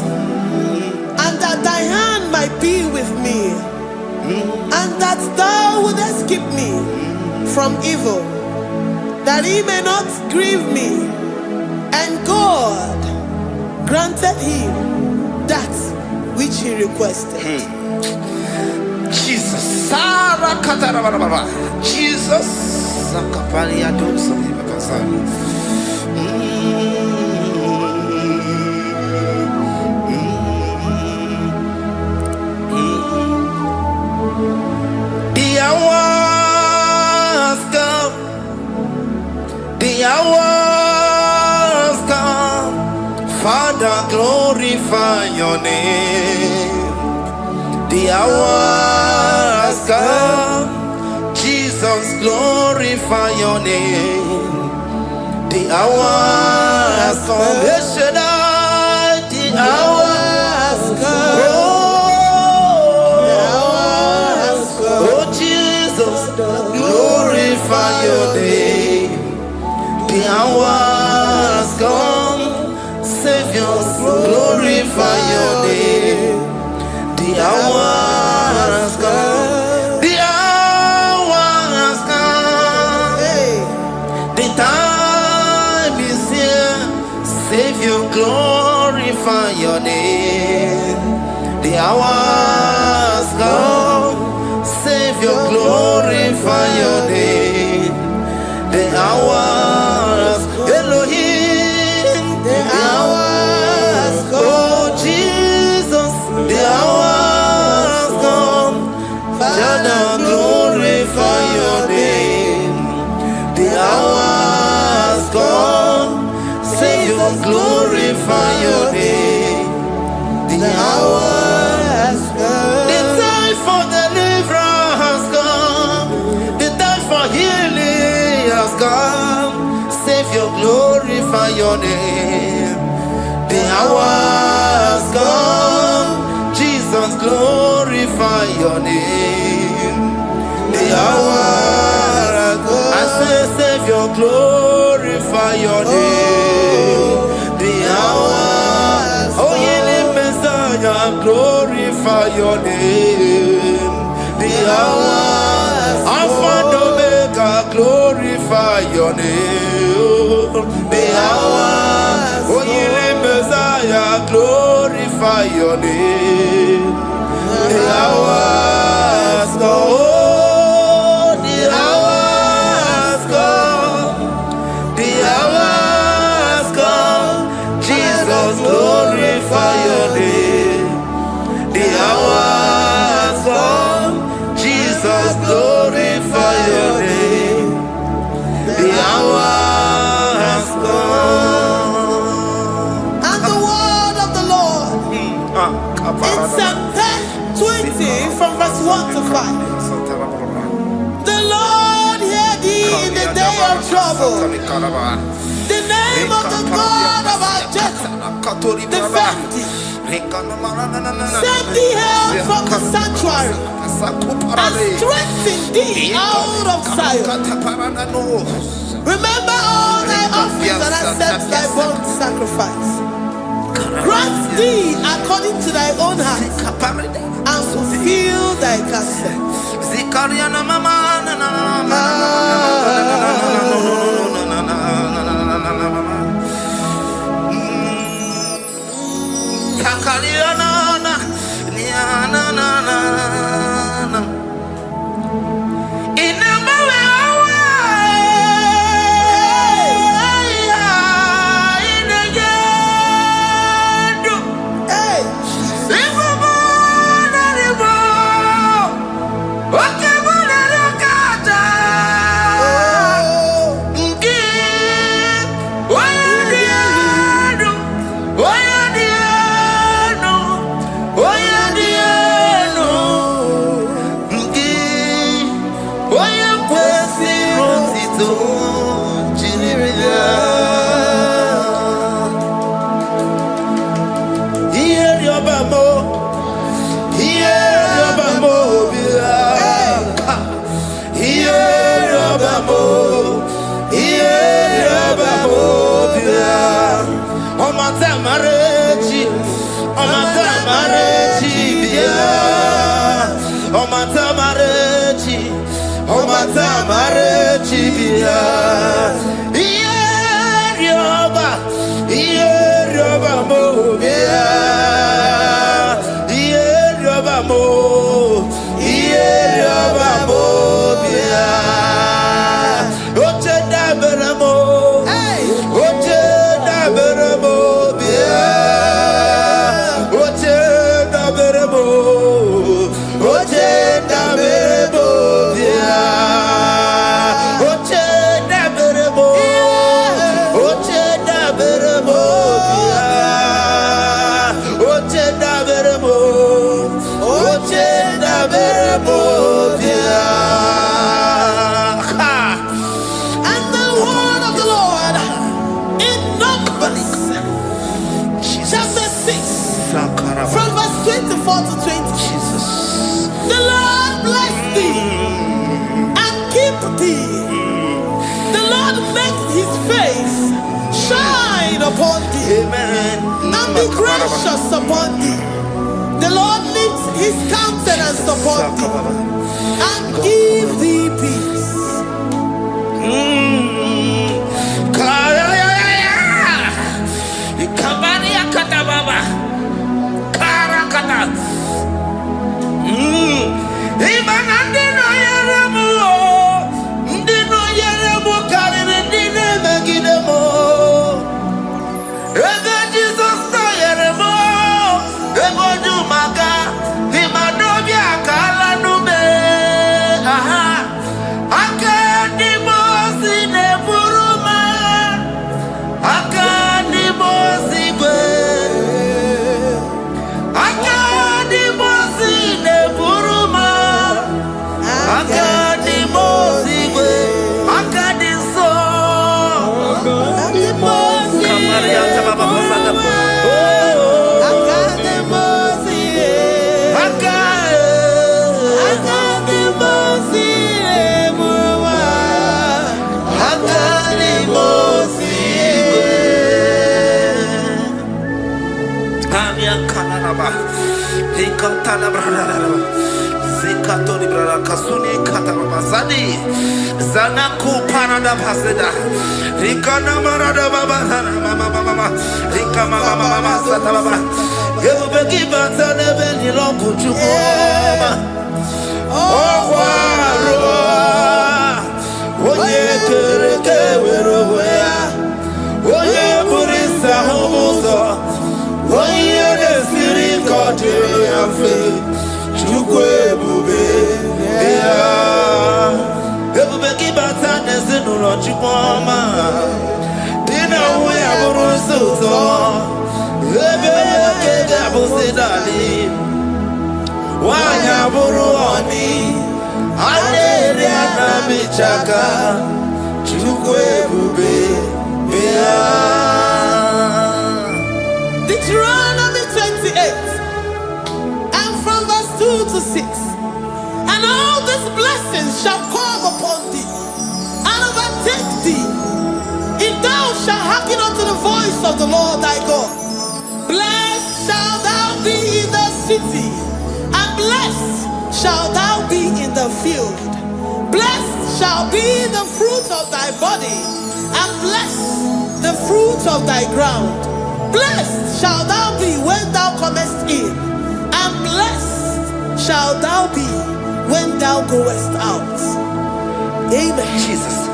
and that thy hand might be with me, and that thou wouldest keep me from evil, that he may not grieve me. And God granted him that which he requested. Jesus. Jesus. The hour has come. The hour has come. Father, glorify your name. The hour has come. Jesus, glorify your name. The hour has come. The hour has come. The hour has come. Oh Jesus, glorify your name. The hour has come. Savior, glorify your name. The hour has come. The hour has come. The time is here. Savior, glorify your name. The hour has come. Savior, glorify your name. The hour has come. Elohim, the hour has come. Oh Jesus, the hour has come. Father, glorify your name. The hour has come. Savior, glorify your name. The hour has come. The time for deliverance has come. The time for healing has come. Savior, glorify your name. The hour has come. Jesus, glorify your name. The hour has come. I say, Savior, glorify your name. The hour. Oh, healing Messiah, glorify your name. The hour. Alpha and Omega, glorify your name. The hour. Oh, healing Messiah, glorify your name. The hour has come. Oh, the hour has come. The hour has come. Jesus, glorify In Psalm 20 from verse 1 to 5. The Lord hear thee in the day of trouble. The name of the God of our Jacob defend thee. Send thee help from the sanctuary and strengthen thee out of Zion. Remember all thy offerings and accept thy burnt sacrifice. Grant thee according to thy own heart and fulfill thy counsel. Upon thee, amen, and be gracious upon thee. The Lord lifts his countenance upon thee and give thee peace. Zanaku parada paseda Rikana marada baba mama Rika mama sata baba Yebu beki bata nebeni longu chukoma Owaro Oye kereke weroya Oye burisa humuso Oye nesiri kote yafe Chukwe bube Everybody but I no logic woman. Dinner we are so. Abuzidali, Wanyaburu oni, Aleriana Michaka, Chukwebube, Bea. Deuteronomy 28, and from verse 2 to 6. And all these blessings shall come upon thee, and overtake thee, if thou shalt hearken unto the voice of the Lord thy God. Blessed shalt thou be in the city, and blessed shalt thou be in the field. Blessed shall be the fruit of thy body, and blessed the fruit of thy ground. Blessed shalt thou be when thou comest in, and blessed shalt thou be when thou goest out. Amen. Jesus.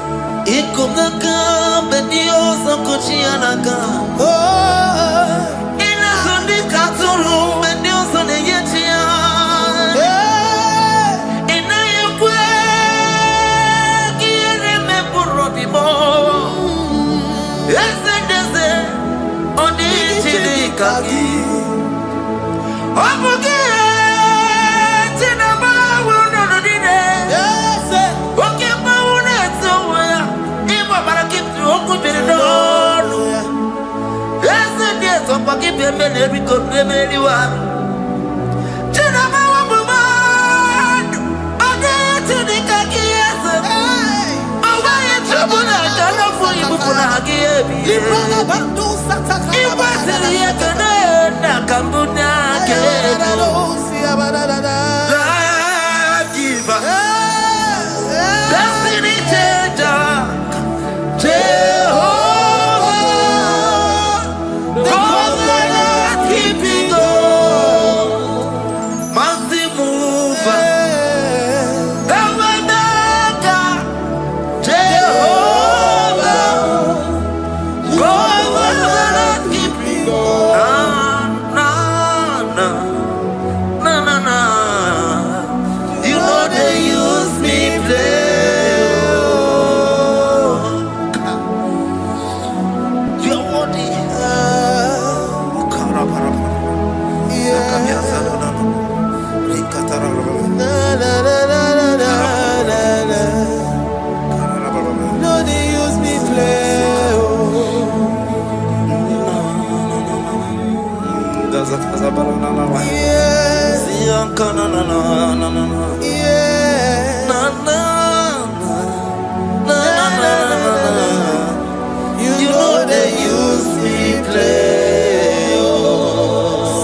You know they use me play.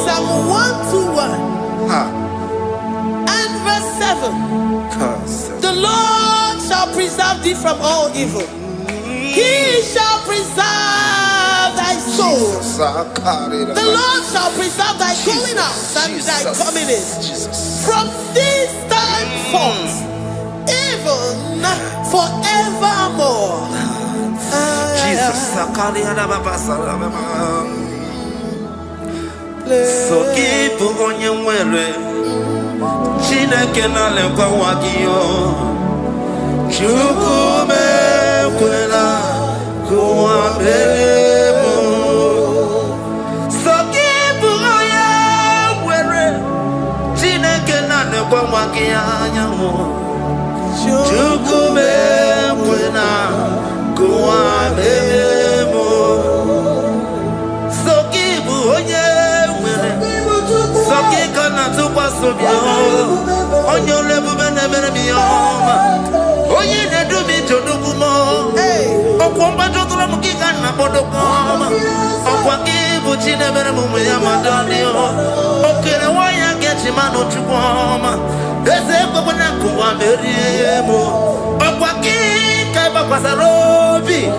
Psalm 121 and verse 7. The Lord shall preserve thee from all evil. He shall preserve thy soul. The Lord shall preserve thy going out and thy coming in from this time forth, even forevermore. Jesus. So keep on your way. Chineke na lekwa wagio. Chukume kwela kuambemo. So keep on your way. Chineke na lekwa wagianyo. Chukume kwela kuambemo. So keep on your Sokikana tupa sobio onyo lebu bene bene biyoma onye ne dumi chodukumo okwomba chotula mukika na bodokoma okwa kibu chine bene mumuya madonio okere waya gechi mano chukwoma eze kwa na kuwa meriemo okwa kika iba kwa sarobi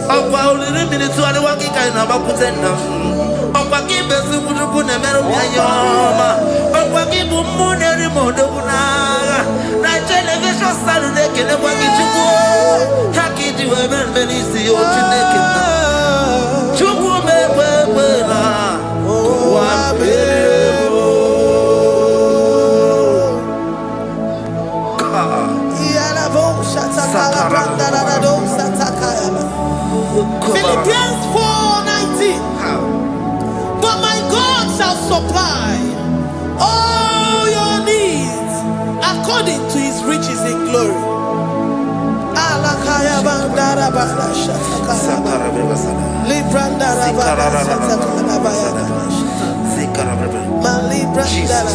okwa uliri minituwali wakika inabakutenda Okwa kibe sukuruku ne meru yoma. Okwa kibu muneri modokunaga. Na television salu de kene kwa kichuku. Haki diwe ben benisi o chineke na. Chuku mewe la. Wabebo. Philippians 4:19. But my God shall supply all your needs according to his riches in glory. Alakaya bandara bala shatakara. Librandara bala shatakara baya. Malibrandara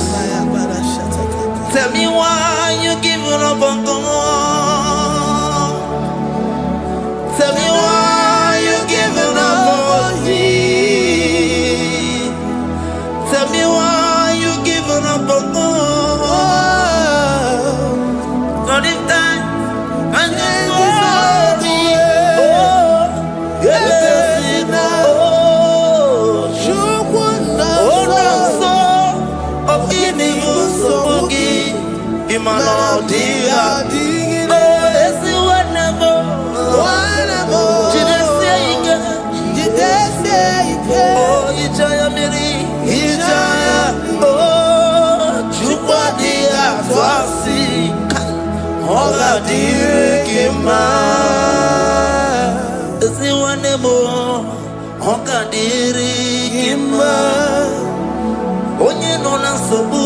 bala shatakara. Tell me why you giving up on God. Tell me why you giving up on me. Tell me why you giving up on God. Not if that and then glory. Oh, yeah, oh, oh, onye nọ na nsogbu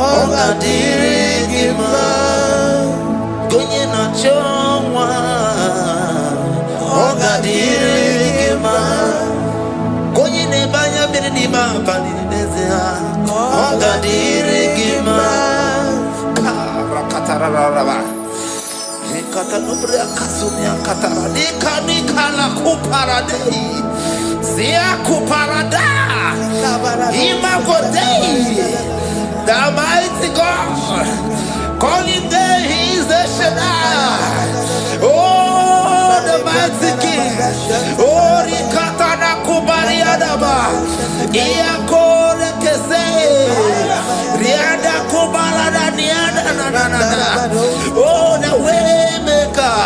ọ ga-adịrị gị mma, onye na-achọ nwa ọ ga-adịrị gị mma, onye na-ebe anya mmiri n'ime abalị n'ezie ha ọ ga-adịrị gị mma. The mighty God, calling there, he is the Shaddai. Oh, the mighty King. Oh, Rikatana Kubariadaba. Iakore Kese. Riada Kubalada Niada. Oh, the way maker.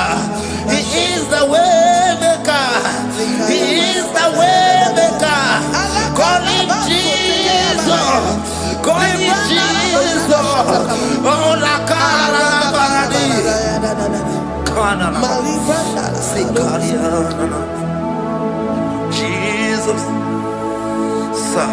He is the way maker. He is the way maker. Call him Jesus. Call him Jesus. Oh, la cara baradi. Kana. Jesus. Sa.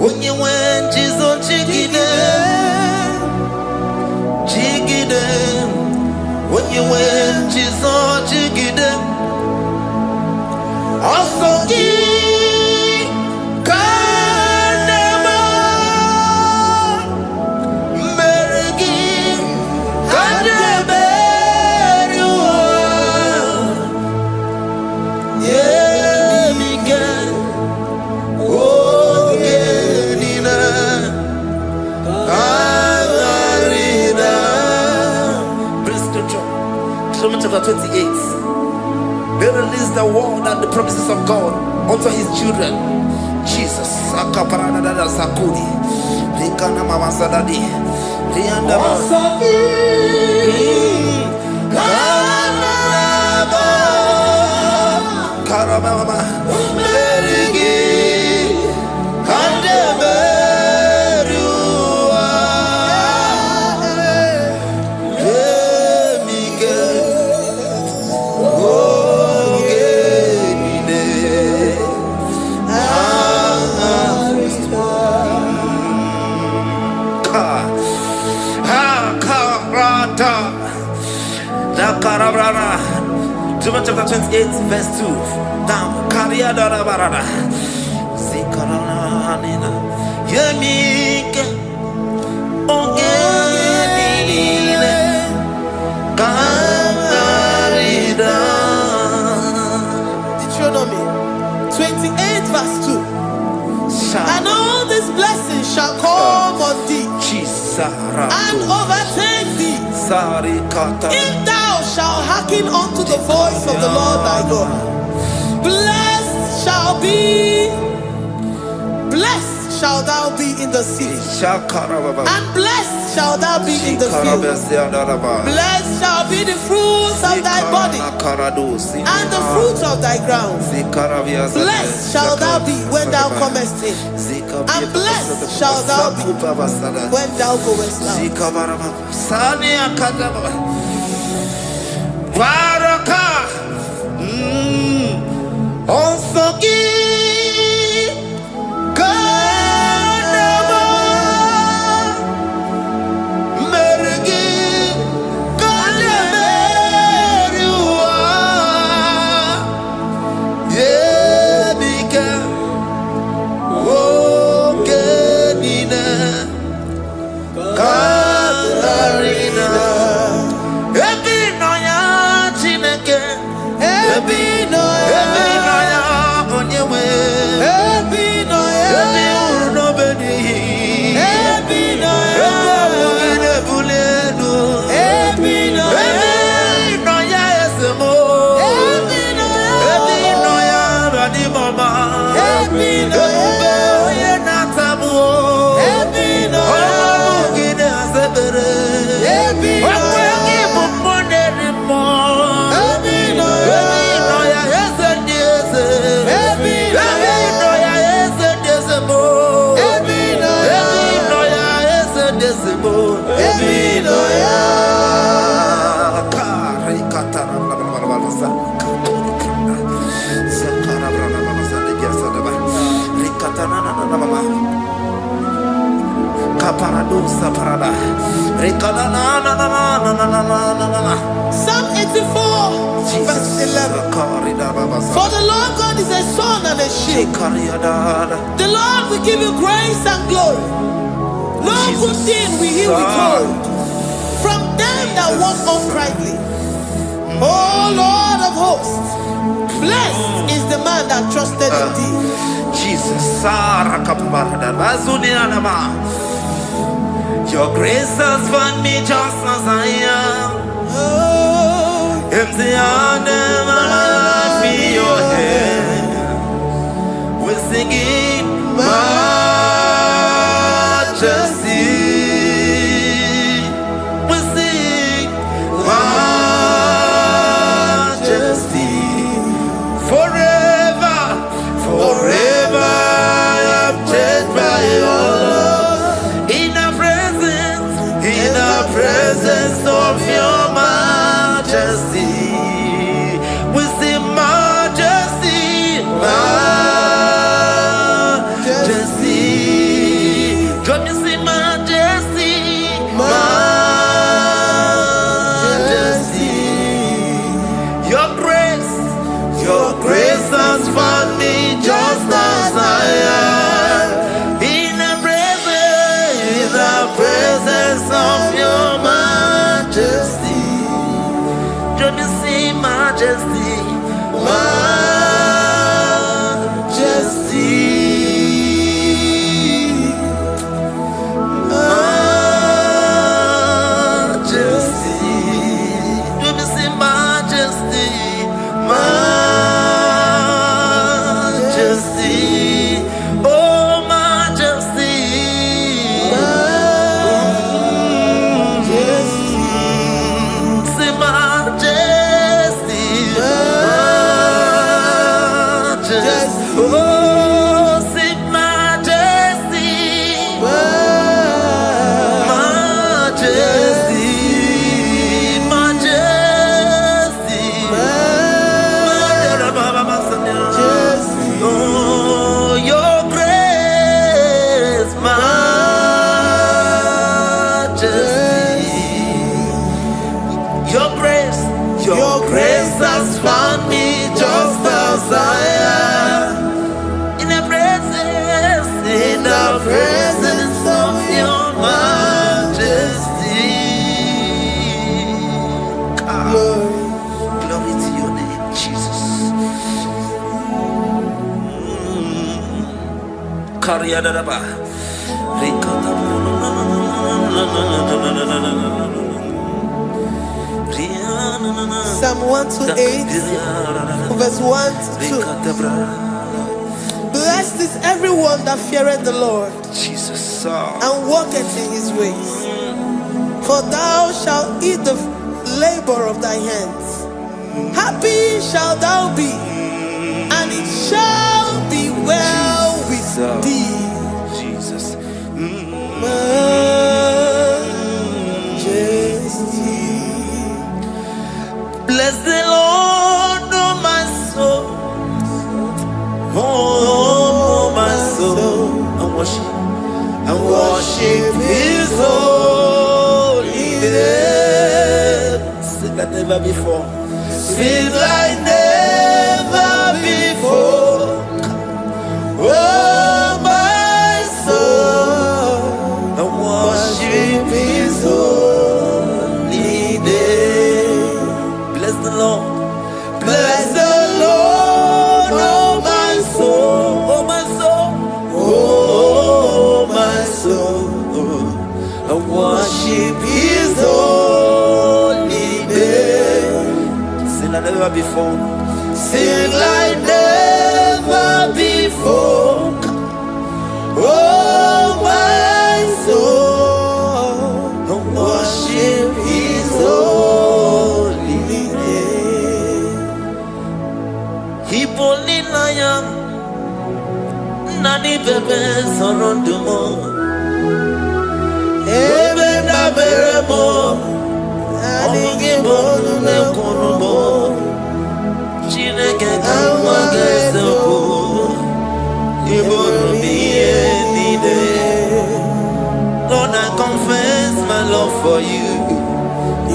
When you went, Jesus, jiggy them. When you went, Jesus, jiggy them. Also, chapter 28. They release the word and the promises of God unto his children. Jesus. John chapter 28 verse 2. Down. Karia dara barada. Zikarana nina. Yemike. Ongenine. Karida. Deuteronomy 28 verse 2. And all these blessings shall come on thee and overtake thee if thou shalt hearken unto the voice of the Lord thy God. Blessed shalt thou be in the city, and blessed shall thou be in the field. Blessed shall be the fruits of thy body and the fruits of thy ground. Blessed shall thou be when thou comest in, and blessed shall thou be when thou goest out. Psalm 84, verse 11. For the Lord God is a sun and a shield. The Lord will give you grace and glory. No good thing will he withhold from them that walk uprightly. O Lord of hosts, blessed is the man that trusted in thee. Jesus, your grace has found me just as I am. Empty handed, my life in your hand. We're singing majesty. We sing majesty. Forever, forever I'm changed by your love. In the presence of your majesty, we see majesty, majesty. Come you see majesty, majesty. Your grace has found me just as I am. In the presence of your majesty, let me see majesty, majesty, majesty. Let me see majesty, majesty. Oh, majesty. Oh, sing majesty, majesty, majesty, majesty. Oh, your grace, majesty. Your grace has found me just as I am. In the presence of your majesty. Glory to your name, Jesus. Psalm 128, verse 1 to 2. Blessed is everyone that feareth the Lord, Jesus, and walketh in his ways. for thou shalt eat the labor of thy hands. Happy shalt thou be, and it shall be well with thee. Jesus. Majesty. Bless the Lord, oh my soul. Oh, my soul. And worship his holy name. Sing like never before. Sing like never before. Oh, my soul. And worship his holy name. Bless the Lord. Bless the Lord, oh my soul. Oh, my soul. Oh, my soul. And worship his holy name. Sing like never before. Sing like never before. Oh, my soul. And worship his holy name. Hipolina Nani bebe sorondumo. Ebe na beremo. Omugi bonu ne konumo. Chineke kamwa gesoko. Ibonu miye nide. Lord, I confess my love for you.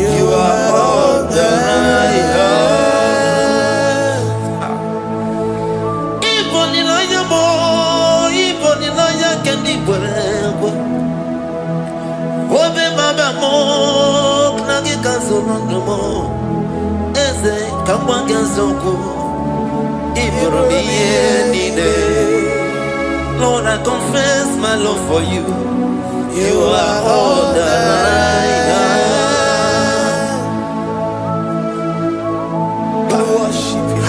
You are all that I have. Obe baba mo knagi kazonomo eze kamwanga zoko ibromiye nide. Lord, I confess my love for you. You are all that I have. Worship you, Jesus.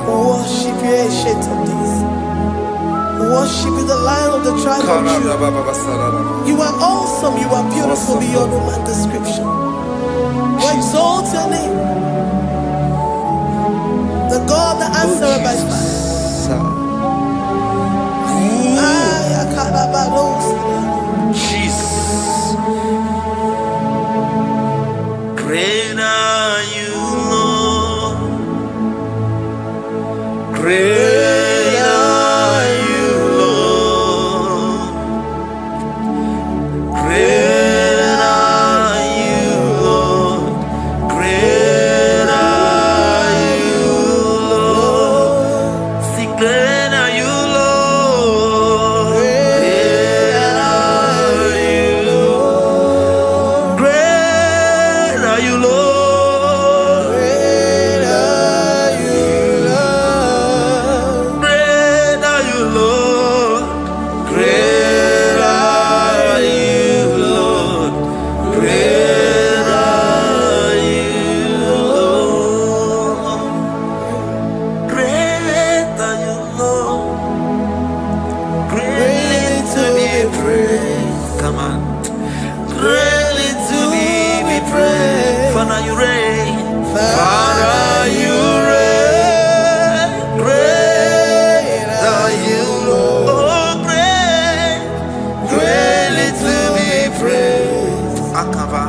Worship you, ancient of days. Worship you, the Lion of the tribe of Judah. You are awesome, you are beautiful beyond human description. We exalt your name, the God that answered by fire. Jesus. Great are you, Lord. Great are you, Lord. Great are you, Lord. Great are you, Lord. See, great are you, Lord. Great are you, Lord. Great are you, Lord. Come on. Greatly to be praised. Father, you reign. Father, you reign. Great are you, Lord. Oh, great. Greatly to be praised. Akava.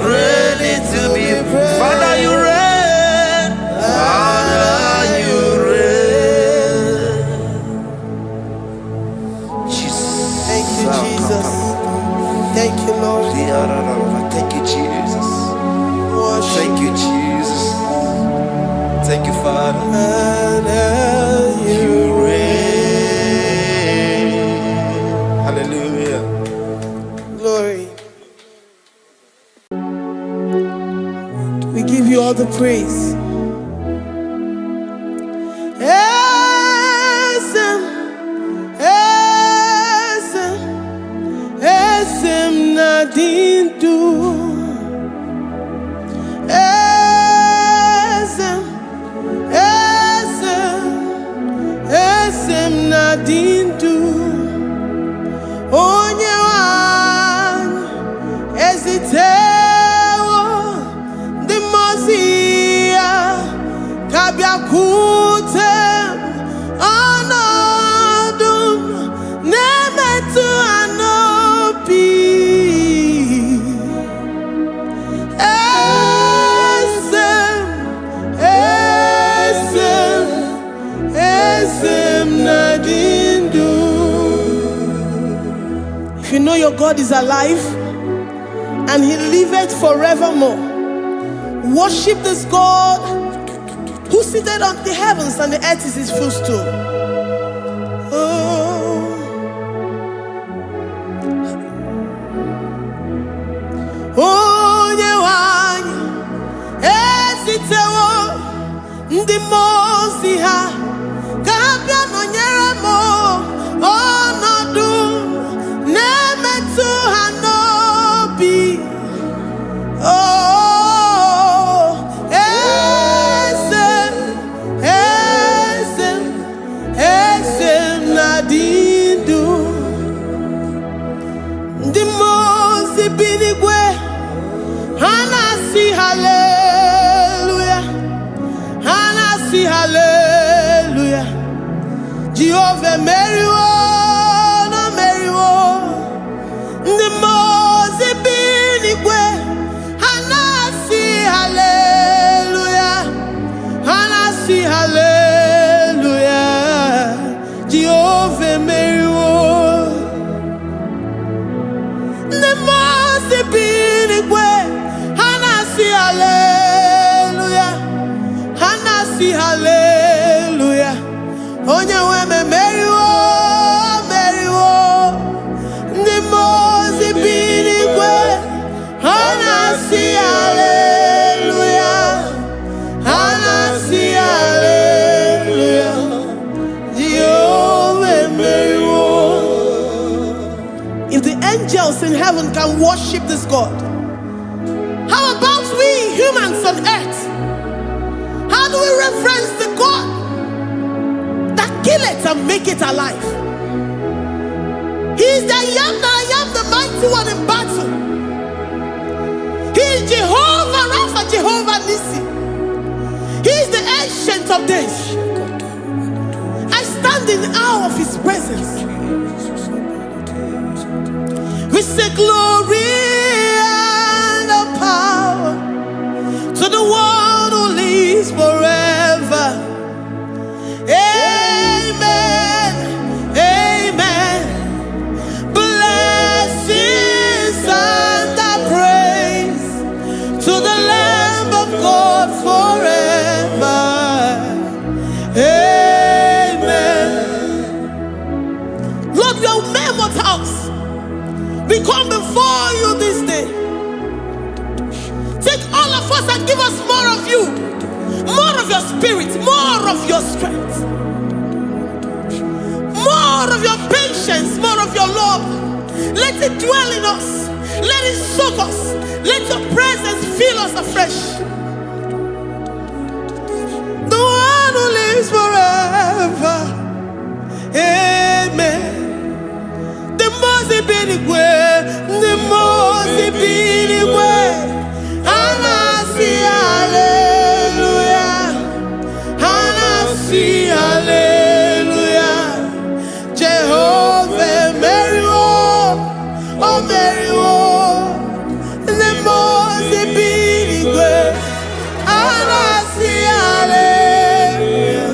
Greatly to be praised. Father, you reign. Father, you reign. Jesus. Thank you, Jesus. Thank you, Lord. Thank you, Jesus. Worship. Thank you, Jesus. Thank you, Father. You reign. Hallelujah. Glory. We give you all the praise. Esem nadindu. Esem nadindu. Onyewan biakutem anadum nemetu anopi esem nadindu. If you know your God is alive and he liveth forevermore, worship this God who seated on the heavens and the earth is his footstool. Oh, Nyewani, esitewo ndi mosi ha kapia no nyeremo onodu nemetu hanobi. Oh, esem nadindu ndi mosi binigwe hanasi hallelujah, hanasi hallelujah. Jehovah meriwo no meriwo ndi mosi binigwe hanasi hallelujah, hanasi hallelujah. Jehovah meriwo ndi mosi binigwe hanasi hallelujah, hanasi hallelujah. Onye weme meriwo meriwo ndi mosi binigwe hanasi hallelujah, hanasi hallelujah. Jehovah meriwo. If the angels in heaven can worship this God, how about we humans on earth? How do we reverence the God that kill it and make it alive? He is the I am the mighty one in battle. He is Jehovah Rapha, Jehovah Nissi. He is the ancient of days. I stand in awe of his presence. We say glory and power to the one who lives forever. Amen, amen. Blessings and praise to the Lamb of God forever. Amen. Lord, we are mere mortals. We come before you this day. Take all of us and give us more of you, more of your spirit, more of your strength, more of your patience, more of your love. Let it dwell in us. Let it soak us. Let your presence fill us afresh. The one who lives forever. Amen. The most binigwe, the most binigwe. Hanasi hallelujah, hanasi hallelujah. Jehovah meriwo, oh meriwo. The most binigwe. Hanasi hallelujah,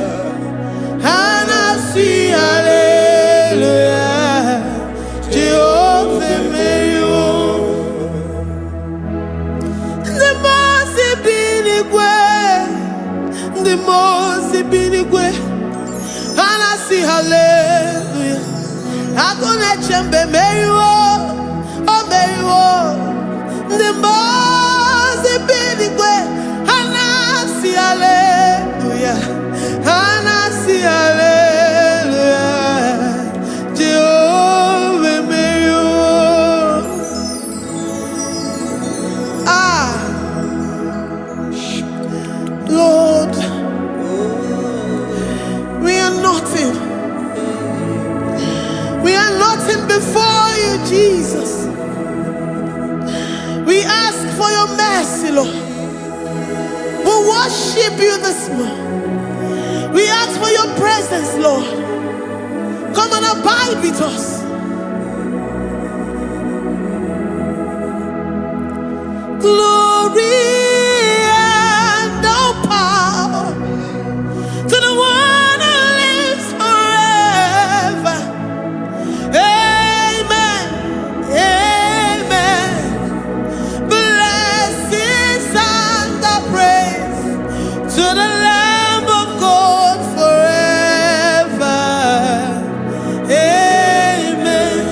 hanasi hallelujah. Jehovah meriwo. The most binigwe, hanasi hallelujah. Agone chembe meriwo, oh meriwo. The most binigwe, hanasi hallelujah, hanasi hallelujah. Jehovah meriwo. Lord, we are nothing. We are nothing before you, Jesus. We ask for your mercy, Lord. We worship you this morning. We ask for your presence, Lord. Come and abide with us. Glory and all power to the one who lives forever. Amen. Amen. Blessings and the praise to the Lamb of God forever. Amen.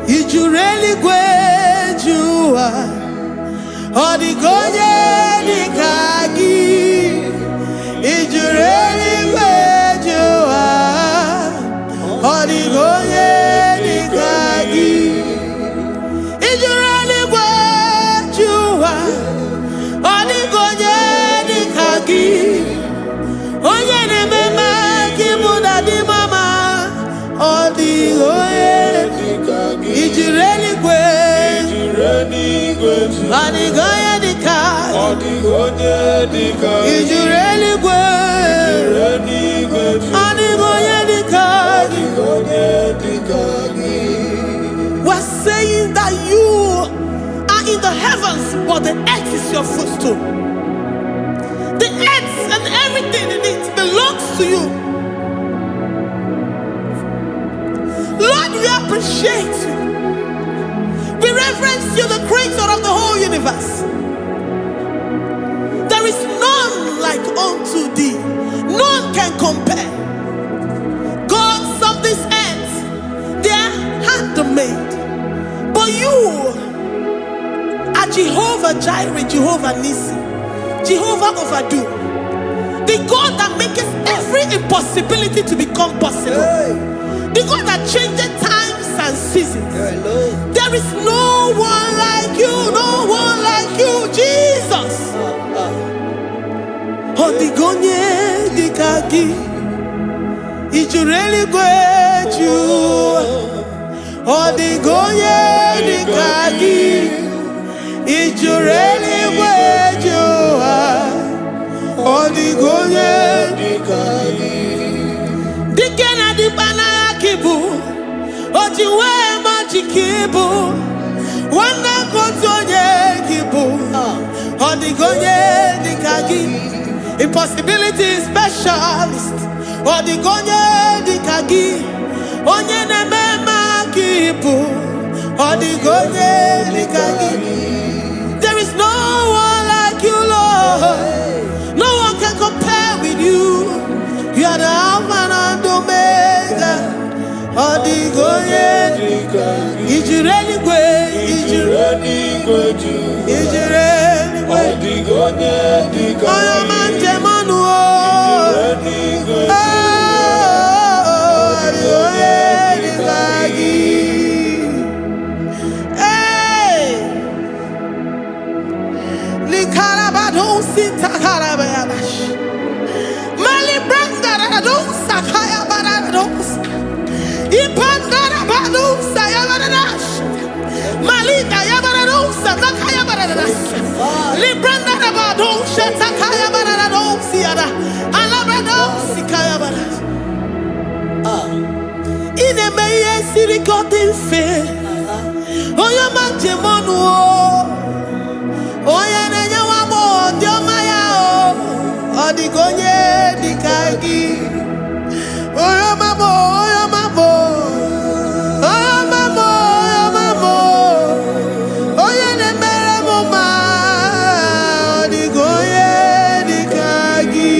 You really great you are. Odigonye dikagi. You really great you are. Odigonye dikagi. You really great you are. Odigonye dikagi. Onye ne mema kimuda di mama. Odigonye dikagi. You really great. Odigonye dikagi. Odigonye dikagi. You really great. Odigonye dikagi. We're saying that you are in the heavens, but the earth is your footstool. The earth and everything in it belongs to you. Lord, we appreciate you. We reverence you, the creator of the whole universe. There is none like unto thee. None can compare. Gods of this earth, they are handmade. But you are Jehovah Jireh, Jehovah Nissi, Jehovah Overdo. The God that makes every impossibility to become possible. The God that changes times and seasons. There is no one like you, no one like you, Jesus. Odigonye dikagi. You really great you. Odigonye dikagi. You really great you. Odigonye dikagi. Dikena dibana kibu. Ojiwe majikibu. Wana kotonye kibu. Odigonye dikagi. Impossibility specialist. Odigonye dikagi. Onye nemema kibu. Odigonye dikagi. There is no one like you, Lord. No one can compare with you. You are the Alpha and Omega. Odigonye dikagi. Is you really great? Is you really great? Is you really great? Odigonye dikagi. Oh, your man Jemanu. Odigonye dikagi. Hey, Likarabado sita karabayabash. Mali branda radosa kaya baradosa. Ipandara badosa yabaradosa. Malita yabaradosa takaya baradosa. Libranda rabadosa takaya baradosa yada. Alabadosa kaya baradosa. Ine meye siri godin fe. Oya manjemonu. Oya nenya wamo diomaya o. Odigonye dikagi. Oya mamo, oya mamo. Oya mamo, oya mamo. Oya nemere moma. Odigonye dikagi.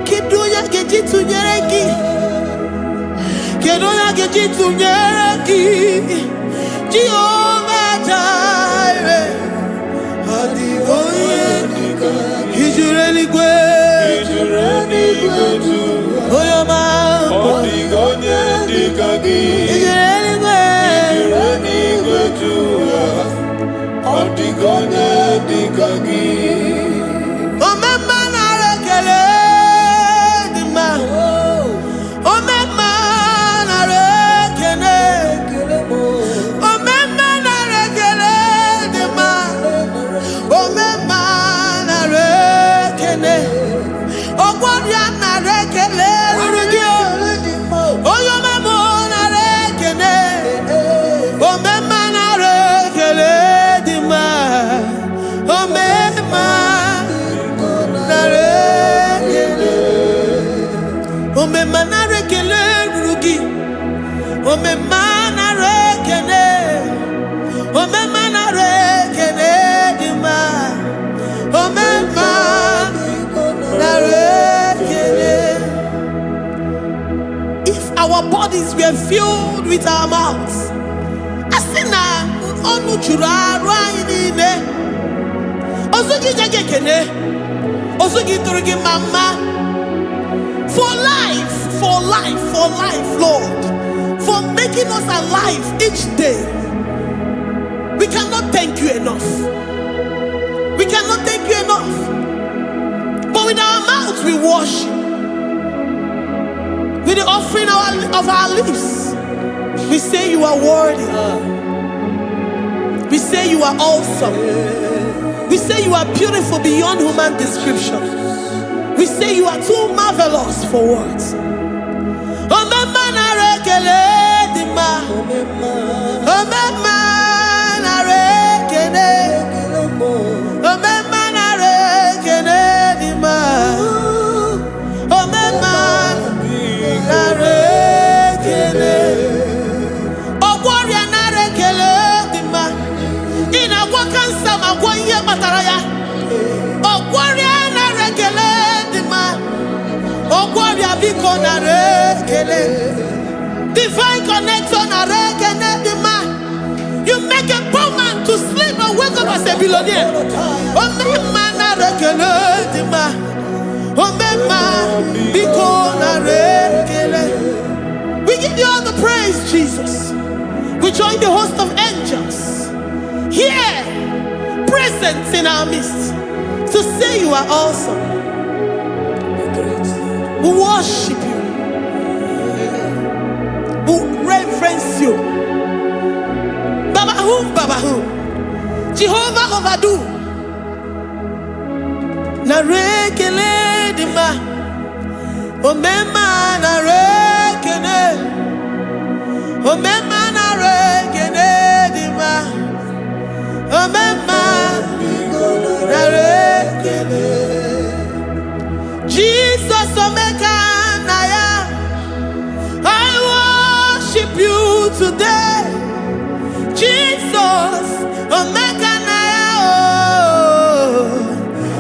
Kiduya gejitu nyereki. Kiduya gejitu nyereki. Jehovah Jireh. Odigonye dikagi. Is you really great? Oh, your man. Odigonye dikagi. Is you really great? Odigonye dikagi. Oh, my man, I rekele di man. Oh, my man, I rekele. Oh, my man, I rekele di man. Oh, my man, I rekele. Omema nara ekele ruru gị. Omema nara ekele. Omema nara ekele dị mma. Omema nara ekele. If our bodies were filled with our mouths, asina onu juru arụ anyị niile. Ozugi nyege ekele. Ozugi tụrụ gị mama. For life, Lord. For making us alive each day. We cannot thank you enough. We cannot thank you enough. But with our mouths we worship. With the offering of our lips, we say you are worthy. We say you are awesome. We say you are beautiful beyond human description. We say you are too marvelous for words. Omema nara ekele dị mma. Omema nara ekele. Omema nara ekele dị mma. Omema nara ekele. Ọgwọrịa nara ekele dị mma. Ị na-agwọ kansa ma gwọ ihe kpatara ya. Ọgwọrịa nara ekele. Divine connection. You make a poor man to sleep and wake up as a billionaire. We give you all the praise, Jesus. We join the host of angels here, present in our midst, to say you are awesome. We worship you. We reverence you. Baba who? Jehovah overdo. Narekele dima. Omema narekele. Omema narekele dima. Omema narekele. Jesus Omega Naya, I worship you today. Jesus Omega Naya, oh,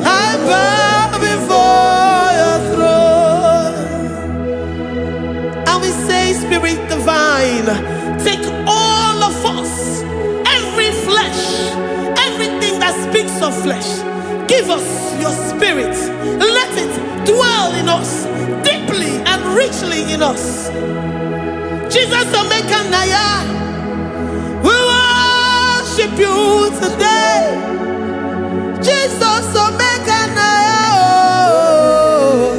I bow before your throne. And we say, Spirit Divine, take all of us, every flesh, everything that speaks of flesh. Give us your spirit. Let it dwell in us, deeply and richly in us. Jesus Omega Naya, we worship you today. Jesus Omega Naya, oh,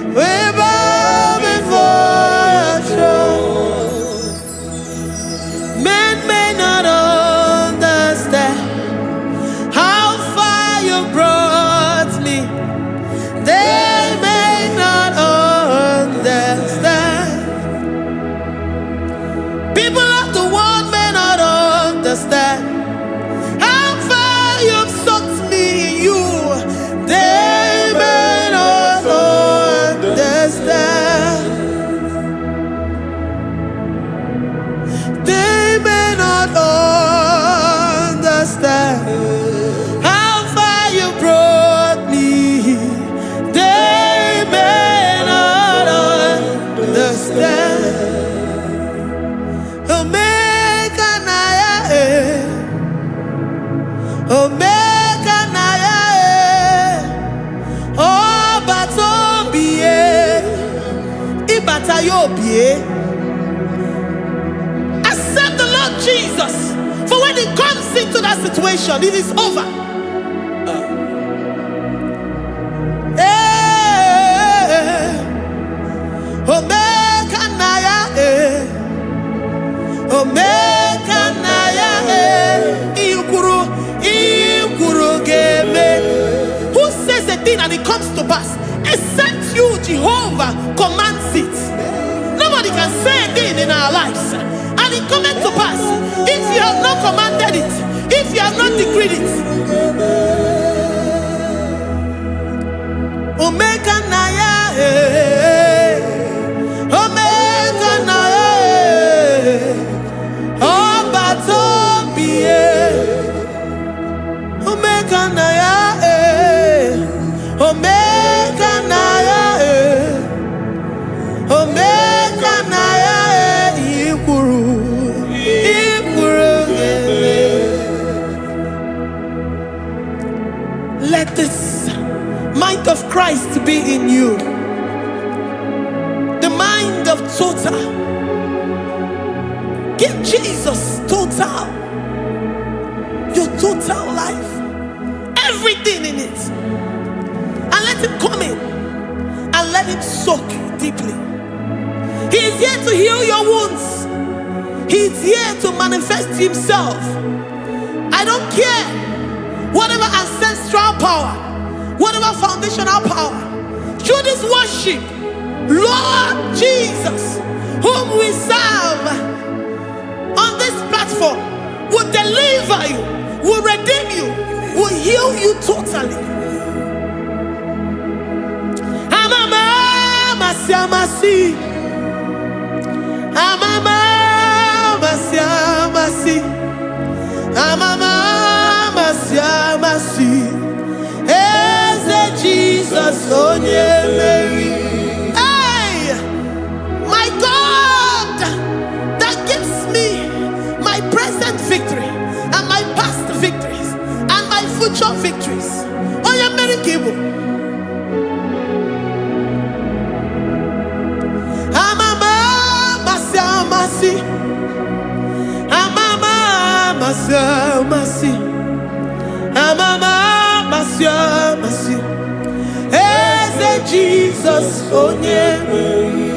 we bow before your throne. Men may not understand how far you brought me. They may not understand. People of the world may not understand how far you've sucked me in you. They may not understand. They may not understand how far you brought me. They may not understand. Omega Naya, Omega Naya, oh Batobie, Ibatayobie. Accept the Lord Jesus, for when He comes into that situation, it is over. Omega Naya, Omega Naya, Ikuru Game. Who says a thing and it comes to pass? Except you, Jehovah, commands it. Nobody can say a thing in our lives and it comes to pass. If you have not commanded it, if you have not decreed it. Omega Naya, Christ be in you. The mind of total. Give Jesus total. Your total life. Everything in it. And let him come in. And let him soak deeply. He is here to heal your wounds. He is here to manifest himself. I don't care. Whatever ancestral power, whatever foundational power, through this worship, Lord Jesus, whom we serve on this platform, will deliver you, will redeem you, will heal you totally. Amamasi, amamasi, amamasi, Eze Jesus, onye Mary. Hey, my God, that gives me my present victory and my past victories and my future victories. Onye Mary Kibu. Amamasi, amamasi, amamasi, Eze Jesus, onye Mary.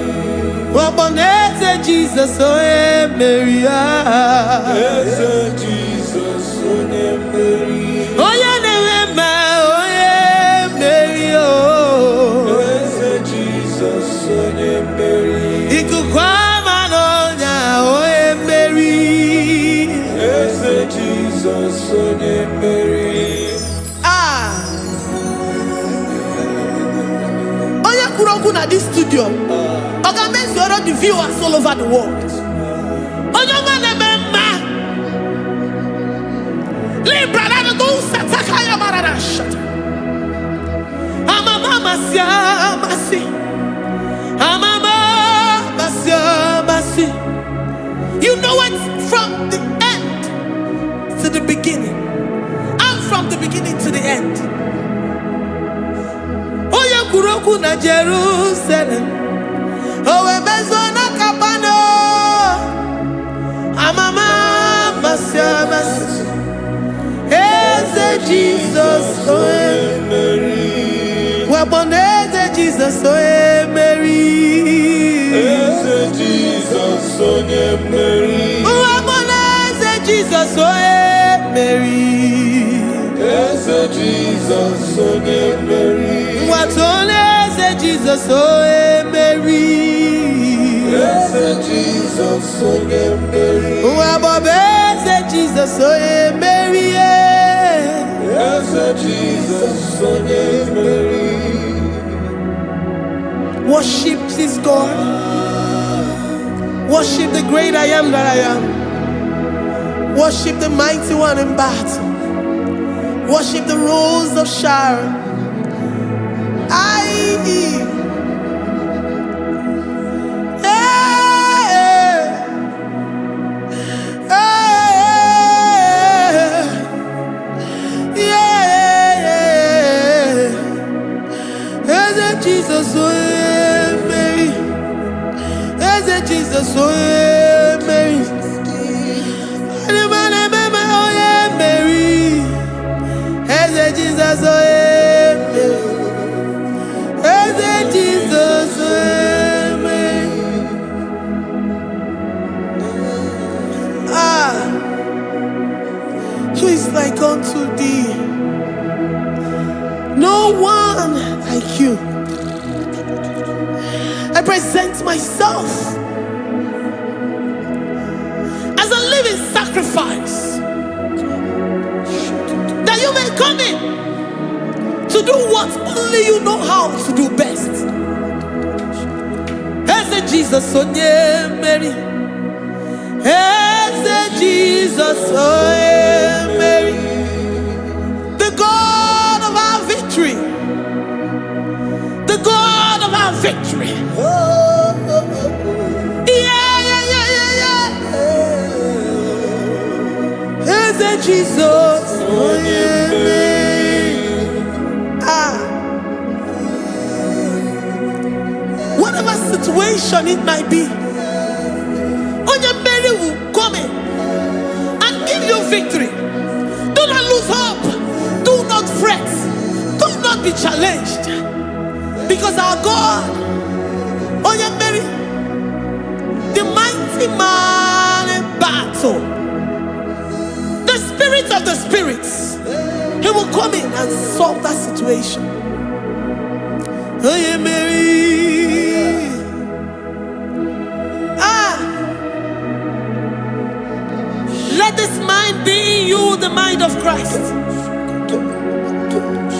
Eze Jesus, onye Mary. Eze Jesus, onye Mary. Onye na-eme, onye Mary. Eze Jesus, onye Mary. Ikuku ama n'ọnya, onye Mary. Eze Jesus, onye Mary. Onye kwuru okwu na this studio, ọ ga-emezuoro the viewers all over the world. Onye ọma na-eme mma. Libra na go sataka ya marara shata. Amama masi. Amama masi. You know it from the end to the beginning. And from the beginning to the end. Oya kuroku na Jerusalem. Owe bezona kapano. Amama masi. Eze Jesus, oye Mary. Waboneze Jesus, oye Mary. Eze Jesus, onye Mary. Waboneze Jesus, oye Mary. Eze Jesus, onye Mary. Watoneze Jesus, oye Mary. Eze Jesus, onye Mary. Wabobeze Jesus, oye Mary. Eze Jesus, onye Mary. Worship this God. Worship the great I am that I am. Worship the mighty one in battle. Worship the rose of Sharon. Jesus, oh Mary. Eze Jesus, oh Mary. Mary. Eze Jesus, oh Mary. Eze Jesus, oh Mary. Who is like unto thee? No one like you. I present myself as a living sacrifice, that you may come in to do what only you know how to do best. Eze Jesus, onye Mary. Eze Jesus, onye Mary. The God of our victory. The God of our victory. Eze Jesus, onye Mary. situation it might be, Onyemere will come in and give you victory. Do not lose hope. Do not fret. Do not be challenged. Because our God, Onyemere, the mighty man in battle, the spirit of the spirits, he will come in and solve that situation. Onyemere. Let this mind be in you, the mind of Christ.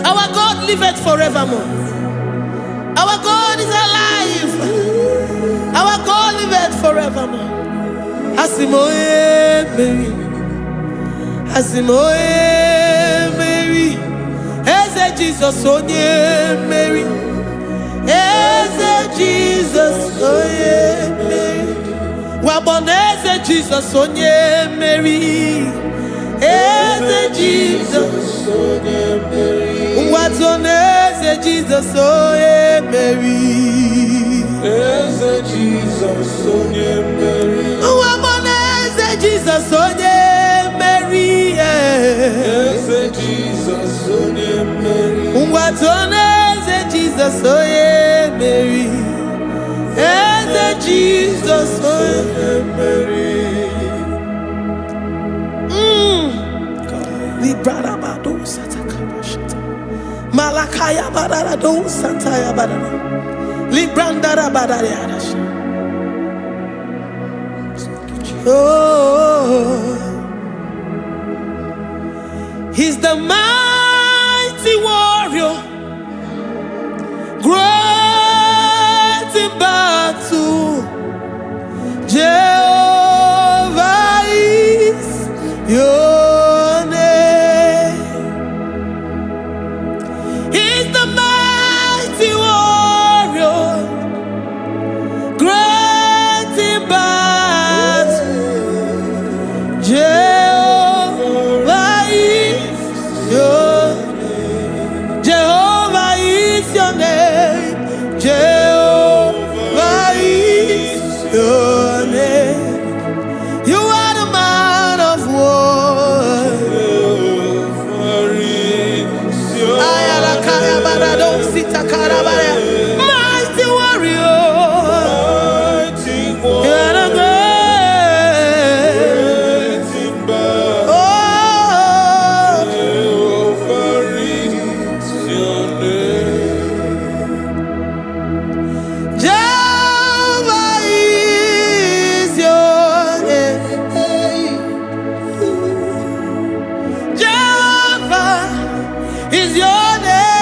Our God liveth forevermore. Our God is alive. Our God liveth forevermore. Asimoye Mary. Asimoye Mary. Eze Jesus onye Mary. Eze Jesus onye Mary. Waboneze Jesus onye Mary. Eze Jesus onye Mary. Watoneze Jesus onye Mary. Eze Jesus onye Mary. Waboneze Jesus onye Mary. Eze Jesus onye Mary. Watoneze Jesus onye Mary. Eze Jesus onye Mary. Librada bado satakaba shata. Malakaya badara do sataya badara. Librandara badara yadash. Oh, he's the mighty warrior, great in battle. Jehovah is your name. He's the mighty warrior, great in battle. Jehovah is your name. Jehovah is your name. Jehovah is your name. You are the man of war. Ayalakaya barado sitakarabaya. Mighty warrior. You are the great. Oh, Jehovah is your name. Jehovah is your name. Jehovah is your name.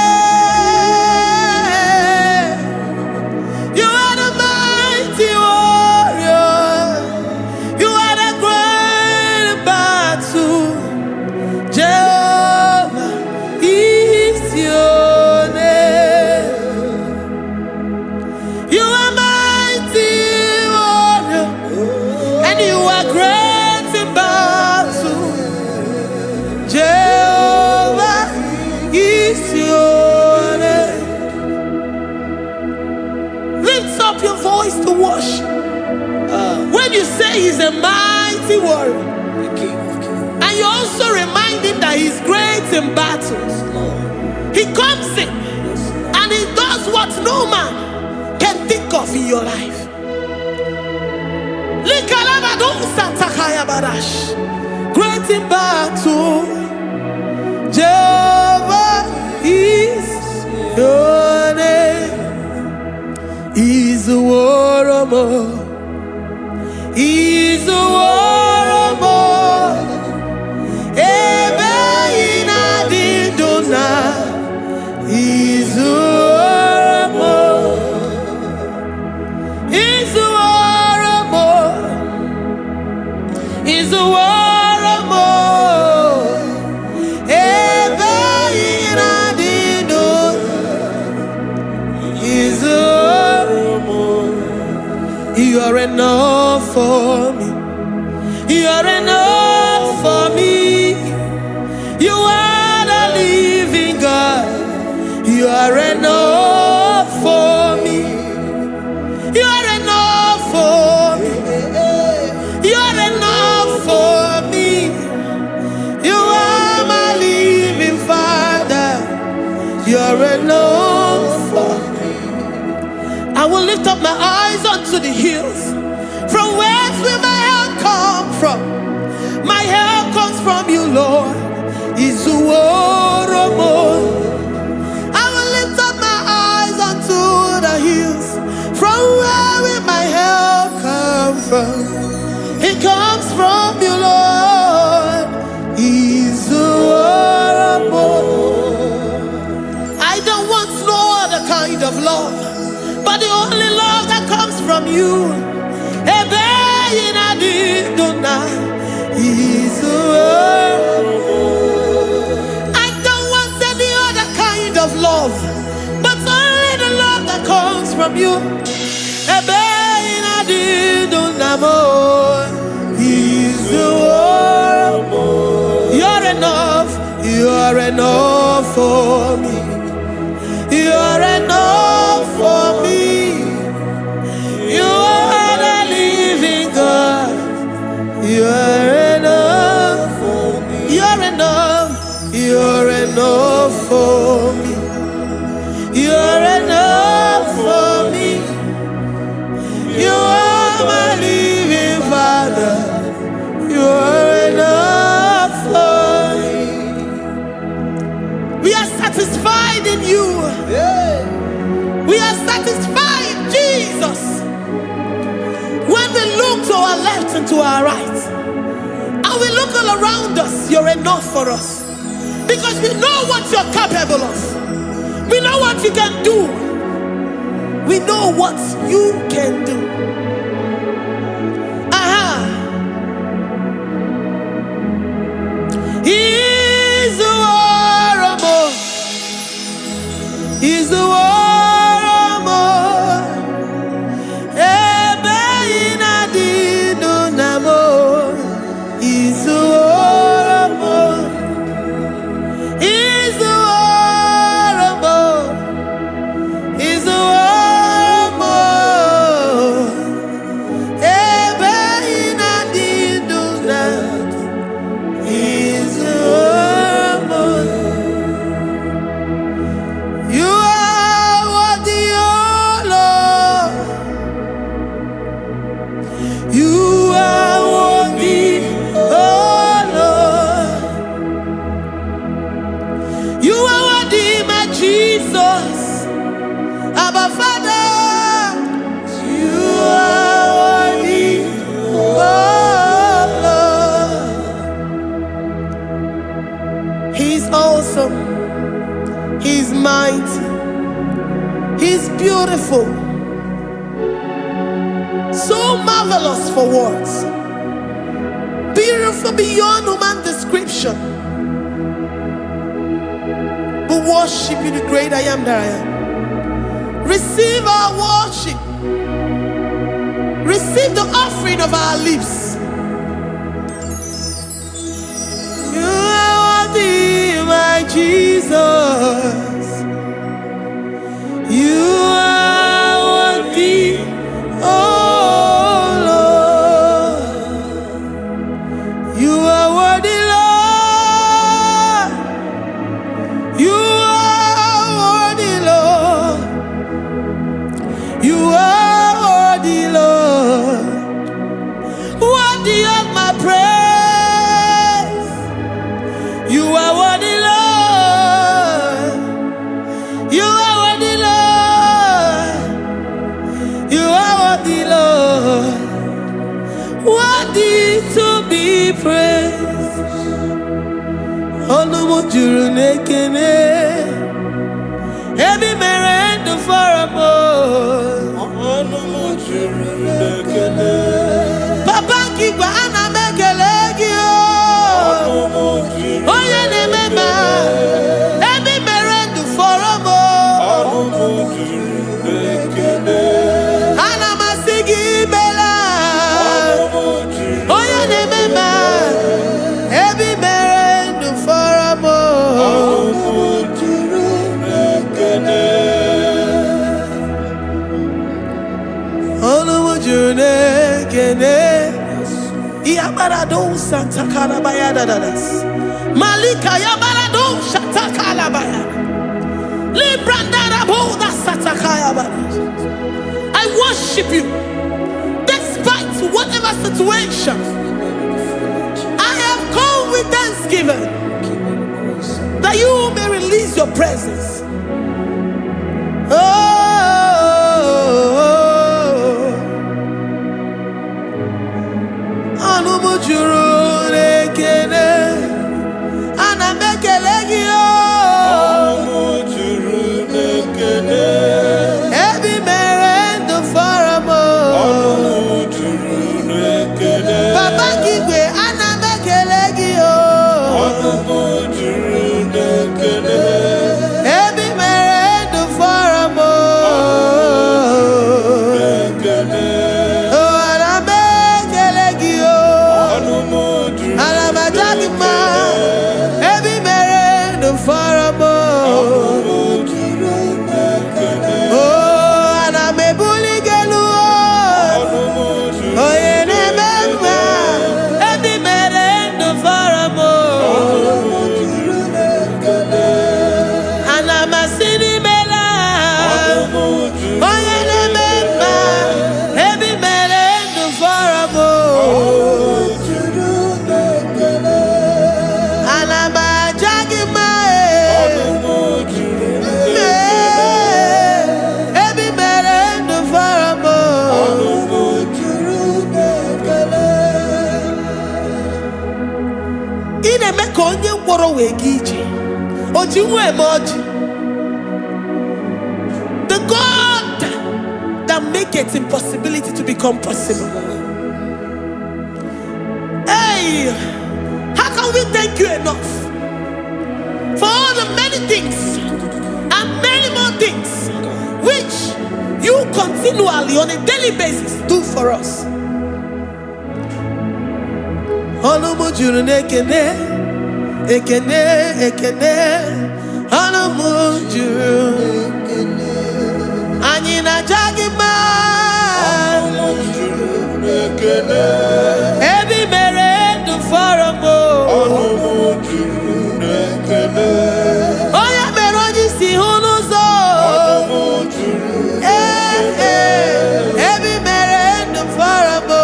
You are the mighty warrior. You are the great battle. Jehovah is your name. You are mighty warrior, and you are great in battle. Jehovah is your name. Lift up your voice to worship. When you say he's a mighty warrior, and you also remind him that he's great in battles, he comes in and he does what no man can think of in your life. Great in battle, Jehovah is your name. He's a warrior. He's a warrior. Ebe inadidona. He's a warrior. He's a warrior. He's a warrior. Ebe inadidona. He's a warrior. You are enough for me. You are enough for me. You are the living God. You are enough for me. You're enough for me. You're enough for me. You are my living Father. You're enough for me. I will lift up my eyes unto the hills. From whence will my help come from? My help comes from you, Lord. I will lift up my eyes unto the hills. From where will my help come from? It comes from you, Lord. I don't want no other kind of love, but the only love that comes from you. I don't want any other kind of love, but only the love that comes from you. You're enough. You're enough for me. You're enough for me. You are the living God. You're enough for me. You're enough. You're enough for me. You're enough for me. You are my living Father. You're enough for me. We are satisfied in you. We are satisfied, Jesus. When we look to our left and to our right, and we look all around us, you're enough for us. Because we know what you're capable of. We know what you can do. We know what you can do. He's the war. He's the war. He's mighty. He's beautiful. So marvelous for words. Beautiful beyond human description. We worship you, the great I am that I am. Receive our worship. Receive the offering of our lips. You are worthy, my Jesus. You are worthy, oh Lord. You are worthy, Lord. You are worthy, Lord. You are worthy, Lord. Worthy of my praise. You are worthy, Lord. You are worthy, Lord. You are worthy, Lord. Worthy to be praised. Onumujuru nekene. Every merend for a boy. Onumujuru nekene. Papa kigwa ana mekelegi o. Oye ne mema. Every merend for a boy. Onumujuru nekene. Ana masigi bela. Oye ne mema. Every merend for a boy. Onumujuru nekene. mujune kene. Iabarado Santa Calabaya dadas. Malika yabarado Shata Calabaya. Librandara boda Satakaya badas. I worship you despite whatever situation. I have come with thanksgiving that you may release your presence. The God that makes impossibility to become possible. Hey, how can we thank you enough for all the many things and many more things which you continually on a daily basis do for us? Ekene Anamujuru Anina Jagima Ebi mere du faramo Oya meroji si hunuzo Ebi mere du faramo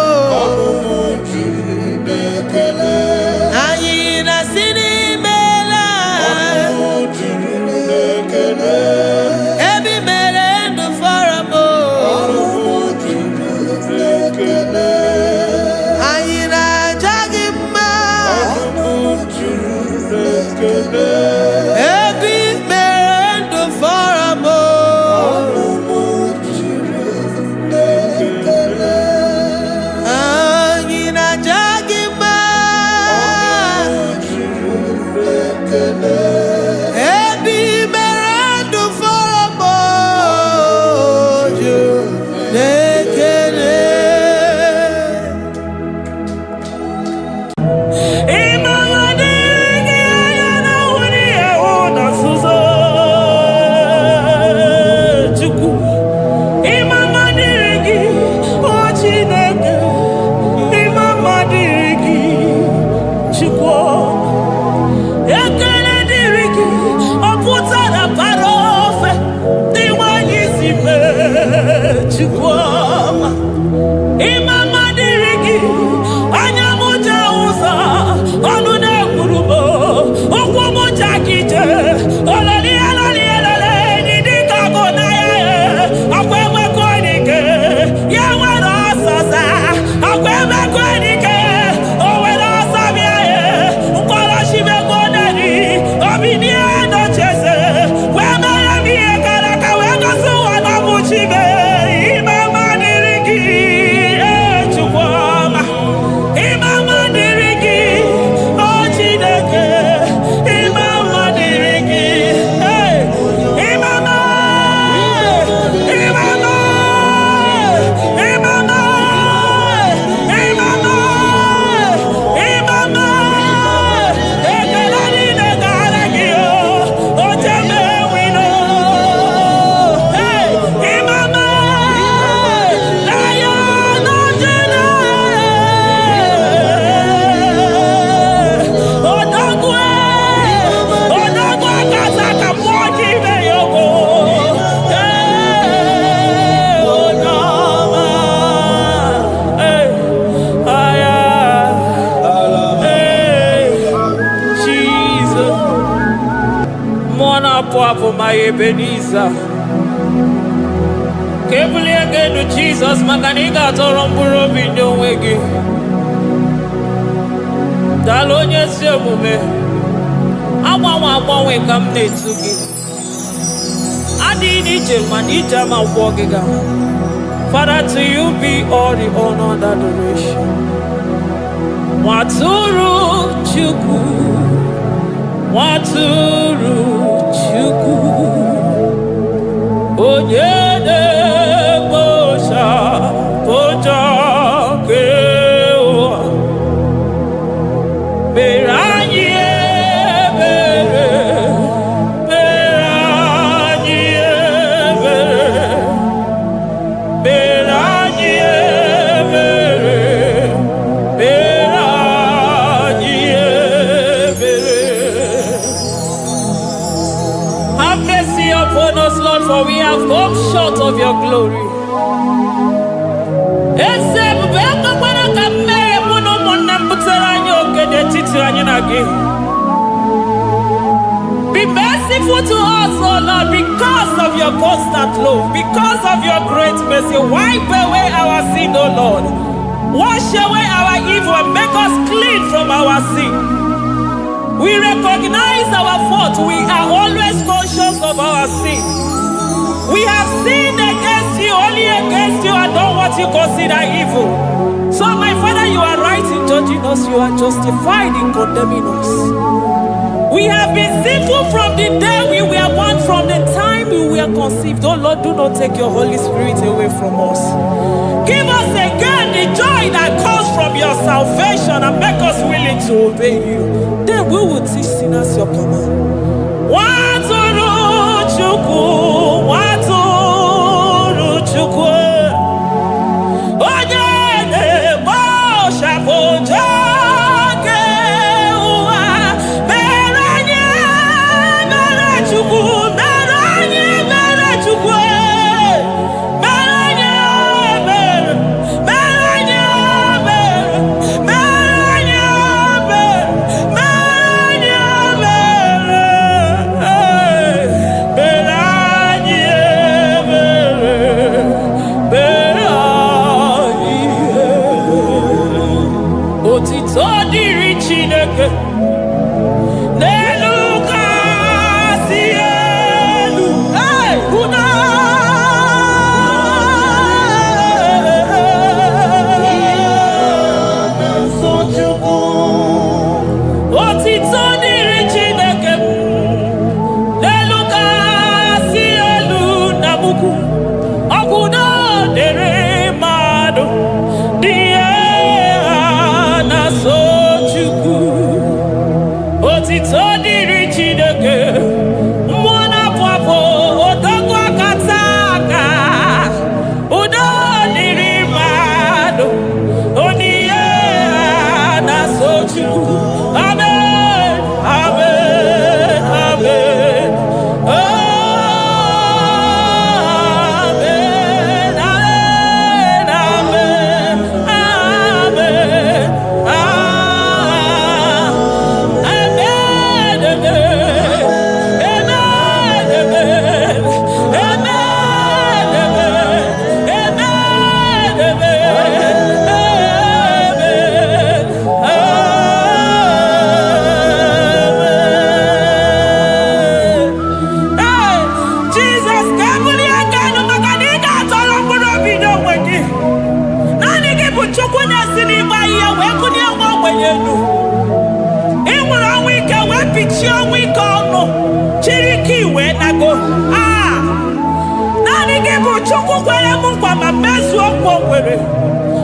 Anina sini Ebenezer. Kebulie genu Jesus maka na ị ga-atọrọ mkpụrụ obi ndị onwe gị. Daalụ onye ezi omume. Agbanwe ka m na-etu gị. Adịghị n'ije mana ije ama gwọ gị ga. Father, to you be all the honor and adoration. Nwatụrụ Chukwu, Nwatụrụ Chukwu, onye na-ekpocha kpocha nke ụwa, mere anyị ebere, mere anyị ebere, mere anyị ebere, mere anyị ebere. Have mercy upon us, Lord, for we have come short of your glory. Be merciful to us, O Lord, because of your constant love, because of your great mercy. Wipe away our sin, O Lord. Wash away our evil and make us clean from our sin. We recognize our fault. We are always conscious of our sin. We have sinned against you, only against you, and done what you consider evil. So, my Father, you are right in judging us. You are justified in condemning us. We have been sinful from the day we were born, from the time we were conceived. Oh Lord, do not take your Holy Spirit away from us. Give us again the joy that comes from your salvation and make us willing to obey you. Then we will teach sinners your command. Nwatụrụ Chukwu, Nwatụrụ Chukwu, onye na-ekpocha kpocha nke ụwa, mere anyị ebere Chukwu, mere anyị ebere Chukwu, mere anyị ebere, mere anyị ebere, mere anyị ebere, mere anyị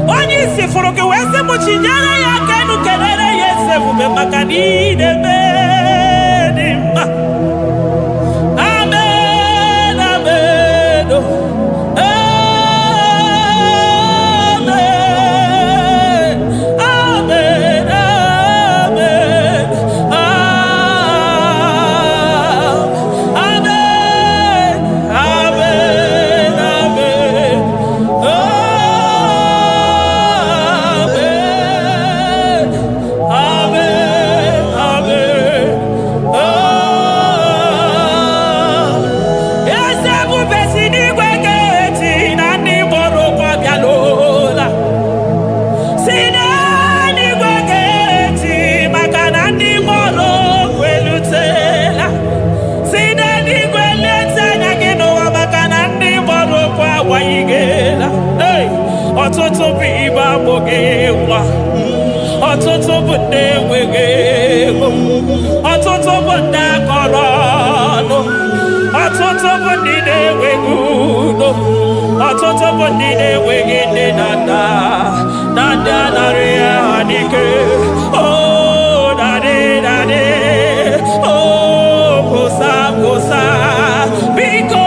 onye isi fụrụ gị wee sị m chinyere ya aka enu kelere ya eze ebube maka na ị na-eme dị mma. Amen, amen, amen, amen, amen, amen, amen. Amen. ọtụtụ bụ ibe abụghị nwa, ọtụtụ bụ ndị enweghị ego, ọtụtụ bụ ndị akọrọ ọnụ, ọtụtụ bụ ndị na-enweghị udo, ọtụtụ bụ ndị na-enweghị nne na nna, na ndị anarị ya n'ike. Oh, daddy, daddy, oh, kosa, kosa, biko.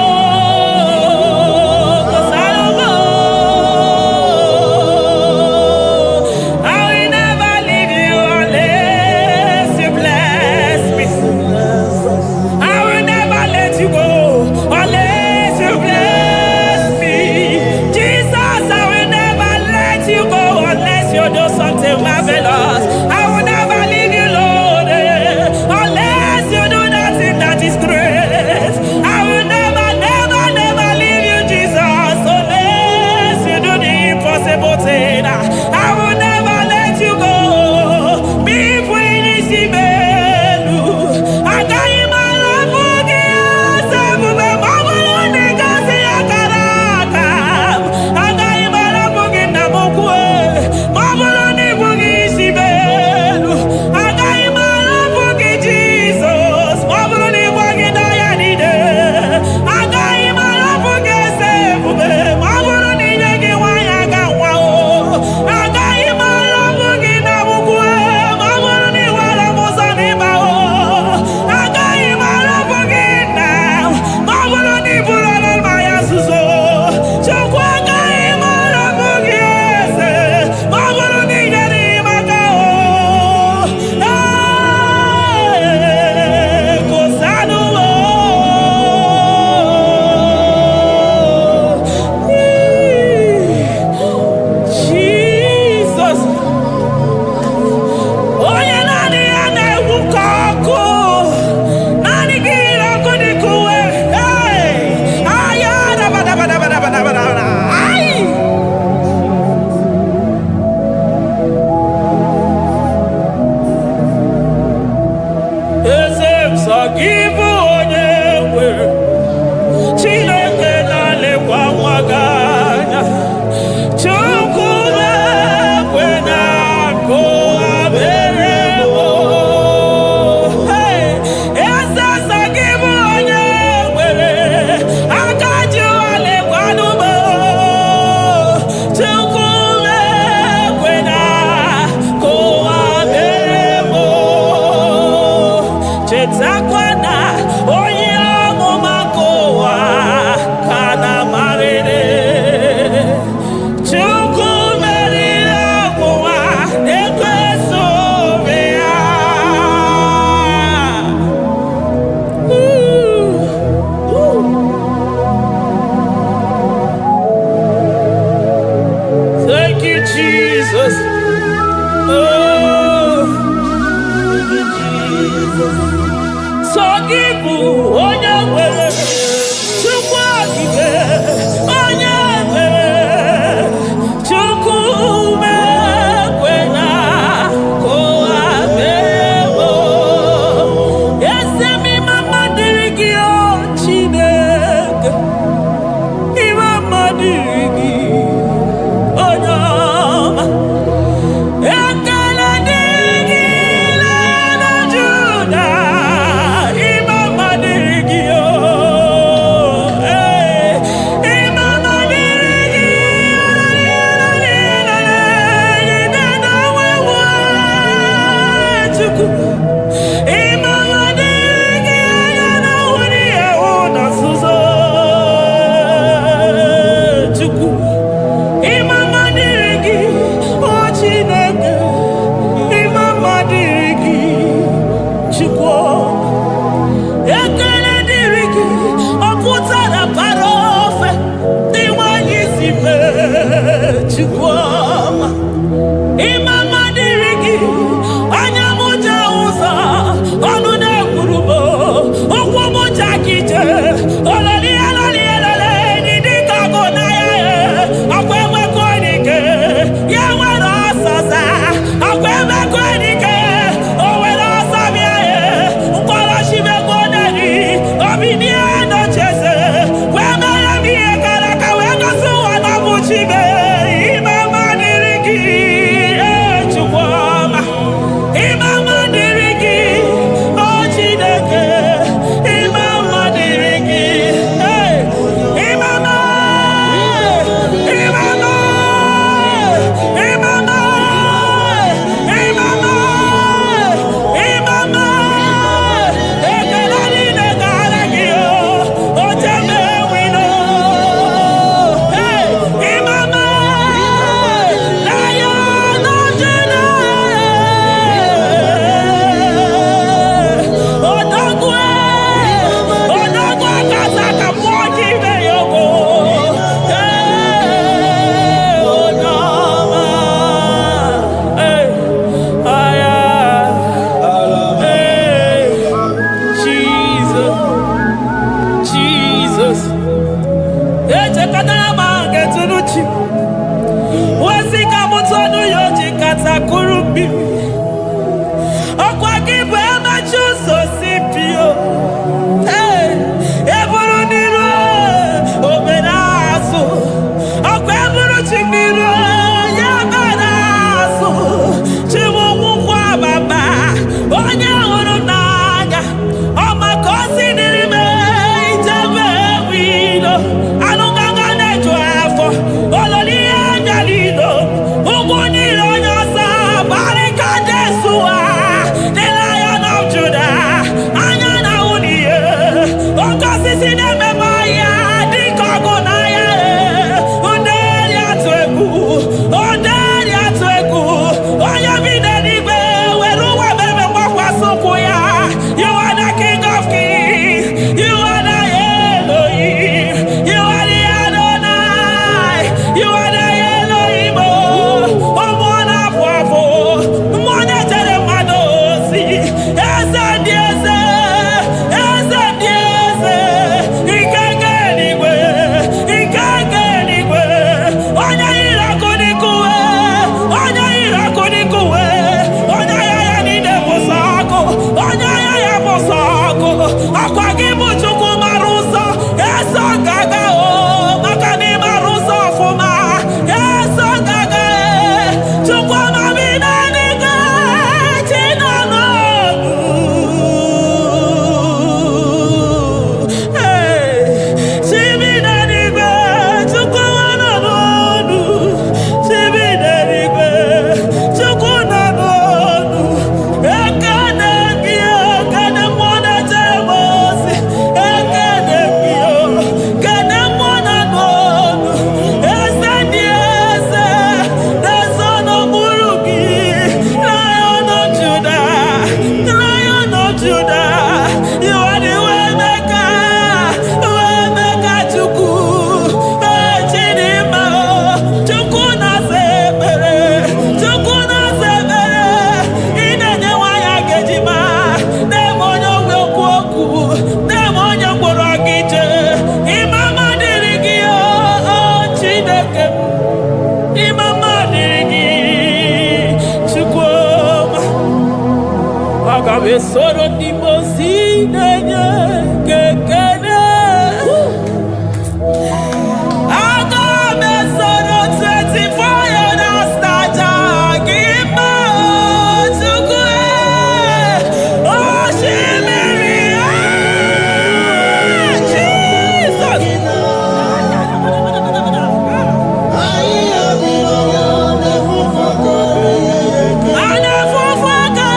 Judah, Imam Madiri. pụta ọnụ ya o ji kata kụrụ mmiri. Ọkwa gị bụ emachi ụzọ si pio. Eburu n'iru obere azụ. Ọkwa eburu chi n'iru ya bara azụ. Chi bụ nwụkwụ ababa onye hụrụ n'anya. Ọ maka o si dịrị m ijebe ewido. Anụ gaga na-eju afọ ololi ihe anya niile. Ụgbọ niile onye ọsọ barịka Jesua. The Lion of Judah, anya na uniye. Oke osisi na-ememe ya dịka ọgụ na ya. Nderi atụ egwu, nderi atụ egwu. Onye bi n'eluigwe were ụwa meme gbakwasị ụkwụ ya. You are the King of Kings. You are the Elohim. You are the Adonai. You are the Elohim. Ụmụ na-apụ apụ. Mmụọ na-echere mmadụ ozi. Eze ndị eze. Eze ndị eze. Ike nke eluigwe. Ike nke eluigwe. Onye yiri ọkụ dịka uwe. Onye yiri ọkụ dịka uwe. Onye agha ya niile bụ sọ ọkụ. Onye agha ya bụ sọ ọkụ. Ọkwa gị bụ Chukwu mara ụzọ. Eso gaga o. Maka na ị mara ụzọ ọfụma. Eso gaga e. Chukwu amabi n'eluigwe. Chi nọ n'ọnụ. Chi bi n'eluigwe. Chukwu nọ n'ọnụ. Chi bi n'eluigwe. Chukwu nọ n'ọnụ. Ekene gị o. Kene mmụọ na-echere m ozi. Ekene gị o. Kene mmụọ nọ n'ọnụ. Eze ndị eze. Na-eso n'okpuru gị. Lion of Judah. Lion of Judah. You are the way maker. Way maker Chukwu. Chidimma o. Chukwu na-asa ekpere. Chukwu na-asa ekpere. Ị na-enye nwanyị aga ejima. Na-eme onye ogwe okwu okwu. Na-eme onye mkpọrọ gị jee. Ịmama dịrị gị o Chineke m. Ịmama dịrị gị Chukwu ọma. Aga m esoro ndị mozi na-enye gị ekele. Aga m esoro 24 elders na-aja gị mma o Chukwu. Osimiri Jesus. Ana fufu aka.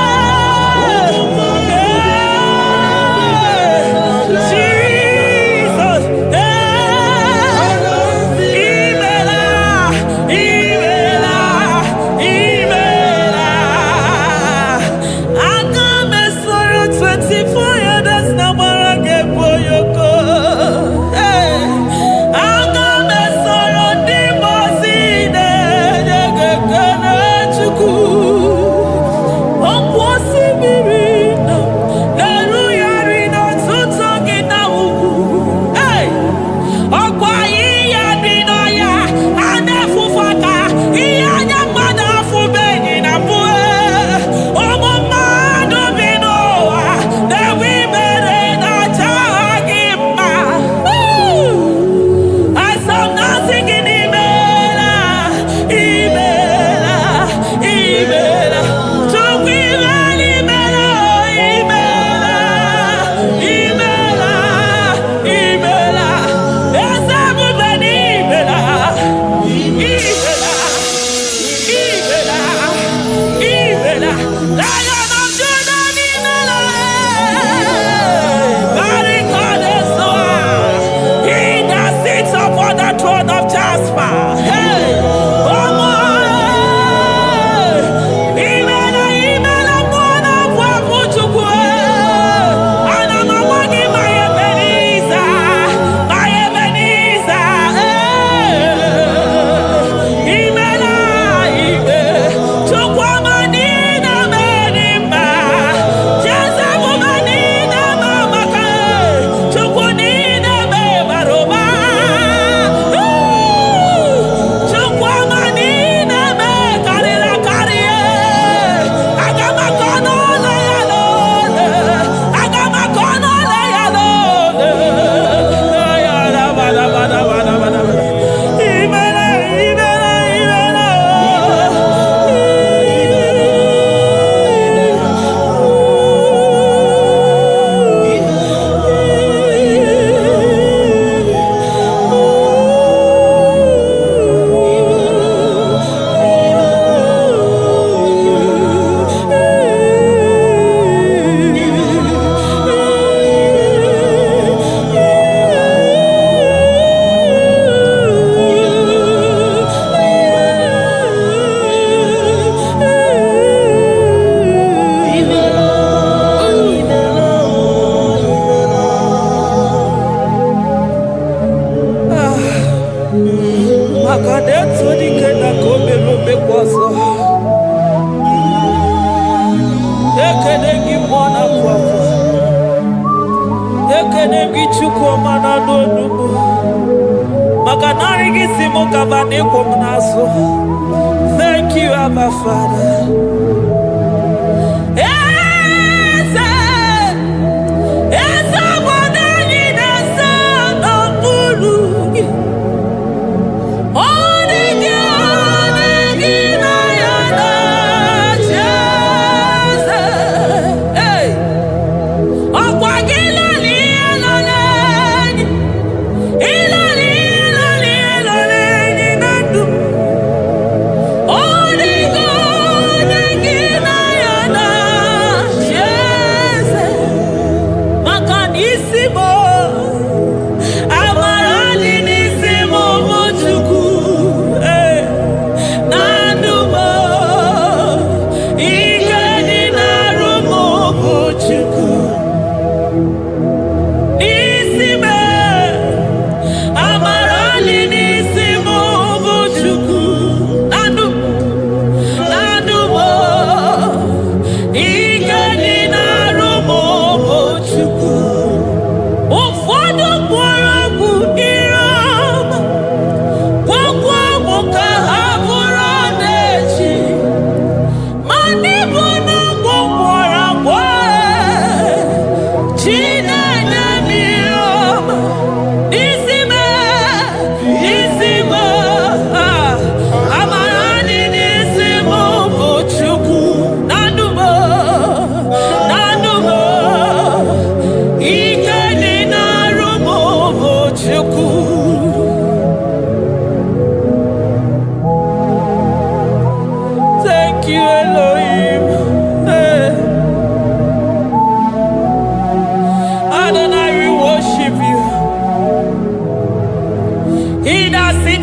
Thank you, Abba Father.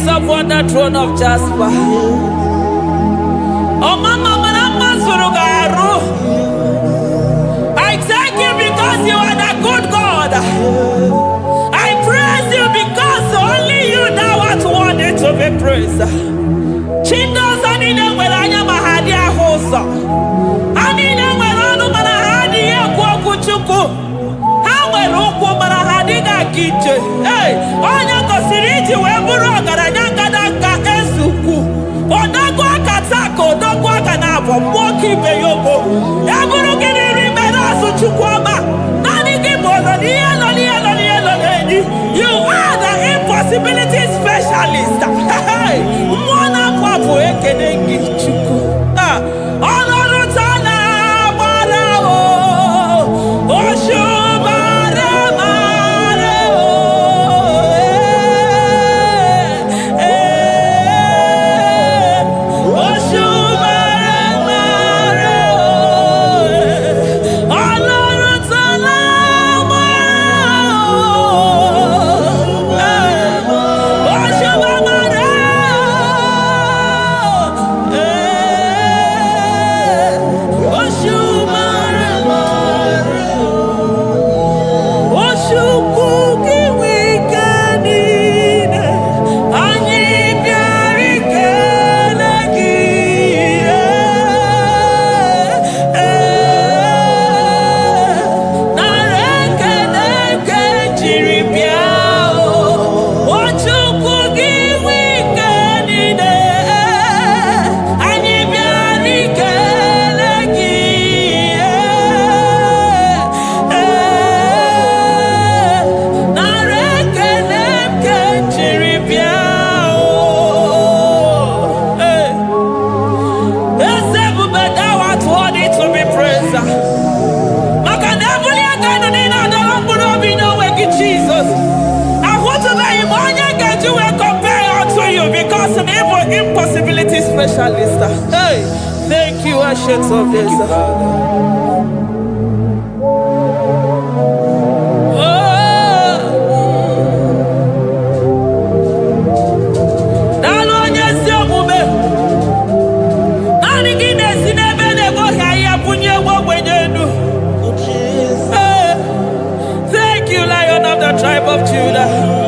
Upon the throne of Jasper. Oh, Mama, I thank you because you are the good God. I praise you because only you now are worthy to be praised. Chindos anine welanya mahadi ahosa. Anine welanu mahadi ekwo kuchuku. Hawe roko mahadi ga kije. Hey, onya kosiriji weburu ogaranya gadanga esuku. Odago akatako, odago akanabo, mwoki beyobo. Eburu gini rimena suchukwama. Nani gibono nielo. You are the impossibility specialist. Hey, mwana papu ekenengi chuku. Olorutana barao. Oshubara marao. Oshubara marao. Olorutana Impossibility specialist. Hey, thank you, Ancient of Days. Thank you, Lion of the tribe of Judah.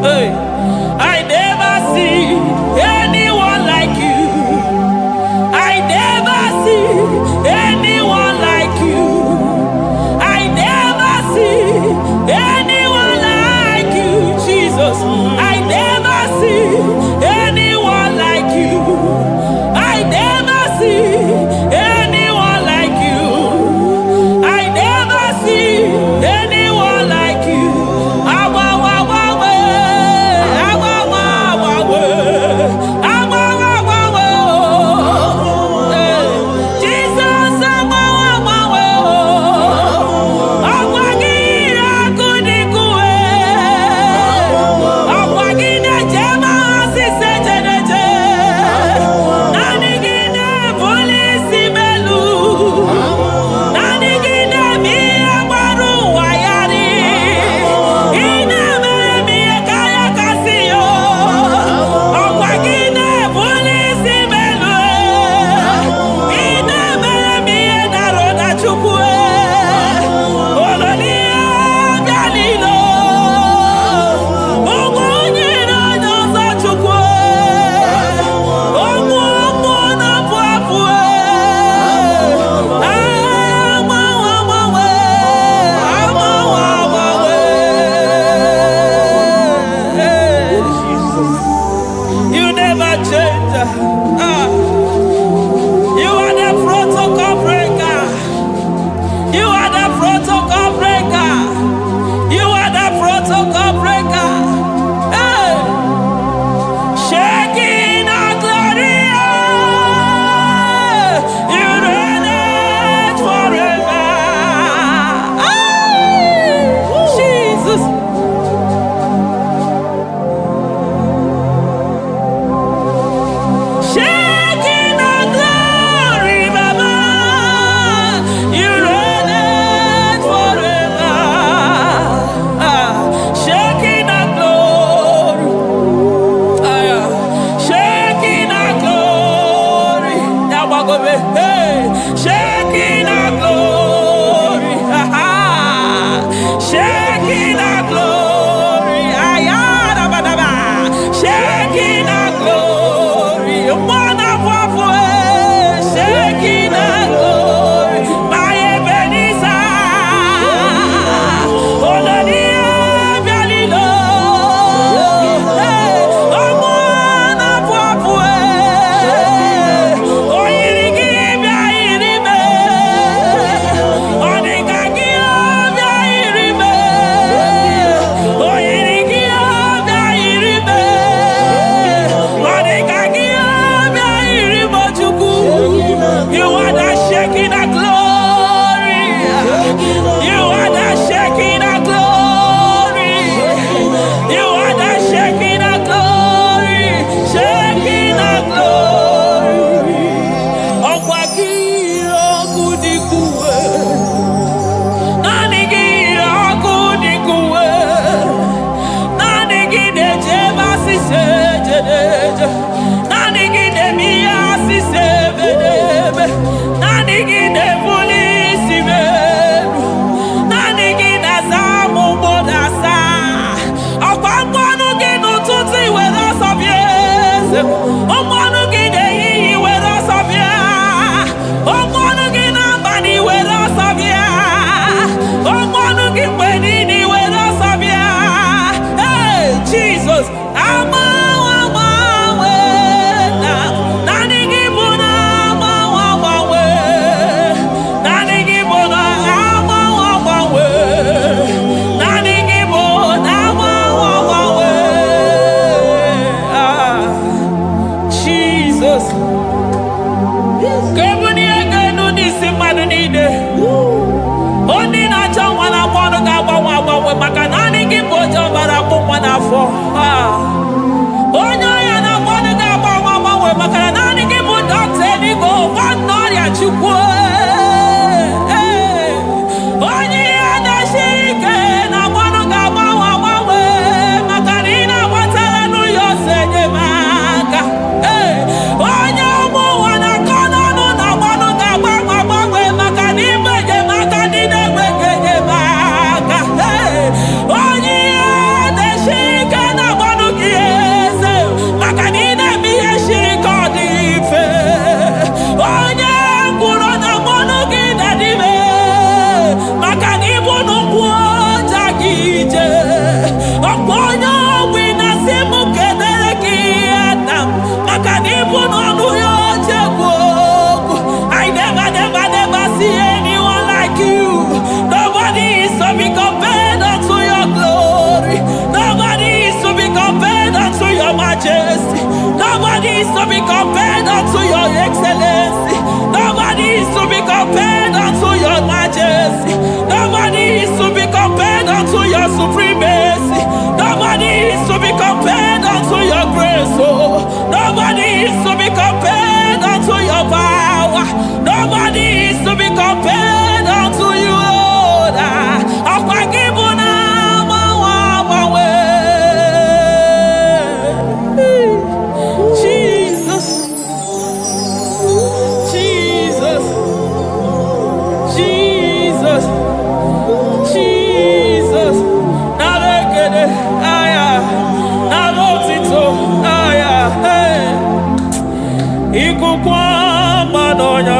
Hey, I never see anyone like you. I never see anyone like you. I never see anyone like you, Jesus. I never see anyone like you. I never see anyone like you. I never see anyone like you. Onye na-esi ike na your excellency. Nobody is to be compared unto your majesty. Nobody is to be compared unto your supremacy. Nobody is to be compared unto your grace. Oh, nobody is to be compared unto your power. Nobody is to be compared unto you, Lord. Jesus, Jesus, Jesus, Jesus. Nalekede, aya, nalotito, aya, hey. Ikukwa manonya,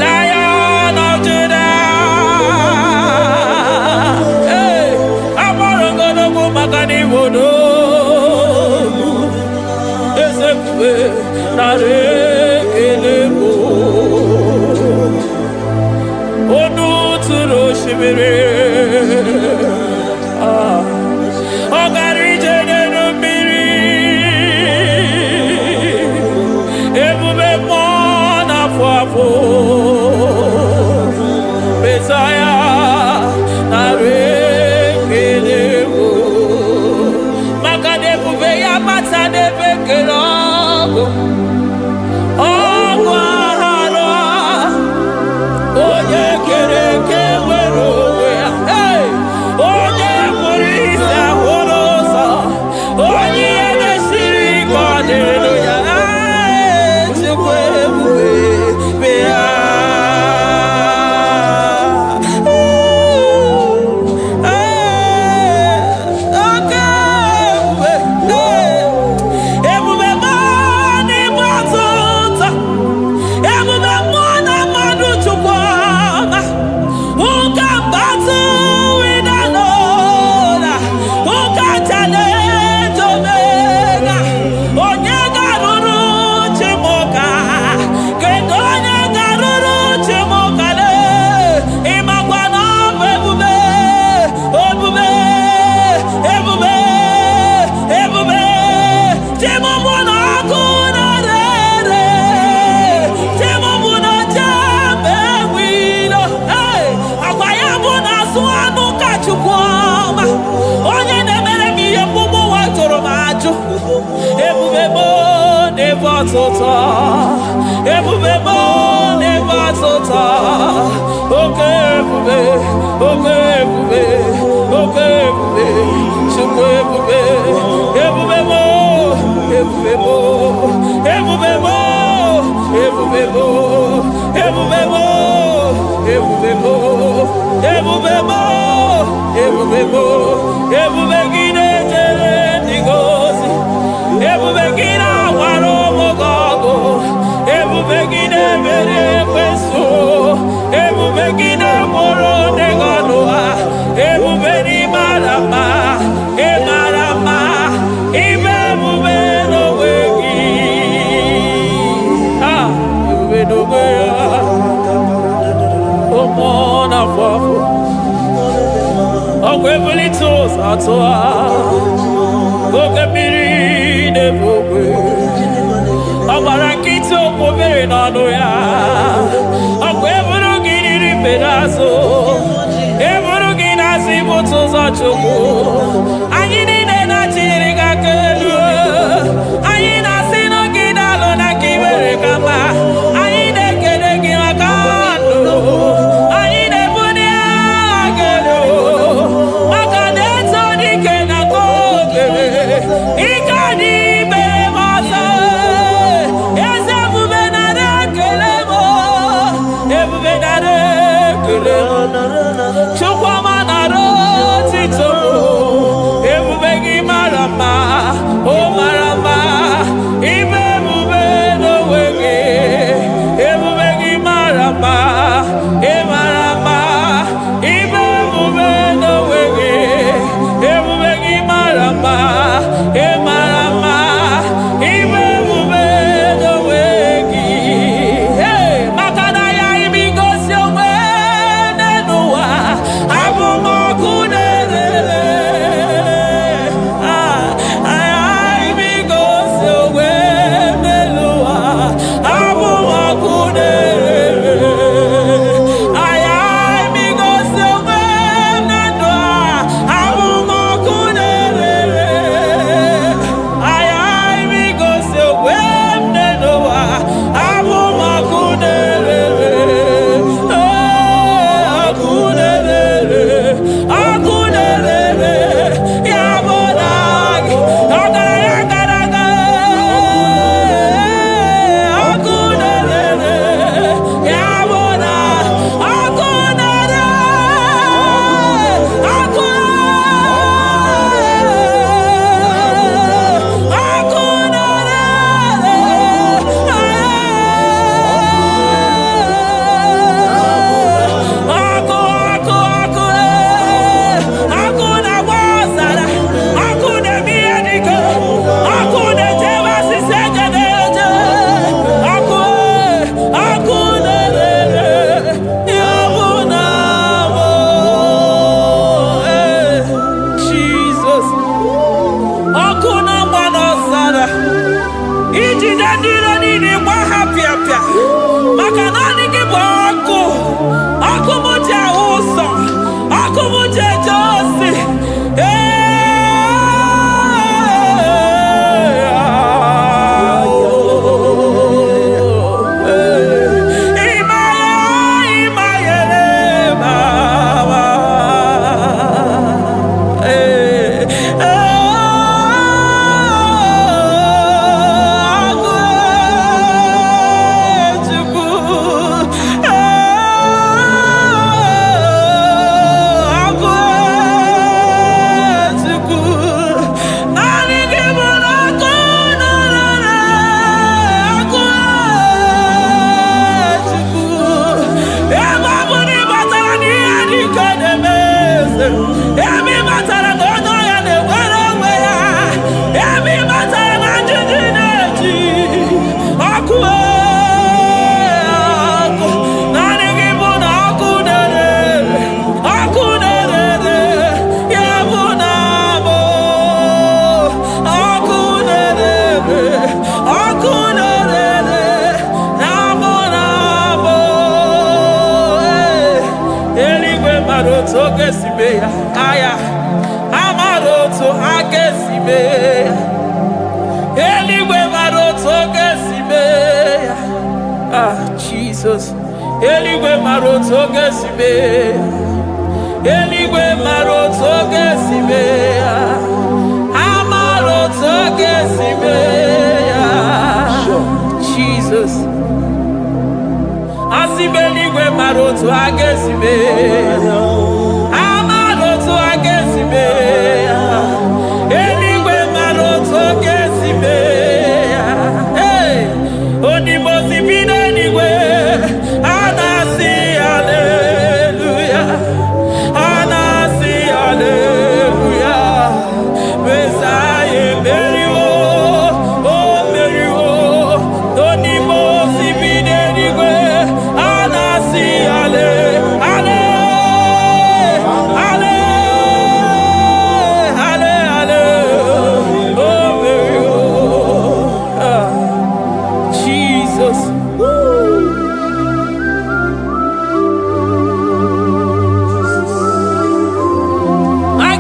Lion of Judah, hey, Amarongonogu Magani Wodo, Ezekwe, Narekelebo, Onu Turo Shimere, Ogari Jene Numiri, Ebube Mona Fafo, Messiah, Narekelebo, Makadebu Veya Matane Bekerogo, Ogwahara, Oye Kereke Werowe, hey, Oye Murisa Horosa, Oye Mesiri Hallelujah, Ọgbara nkịtị okwu mere n'ọnụ ya, ọkwa eburu gịnị Chukwu. Anyị niile na-achịrị gị aka elu. Anyị na-asị n'oge na-alụ na ka i mere ka mma. Anyị na-ekele gị maka ndụ. Anyị na-ebuli agha gị elu. Maka na eto dike na ka obere. Ike dị mere m ọzọ. Eze ebube nara ekele m. Ebube nara ekele m. Chukwuma nara otito m. Ebube gị mara mma. O mara mma. Ibe ebube n'onwe gị. Ebube gị mara mma. Ị mara mma. Ibe ebube n'onwe gị. Ebube gị mara mma. Ị mara mma. Ibe ebube n'onwe gị. Hey, maka na ya ibigosi onwe n'ụwa. Abụ m ọkụ na-erere. Ya ibigosi onwe n'ụwa. Abụ m ọkụ na-erere. Ya ibigosi onwe n'ndụ a. Abụ m ọkụ na-erere. Ya ibigosi onwe n'ụwa. Abụ m ọkụ na-erere. Ọkụ na-erere. Ọkụ na-erere. Ya bụ na gị. Ọgaranya gara aga. Ọkụ na-erere. Ya bụ na ọkụ na-erere. Ọkụ ọkụ na-agba ọzara. Ọkụ na-eme ihe dike. Ọkụ na-echebe asịsị eje na-eje. Ọkụ na-erere. Ya bụ na bụ Jizọs. Ọkụ na-agba n'ọzara. Ijide ndị iro niile gba ha pịapịa. Maka naanị gị bụ ọkụ. Ọkụ m ji ahụ ụzọ. Ọkụ m ji eje ozi. Emi matara na onye ọya na-enwere onwe ya. Emi matara na njiji na-eji. Ọkụ ọkụ. Naanị gị bụ na ọkụ na-erere. Ọkụ na-erere. Ya bụ na bụ ọkụ na-erere. Ọkụ na-erere. Ya bụ na bụ eluigwe mara otu oge si mee ya. Aya amara otu ha ga-esi mee ya. Eluigwe mara otu oge si mee ya. Jizọs. Eluigwe mara otu oge si mee ya. Eluigwe mara otu oge si mee ya. Amara otu oge si mee ya. Jizọs. Asị m eluigwe mara otu ha ga-esi mee ya. Amara otu ha ga-esi mee ya. Eluigwe mara otu ọ ga-esi mee ya. Odibo si bi n'eluigwe. A na-asị haleluya. A na-asị haleluya. Mesaya emeriwo. O meriwo. Odibo si bi n'eluigwe. A na-asị I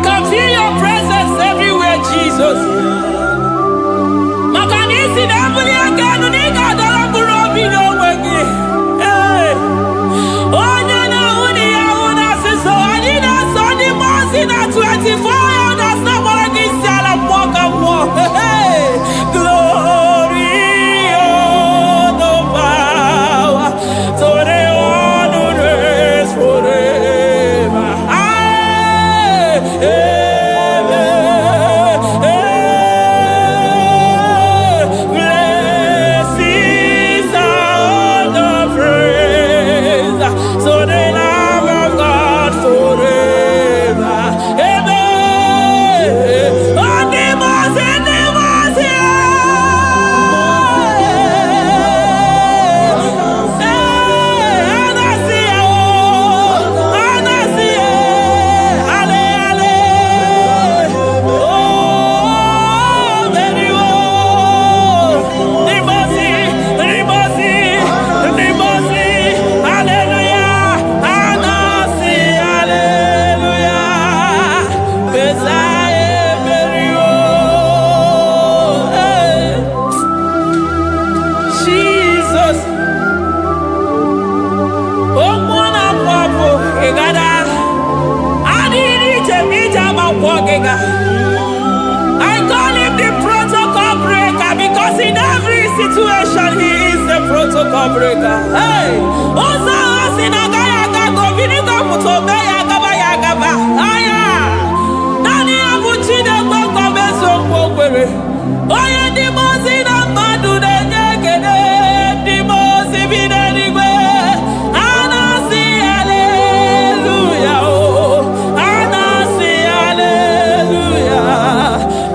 breaker. I call him the protocol breaker because in every situation he is the protocol breaker. Hey, Osa Osinagaya Gago Vinigo Mutobeya Gaba Yagaba. Aya, Nani Abuchine Boko Beso Bokwe. Oya Dimosi na Madu de Negede, Dimosi Binanigwe. Anasi Hallelujah, oh, Anasi Hallelujah.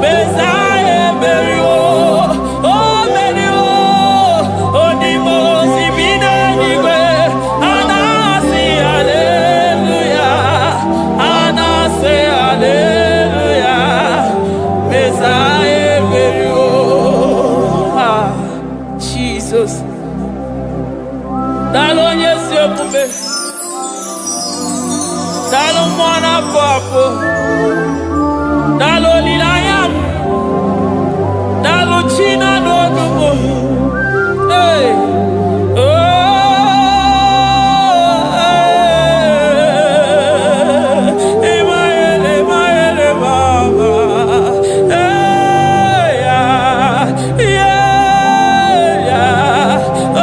Besaye Berio, oh Berio, oh Dimosi Binanigwe. Anasi Hallelujah, Anasi Hallelujah. Besaye Berio. Ah, Jesus. Dalo nyesi okume, dalo mwana papo, dalo lilayam, dalo china nodumo. Hey, oh, Emaele Baba, hey, yeah, oh.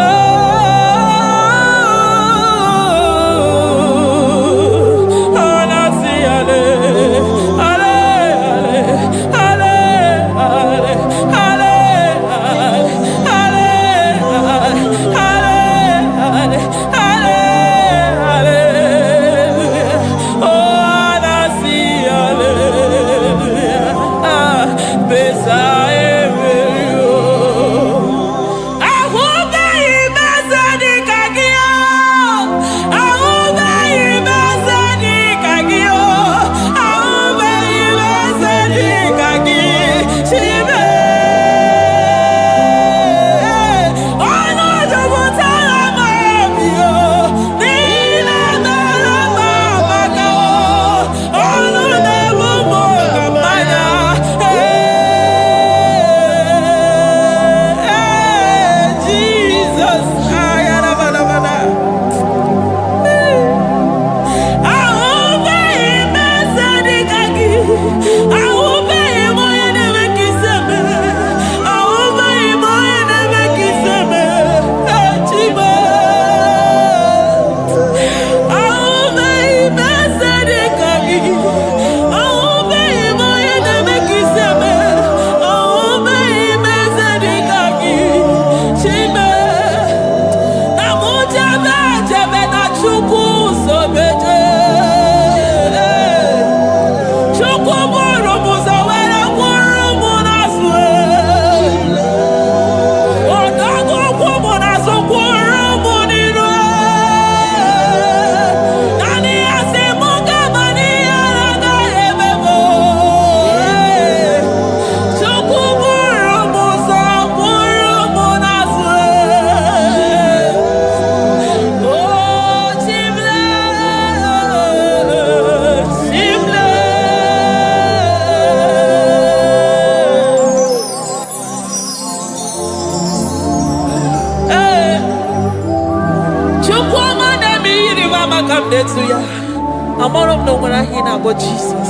I'm all of no when I hear about Jesus.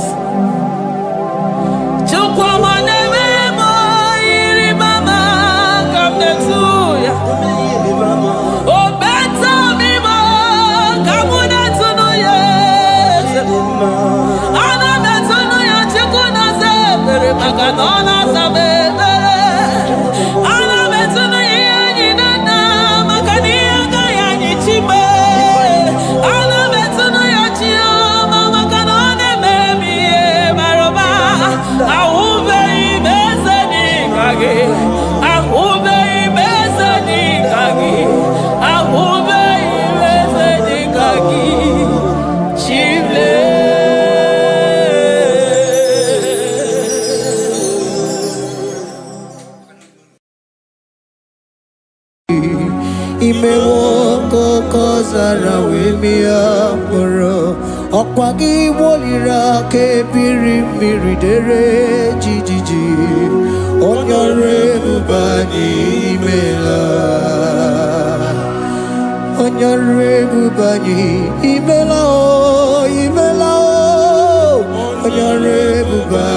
Come next to ya. Oh, better me, come on to know yes. Ana better know ya, chikuna se, very magadona sabe. Ana better know ya, ni nana, makania kaya ni chime. Ana better know ya, chia, mama kanone baby, maroba. Ahuve ibeze ni kage. Ahuve ibeze ni kage. Ahuve ibeze ni kage. Chile. Imewoko kozara wemia moro Okwagi wolira ke biri miridere jijiji Onyore bubani imela Onyore bubani imela o Onyore bubani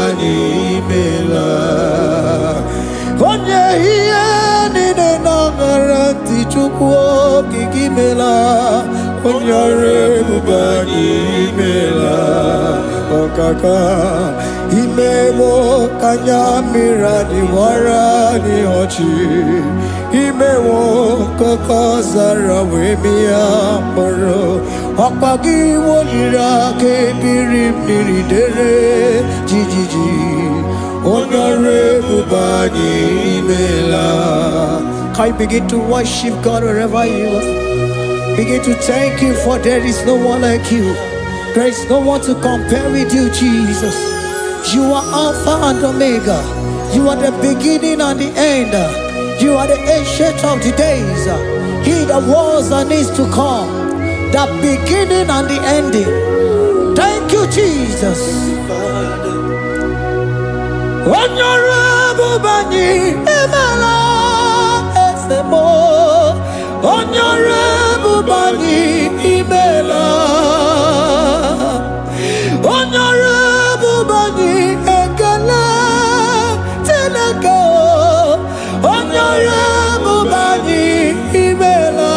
Gigimela, Onyare Bubani Mela, Okaka, Imewo Kanyamira ni Wara ni Hochi, Imewo Koko Zara Wemia Moro, Okagi Wolira Kebirim Niridere, Jijiji, Onyare Bubani Mela. Can you begin to worship God wherever you are? Begin to thank Him, for there is no one like you. There is no one to compare with you, Jesus. You are Alpha and Omega. You are the beginning and the end. You are the ancient of the days. He that was and is to come. The beginning and the ending. Thank you, Jesus. Honorable Bani Emala. Honorable Bani Imela, Honorable Bani Ekala, Teleko, Honorable Bani Imela,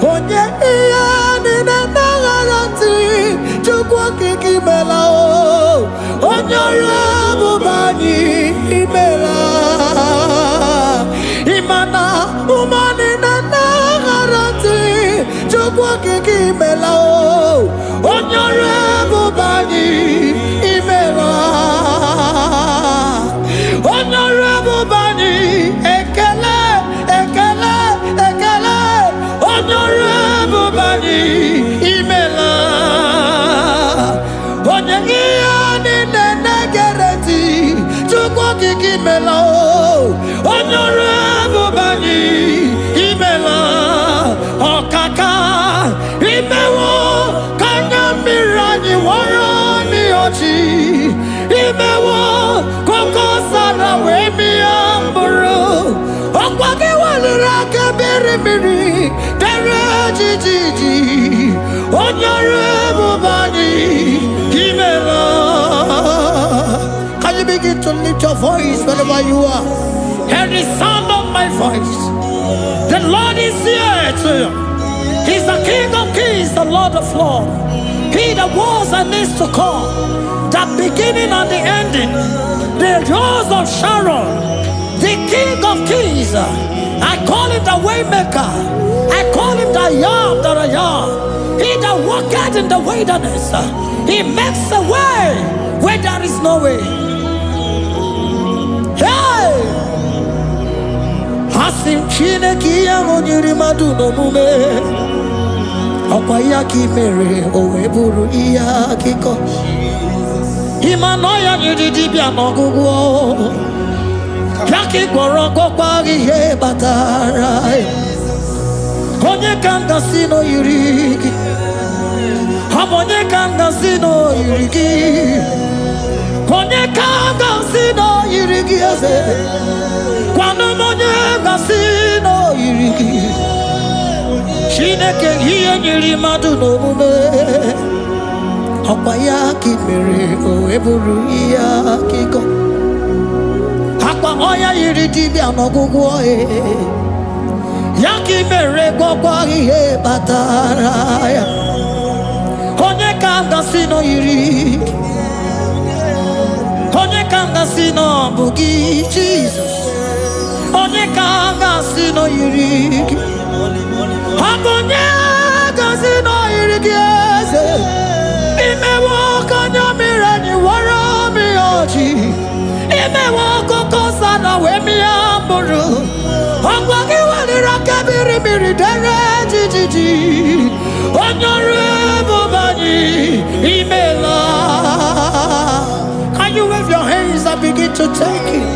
Onye Iyani Nangarati, Chukwaki Kimela, Honorable Bani Imela. Imana umani na nagarati chukwa kiki melao Honorable Bani Imela Honorable Bani Ekele Ekele Ekele Honorable Bani Imela Onyegiyani na nagarati chukwa kiki melao Honorable Bani Imela Okaka Imewo Kanyamirani Warani Ochi Imewo Koko Sara Wemi Amburu Okwake Walira Kabiri Miri Dere Jijiji Honorable Bani Imela. Can you begin to lift your voice wherever you are? Hear the sound of my voice. The Lord is here too. He's the King of Kings, the Lord of Lords. He that was and is to come, the beginning and the ending, the Rose of Sharon, the King of Kings. I call him the Waymaker. I call him the Yam that I am. He that walketh in the wilderness, he makes a way where there is no way. Hey! Asim Chineke ya onyiri madu no mume Okwa ya ki mere owe buru iya kiko Imano ya nyiri dibia n'ogugwo Ya ki gworo kokwa ihe batara Onye kanga sino yiri gi Onye kanga sino yiri gi Onye kanga sino yiri gi Kwano monye gasino yiriki Shineke hiye nyiri madu no mume Okwa ya ki mere owe buru iya kiko Akwa oya yiri dibia n'ogugwo Ya ki mere gwagwa ihe batara ya Onye ka gasino yiriki Onye ka gasino bugi Jesus Onye ka gasino yiriki Agonye gasino yiriki eze Imewo kanyamira ni wara mi ochi Imewo koko sana we mi amburu Ogwagi walira kabiri miri dere jijiji Honorable Bani Imela. Can you wave your hands and begin to take it?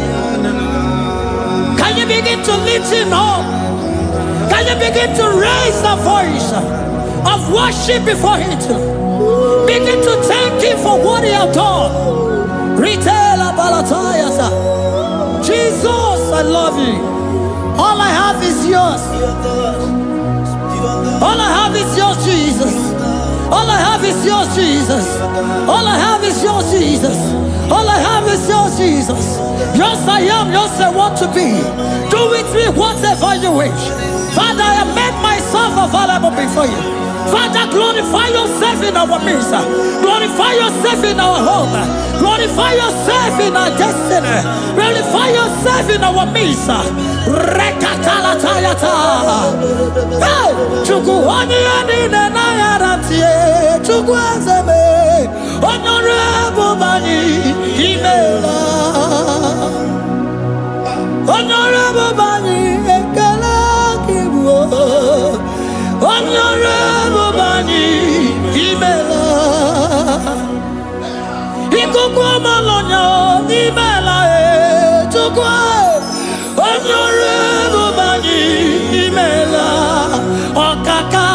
Can you begin to lift him up? Can you begin to raise the voice of worship before him? Begin to thank him for what he has done. Retail Balatayasa. Jesus, I love you. All I have is yours. All I have is yours, Jesus. All I have is yours, Jesus. All I have is yours, Jesus. All I have is yours, Jesus. Yours I am, yours I want to be. Do with me whatever you wish. available before you. Father, glorify yourself in our midst. Glorify yourself in our home. Glorify yourself in our destiny. Glorify yourself in our midst. Rekatalatayata. Hey, Chukwani anine na yarantie. Chukwazeme. Honorable Bani Imela. Honorable Bani Ekala Kibu. Honorable Bani Imela. Ikukwa malonya Imela Chukwa. Honorable Bani Imela. Okaka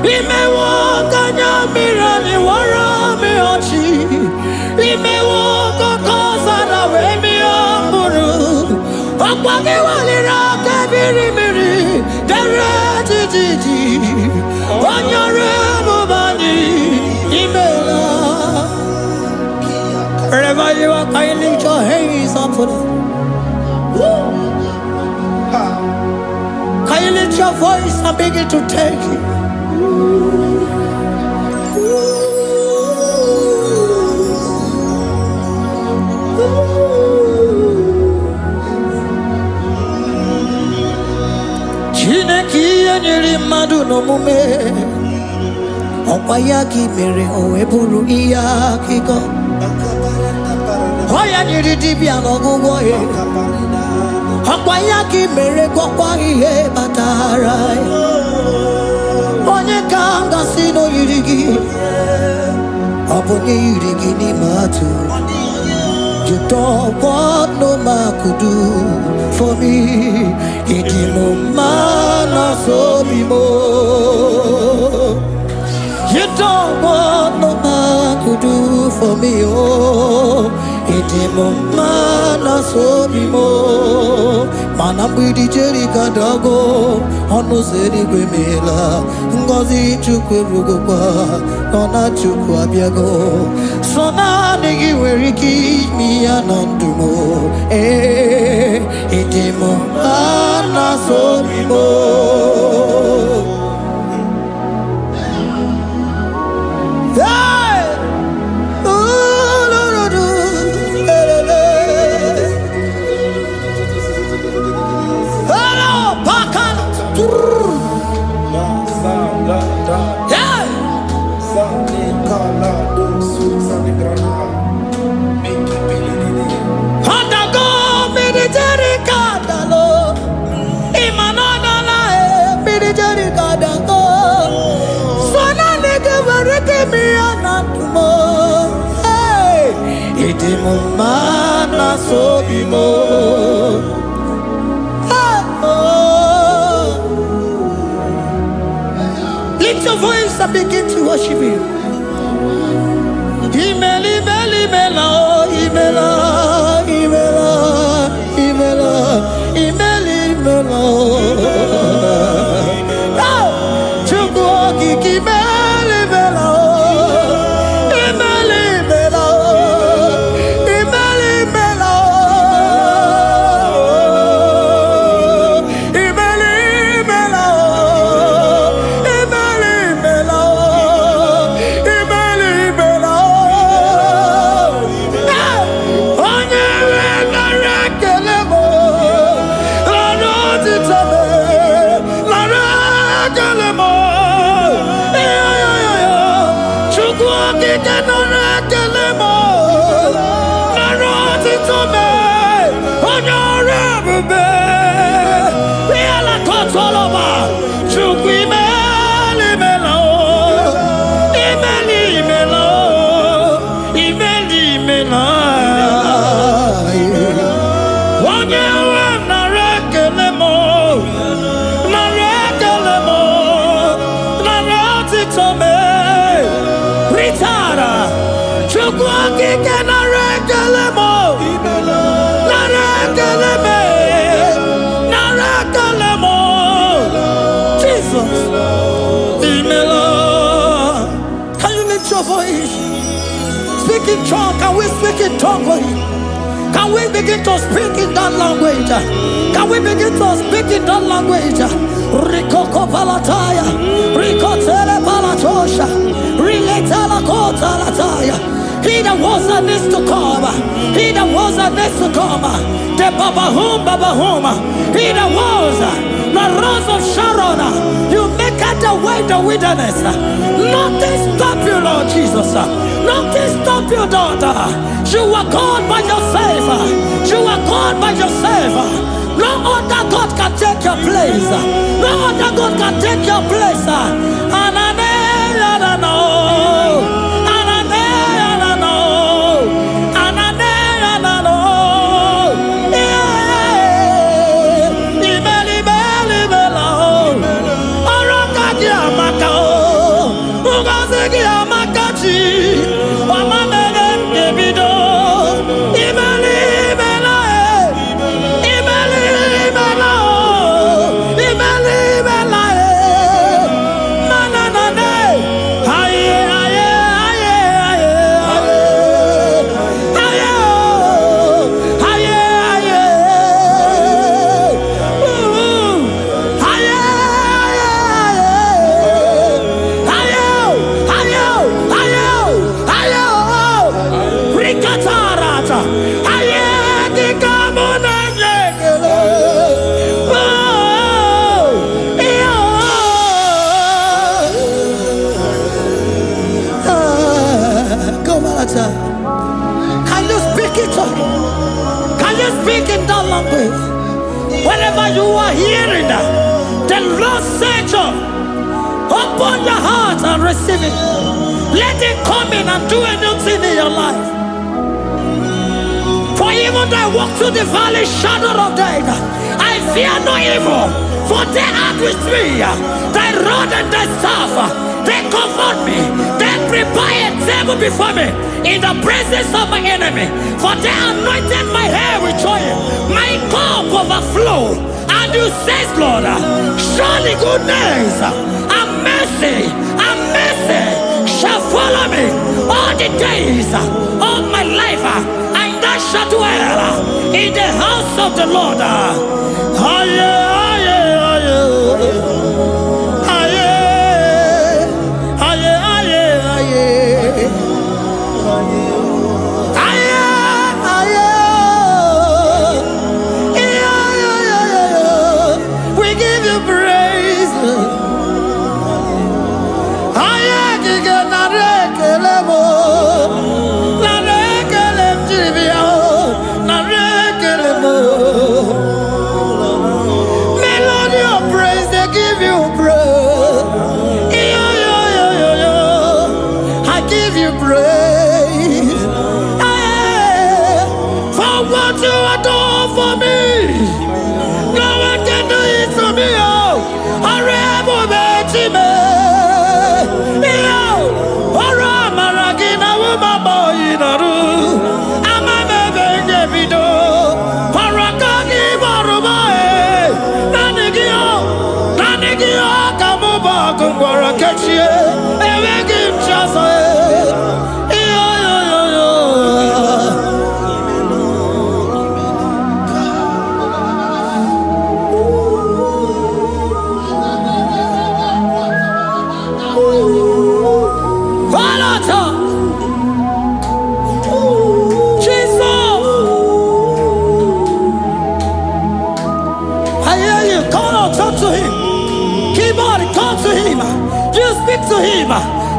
Imewo Kanya Mirani Warami Ochi. Imewo Kokoza na Wemi Amburu. Okwage Walira Kabiri Miri. Derejiji. Honorable Bani Imela. Wherever you are, can you lift your hands up for them? Can you lift your voice and begin to take it? Chineke nyere mmadụ n'omume ọkwa ya ka mere o wee bụrụ ihe akụkọ. Ọ ya nyere dibịa n'ọgwụgwọ ya ọkwa ya ka mere gwọkwa ihe batara ya. Onye ka m gasị n'oyiri gị ọ bụ onye yiri gị n'ime atụ. You don't want no man could do for me. Ịdị m mma na sobi m. You don't want no man could do for me. Oh, ịdị m mma na sobi m. Mana mgbidi Jerika dago ọnụ ụzọ eluigwe emeela. Ngọzi Chukwu erugokwa nọ na Chukwu abịago. So naanị gị nwere ike ime ya na ndụ m. Ịdị m mma na sobi m. Ịdị m mma na sobi m. Lift your voice and begin to worship Him. Imela, imela, imela, imela, imela, imela, imela, imela. Chukwu okike imela, imela. Speak in tongue. Can we speak in tongue for Him? Can we begin to speak in that language? Can we begin to speak in that language? Rikoko palataya. that was and is to come. He that was and is to come. The Babahum, he that was the rose of Sharon. You make out the way in the wilderness. Nothing stop you, Lord Jesus. Nothing stop you, daughter. You are God by yourself. You are God by yourself. No other God can take your place. No other God can take your place. And I know. Can you speak it to him? Can you speak in that language? Whenever you are hearing that, the Lord said to open your heart and receive it. Let it come in and do a new thing in your life. For even though I walk through the valley shadow of death, I fear no evil. For they are with me. Thy rod and thy staff, they comfort me. They prepare a table before me in the presence of my enemy. For they anointed my hair with oil. My cup overflow. And you say, Lord, surely goodness and mercy shall follow me all the days of my life. And I shall dwell in the house of the Lord. We give you praise. Melody of praise, they give you praise. I give you praise. For what you have done for me, no one can do it for me.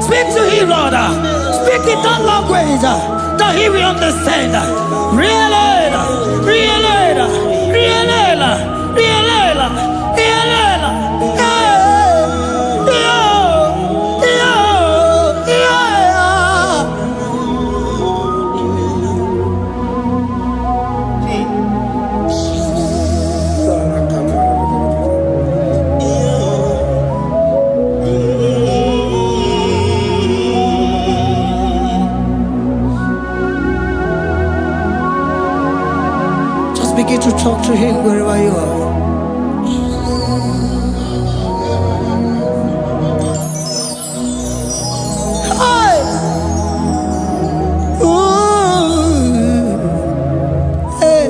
Speak to him, Lord. Speak in that language that he will understand. Begin to talk to him wherever you are. Hi. Ooh. Hey.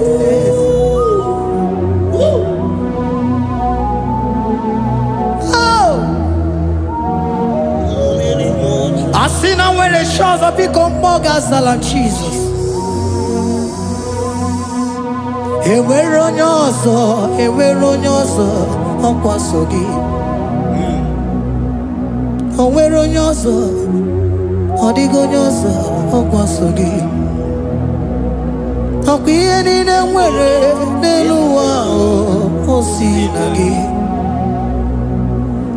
Oh. I see now where generations of Ikomogazalam, Jesus. Enwere onye ọzọ ọkwaso gị. O nwere onye ọzọ, ọ dịghị onye ọzọ ọkwaso gị. Ọkwa ihe niile nwere n'elu ụwa o si na gị.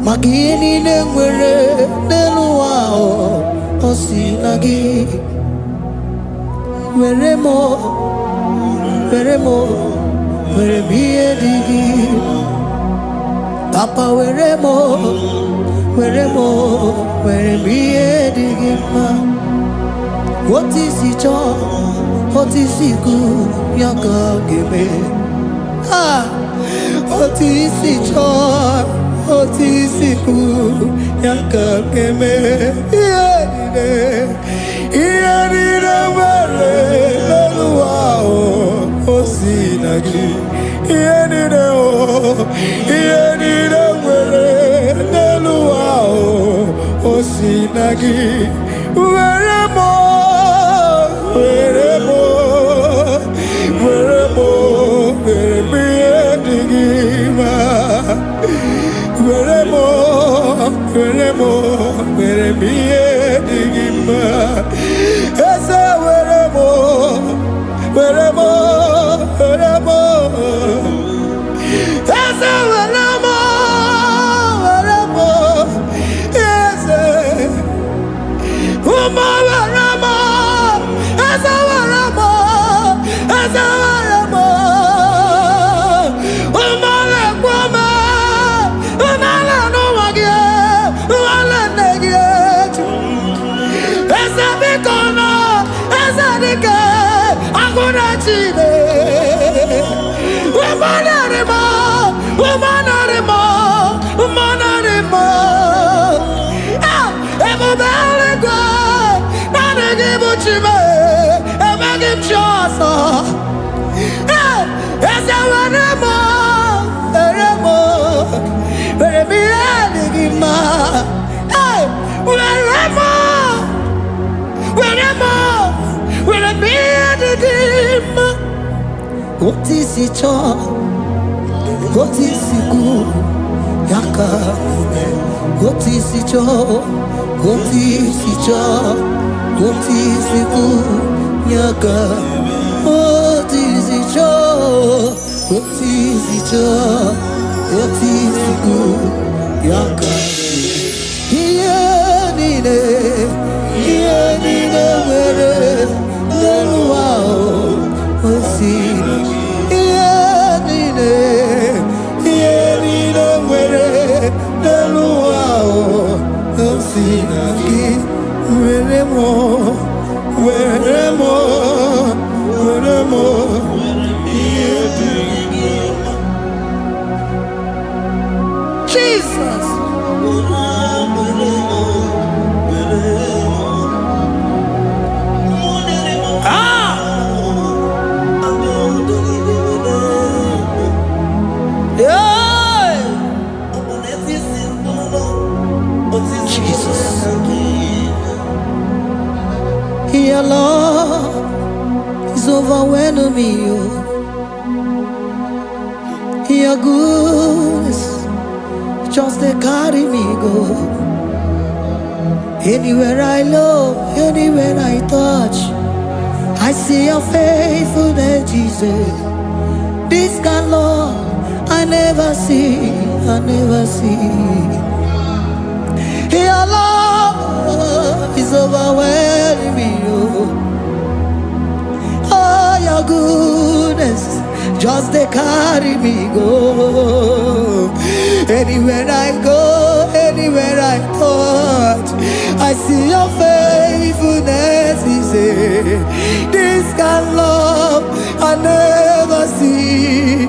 Maka ihe niile nwere n'elu ụwa o si na gị. Were m ihe dị gị. Papa were m ihe dị gị mma. Otu isi chọọ, otu isi kwu ya ka ọ ga-eme. Otu isi chọọ, otu isi kwu ya ka ọ ga-eme. Ihe niile nwere n'elu ụwa o si na gị. Ihe niile nwere n'elu ụwa o si na gị. Were m ihe dị gị mma. Were m ihe dị gị mma. Eze were m eze were m eze ụmụ were m eze were m ụmụ na-ekwu m ụmụala n'ụwa gị ụmụala nne gị eju. Eze biko nọ eze dike agụ na chine. Ebube eluigwe naanị gị bụ Chime, emeghị m chi ọzọ. Eze were m ihe dị gị mma. Were m ihe dị gị mma. Otu isi chọọ, otu isi kwu ya ka ome. Otu isi chọọ, otu isi kwu ya ka. Otu isi chọọ, otu isi kwu ya ka. Ihe niile nwere n'elu ụwa o si na gị. Ihe niile nwere n'elu ụwa o si na gị. Were m ihe dị gị mma. Jesus. Your love is overwhelming me. Your goodness just they carry me go. Anywhere I look, anywhere I touch, I see your faithfulness, Jesus. This kind of love I never see. Your love is overwhelming me. Oh, your goodness just they carry me go. Anywhere I go, anywhere I touch, I see your faithfulness. This kind of love I never see.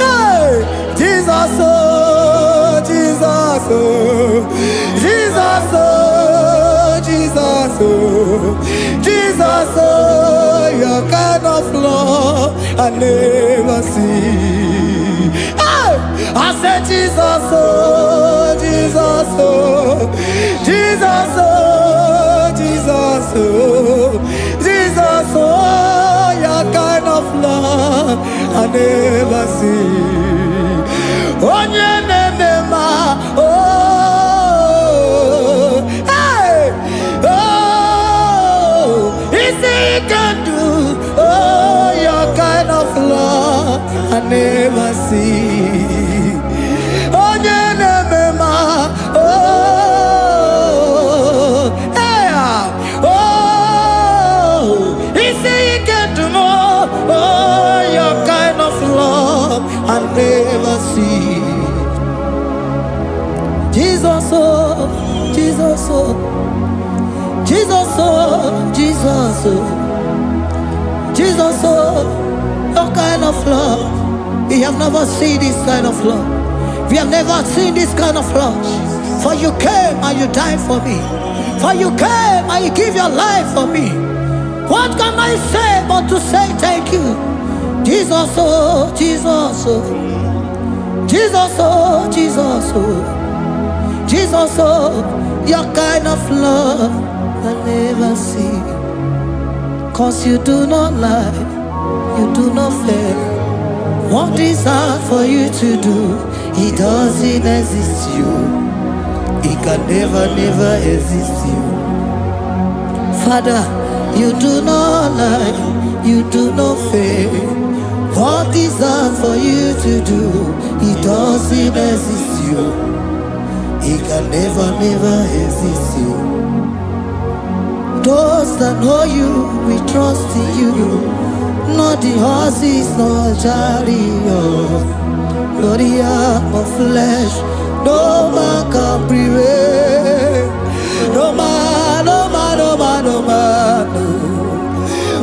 Hey, Jesus, oh, Jesus, oh, Jesus, oh, Jesus, oh, Jesus, oh, your kind of love I never see. Hey, I said Jesus, oh, Jesus. Jesus, oh, Jesus, oh, Jesus, oh, Jesus, oh, your kind of love I never see. Oh, oh, hey, oh, easy you can do. Oh, your kind of love I never see. Oh, oh, hey, oh, easy you can do more. Oh, your kind of love I never see. Jesus, oh, Jesus, oh, Jesus, oh, Jesus, oh, Jesus, oh, your kind of love. We have never seen this kind of love. We have never seen this kind of love. For you came and you died for me. For you came and you give your life for me. What can I say but to say thank you? Jesus, oh, Jesus, oh, Jesus, oh, Jesus, oh, Jesus, oh, your kind of love I never see. 'Cause you do not lie, you do not fail. What is hard for you to do, it doesn't exist you. It can never, never exist you. Father, you do not lie, you do not fail. What is hard for you to do, it doesn't exist you. It can never, never exist you. Those that know you, we trust in you. Not the horses, nor chariot, nor the arm of flesh. No man can prevail. No man, no man, no man, no man, no.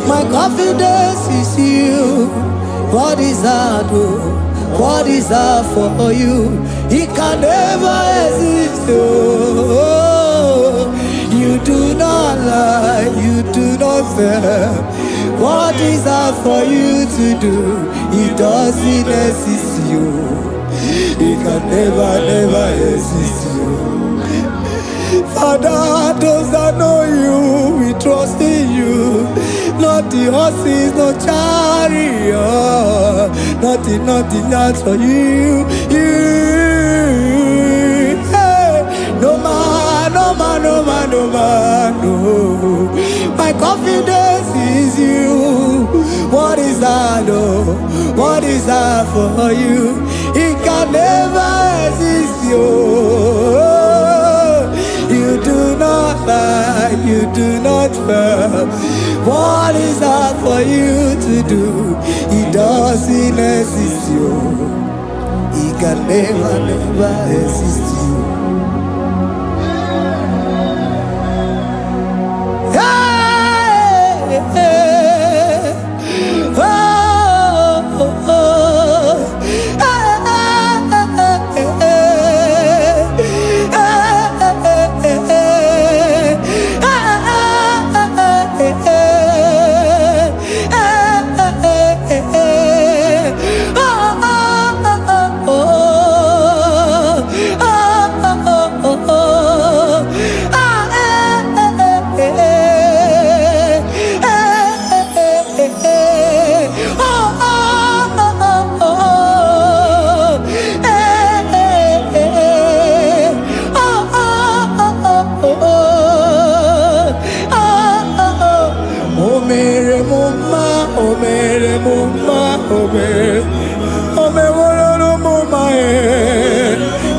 My confidence is you. What is hard, oh? What is hard for you? It can never exist, oh. You do not lie, you do not fail. What is hard for you to do? It doesn't exist you. It can never, never exist you. Father, those that know you, we trust in you. Not the horses, no chariot. Nothing, nothing else for you. Hey, no man, no man, no man, no man, no. My confidence is you. What is that, oh? What is that for you? It can never exist, you. You do not lie, you do not fail. What is that for you to do? It doesn't exist, you. It can never, never exist, you. Hey, hey, oh, oh, oh.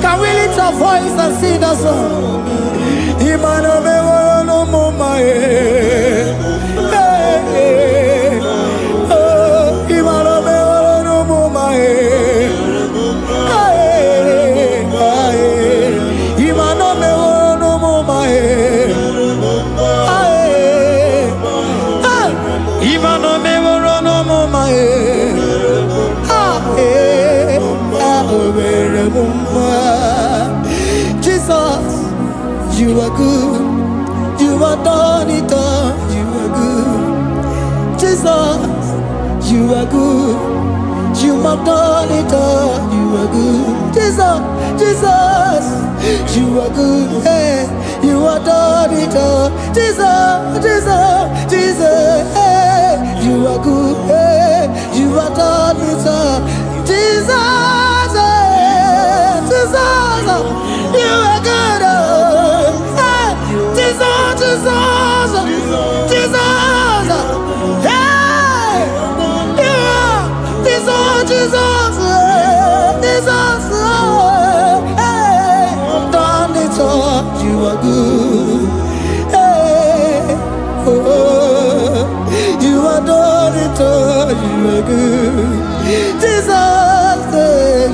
Can we lift our voice and sing that song? Imano me no mama oh, imano me no mama imano me no mama imano me no mama Jesus, you are good. You are done it all. You are good. Jesus, you are good. You have done it all. You are good. Jesus, Jesus, you are good. Hey, you have done it all. Jesus, Jesus, Jesus, hey, you are good. Hey, you have done it all. Jesus, hey, Jesus, you are good. Hey, Jesus, Jesus, Jesus, hey, you are Jesus, Jesus, Jesus, hey, done it all. You are good. Hey, oh, you are done it all. You are good. Jesus,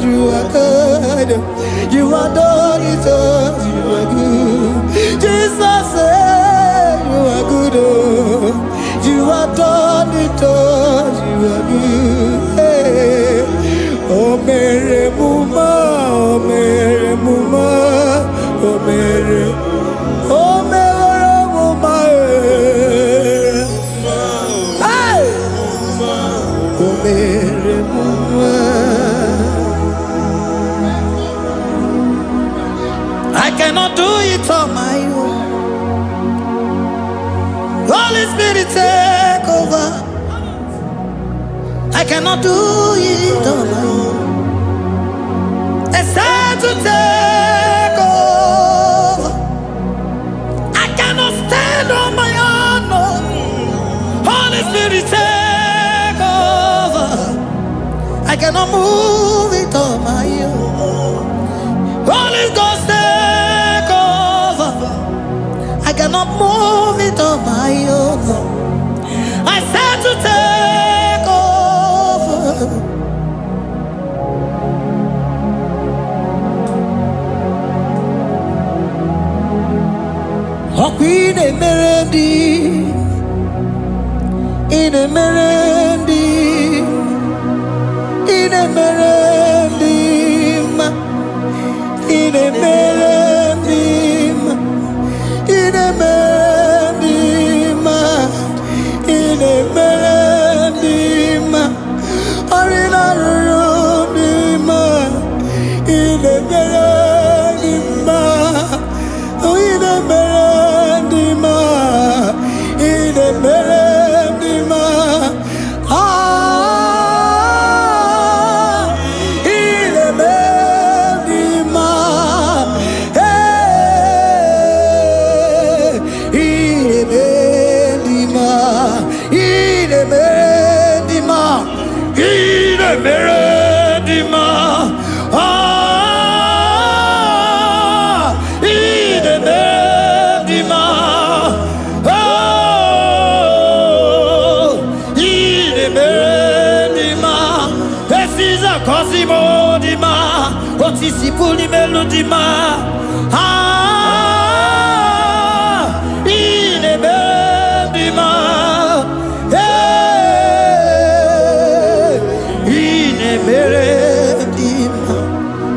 you are good. You are done it all. You are good. Jesus, you are good. Oh, you are done it all. You are good. Hey, oh, Mary Muma, oh, Mary Muma, oh, Mary, oh, Mary Muma, hey, oh, Mary Muma. I cannot do it on my own. Holy Spirit, take over. I cannot do it on my own. It's time to take over. I cannot stand on my own. No. Holy Spirit, take over. I cannot move it on my own. Holy Ghost, take over. I cannot move it on my own. I said to take over. Oh, Queen Emerendi, in Emerendi, in Emerendi, in Emerendi, in Emerendi, in Emerendi, Arina Rudima, in Emerendi, in Emerendi, in Emerendi, ah, in Emerendi, hey, in Emerendi, in Emerendi, in Emerendi, ah, in Emerendi, oh, in Emerendi, this is a Cosimo Dima, what is the Puli Melodima, ah, in Emerendi, hey, in Emerendi,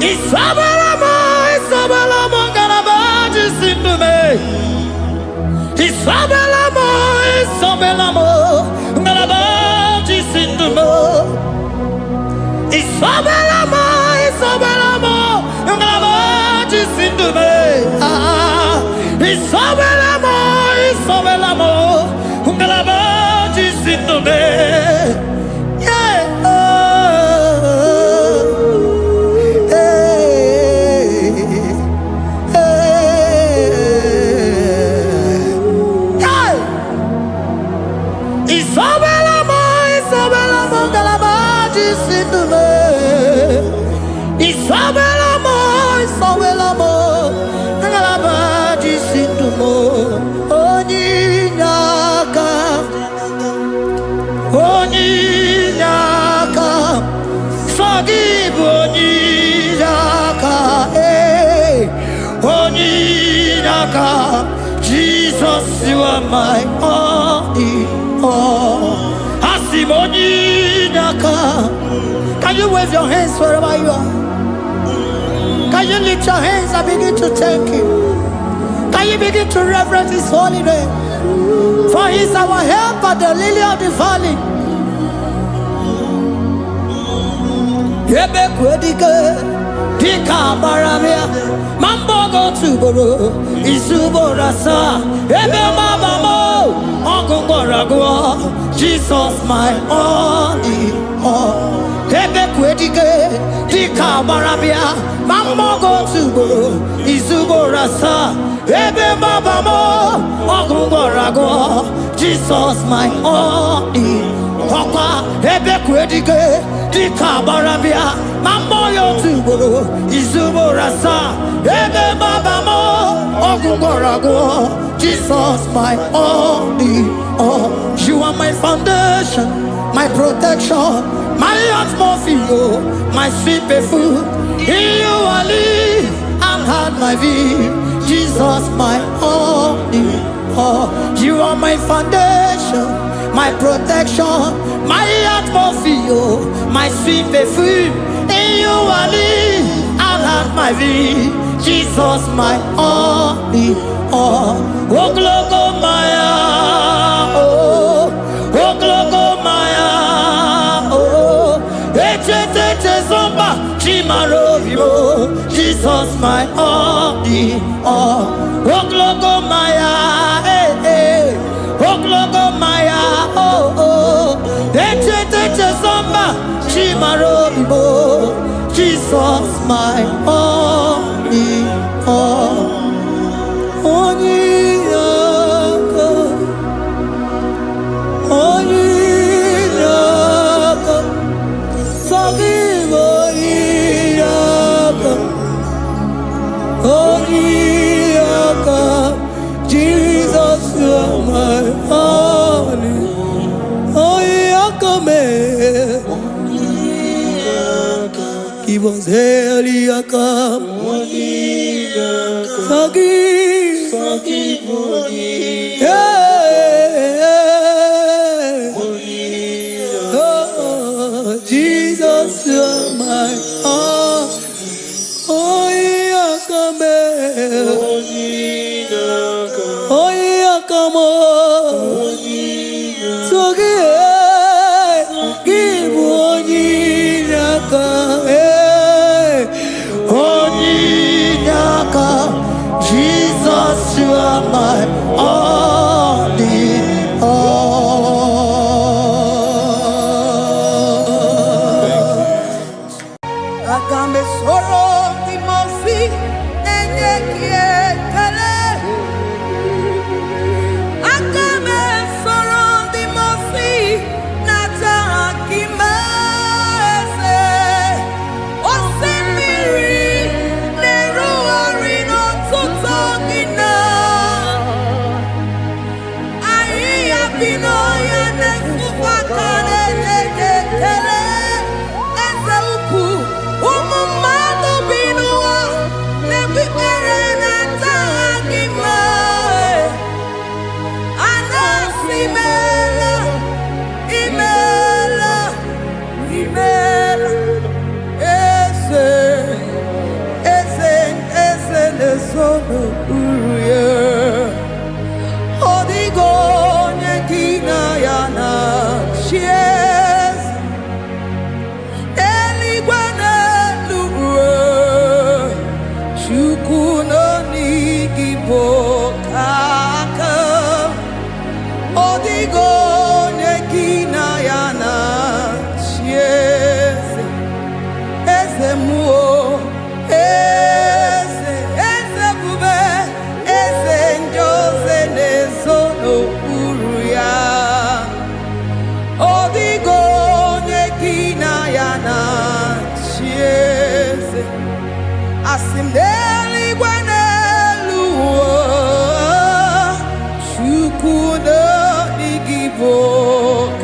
Isabelamo, Isabelamo, Garabaji Sindume, Isabelamo, Isabelamo, Garabaji Sindume, Isabelamo, Isabelamo, Garabaji Sindume, ah, Isabelamo, Isabelamo, Garabaji Sindume, yeah, Isabelamo, Isabelamo, Garabaji Sindume, Isabelamo, Isabelamo, Garabaji Sindume, Oninyaka, Oninyaka, forgive Oninyaka, hey, Oninyaka, Jesus, you are my only all. Asimoninyaka. Can you wave your hands wherever you are? Can you lift your hands and begin to thank Him? Can you begin to reverence His holy name? For He is our help at the lily of the valley. ebe kwedike dika baramia mambogo tuboro isuborasa ebe mabamo ogungorago Jesus my only all ebe kwedike dika baramia mambogo tuboro isuborasa ebe mabamo ogungorago Jesus my only Papa, ebe kwedike dika barabia mamoyo tuboro izuborasa ebe babamo ogungorago Jesus my only all. You are my foundation, my protection, my atmosphere, my sweet food. In you I live and had my being. Jesus my only all. You are my foundation, my protection, my atmosphere, my sweet perfume. In you I live and have my being. Jesus my only all. Oh glogo maya, oh glogo maya, oh ete zomba chimaro vivo. Jesus my only all. Oh glogo maya, oh glogo maya, oh ete zomba chimaro vivo. Jesus my only all. Jesus, you're my only. Give us Eliakam. Forgive. Oh, Jesus, you're my all. Jesus, you are my only all. Agambe soro timosi enye kietele. Agambe soro timosi nata akimese. Osemiri neruari no tutogina. Ayi abino ya nefufakane neketele. Asimdeli gwanelu Shukuno igibo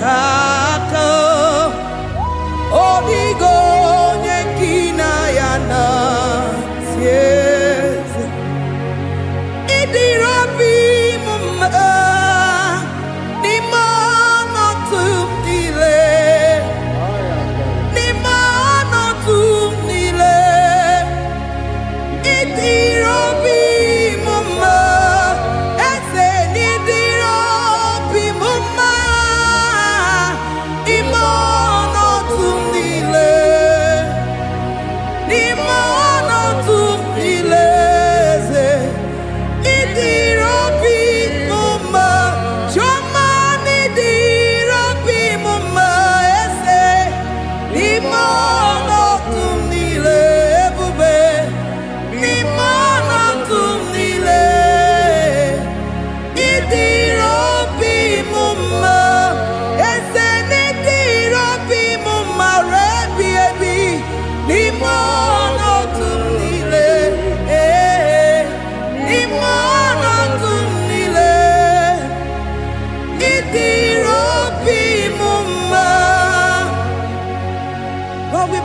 kaka Odigo nyekina yana sieze Idirabi mumma Nimano tumdile Nimano tumdile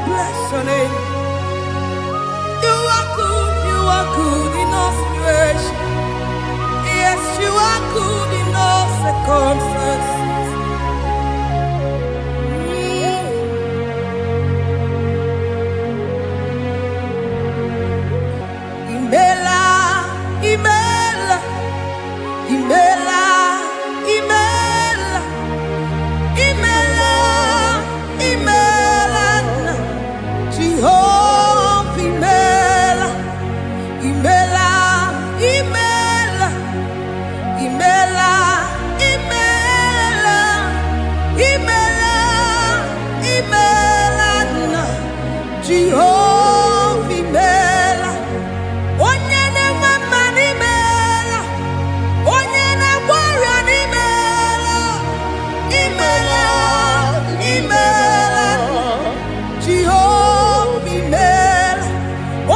bless your name. You are good in all situations. Yes, you are good in all circumstances. Imela, Imela, Imela, Imela, Imela, Imela, Jehovah, Imela, Imela, Imela, Imela, Imela, Imela, Imela, Jehovah, Imela. Onye na-enwe n'imela, onye na-agwọrịa n'imela, imela, imela, Jehova imela.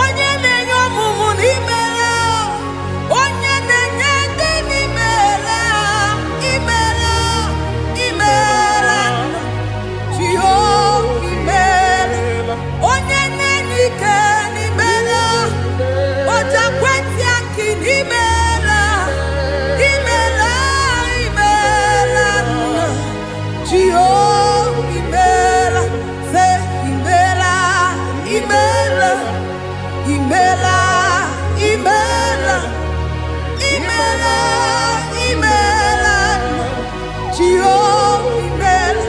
Onye na-enye ọmụmụ n'imela, onye na-enye ndị n'imela, imela, imela, Jehova imela. Onye na-enye ike n'imela, Oja kweti aki imela, imela, imela, Jehovah imela, say imela, imela, imela, imela, imela, imela, Jehovah imela.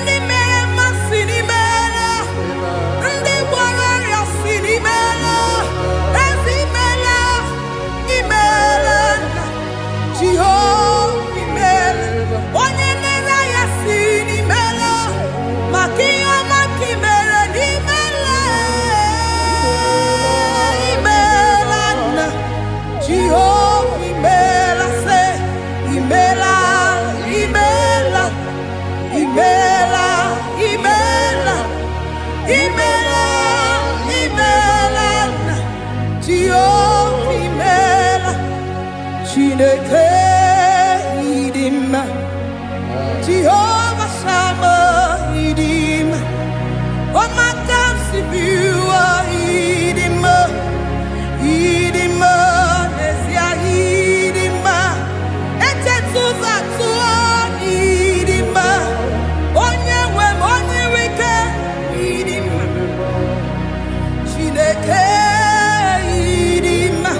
Ndị mere mmasị n'imela, ndị gwara ọrịa si n'imela. Jehovah imela, onye nere ya si n'imela, maka ihe ọma ka imere n'imela, imela nna. Jehovah imela, say imela, imela, imela, imela, imela, imela nna. Jehovah imela. Chineke idima, Jehovah Shammah idima, Omakasi biwa idima, idima nesia idima, echetuza tuwa idima, onye wike idima, Chineke idima.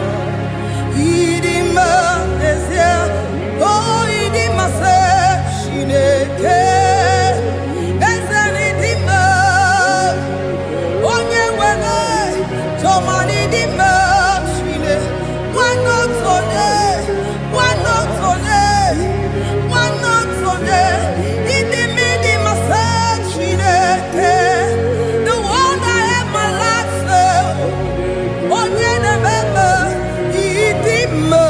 Idima, oh, idima, say, Shineke, Ezanidima, Onye wene, Tomani dima, Shine, one not on Idima, say, Shineke, the one I have my life, say, Onye nebebe, Idima.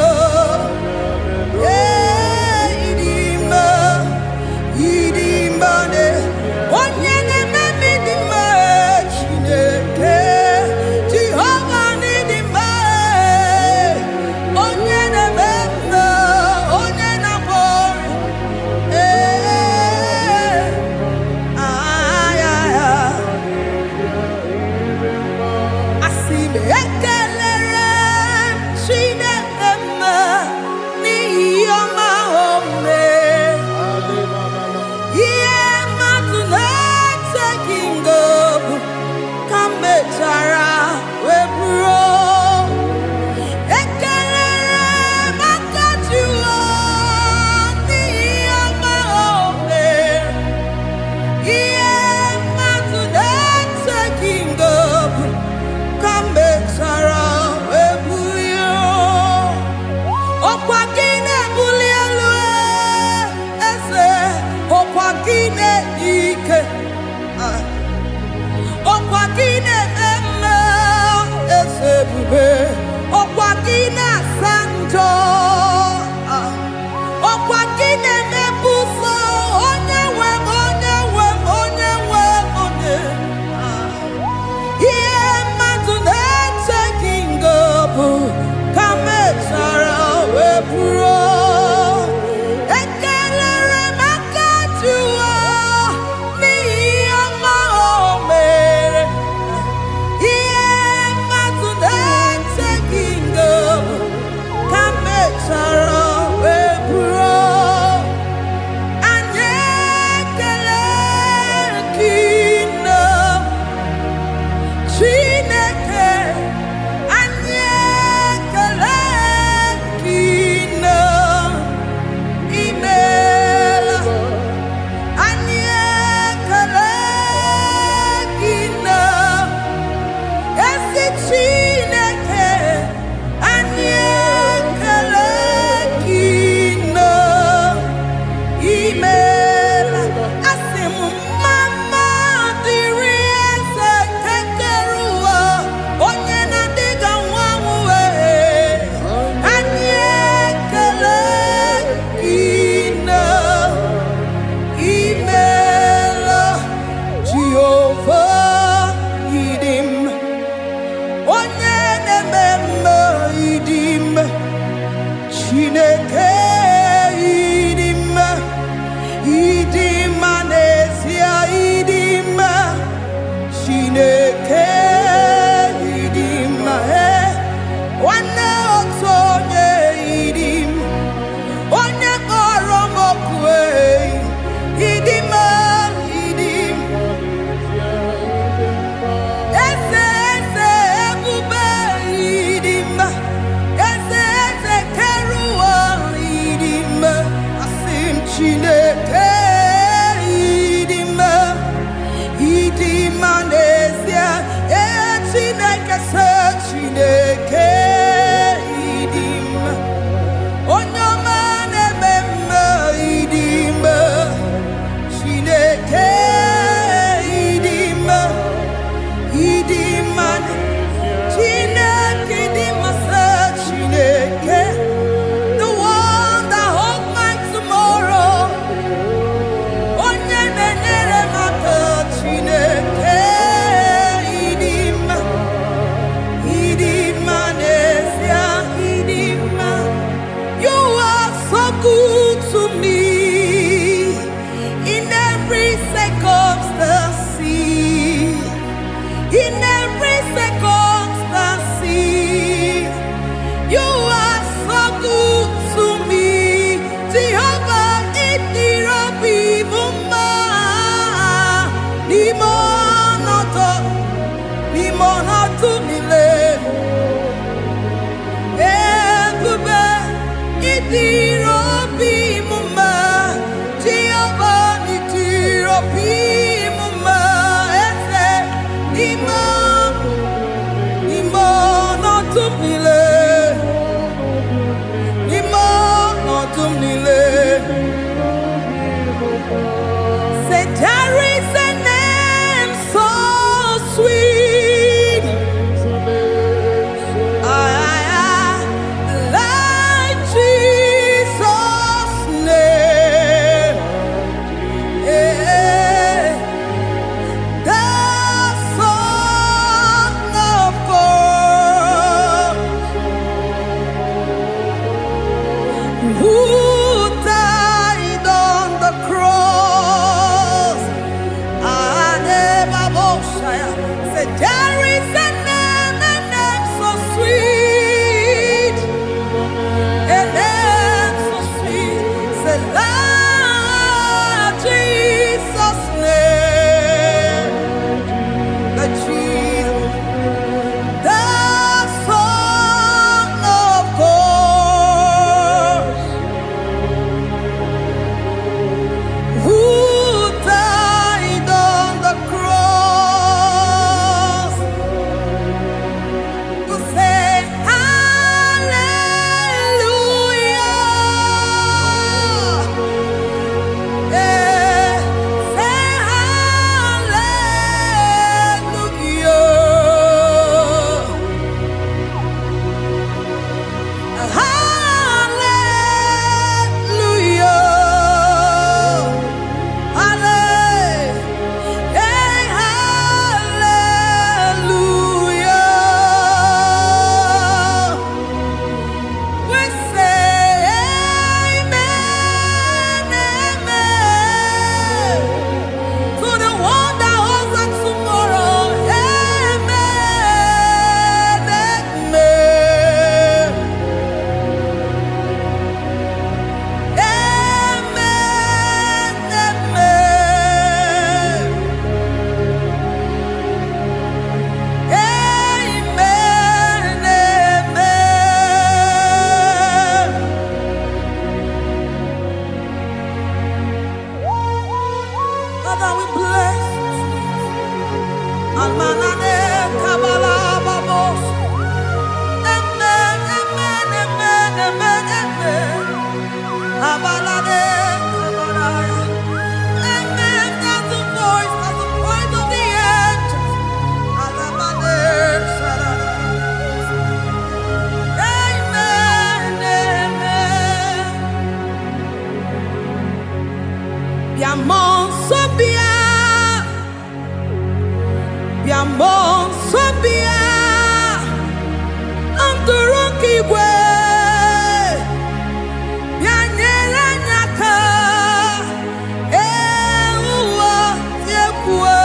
Ekelere maka jua n'ihi ọma o mere. Chineke idima Wana otonye idim Onye kpọrọ m oku idima idim Eze eze ebube idima Eze eze keruwa idima Asim Chineke idima idima n'ezie Chineke se Chineke idima onye ọma na-eme mma idima Chineke idima idima Chineke idima se Chineke the one that holds my tomorrow onye na-enyere m aka Chineke idima idima n'ezie idima you are so good to me in every circumstance in every circumstance you are so good to me Jehovah Itirobi Mumma Limonoto Mile Ebube Itirobi Mumma Jehovah Itirobi Mumma Ese Limonoto Mile Limonoto Mile Say there is a name so sweet like Jesus' name the Son of God who died on the cross said there is a name so sweet a name so sweet said Lord Jesus' name the Jesus the Son of God who died on the cross to say hallelujah say Father, we bless Almanane Kabala Babos. Amen, amen, amen, amen, amen. Abalade Kabalaya. Amen, that's the voice of the angels. Alabade Sarada. Amen, amen. Biamon Sobia. Biamon Sobia. Anturuki Gwe. Bianyela Nyaka. Ewa Tiekwe.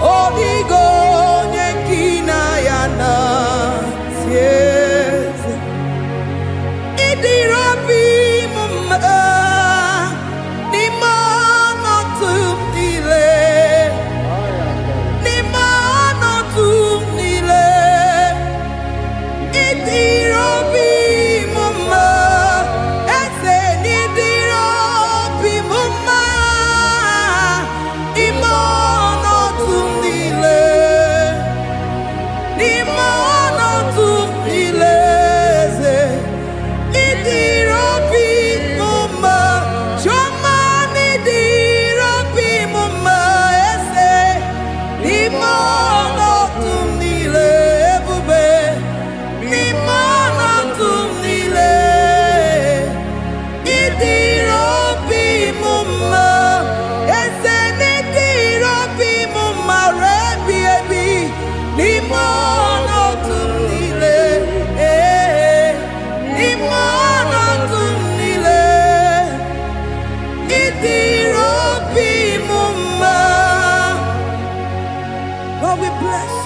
Odigo nye kina ya na tie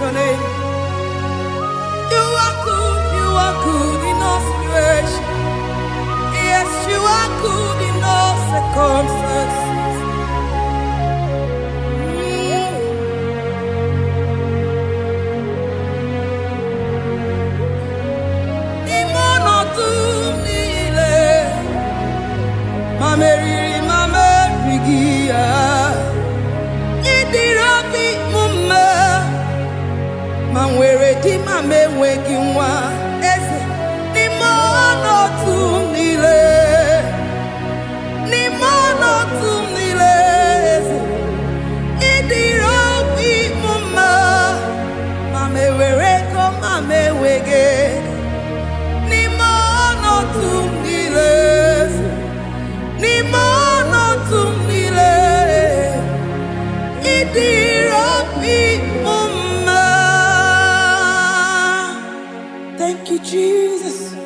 your name. You are good in all situations. Yes, you are good in all circumstances. Thank you, Jesus.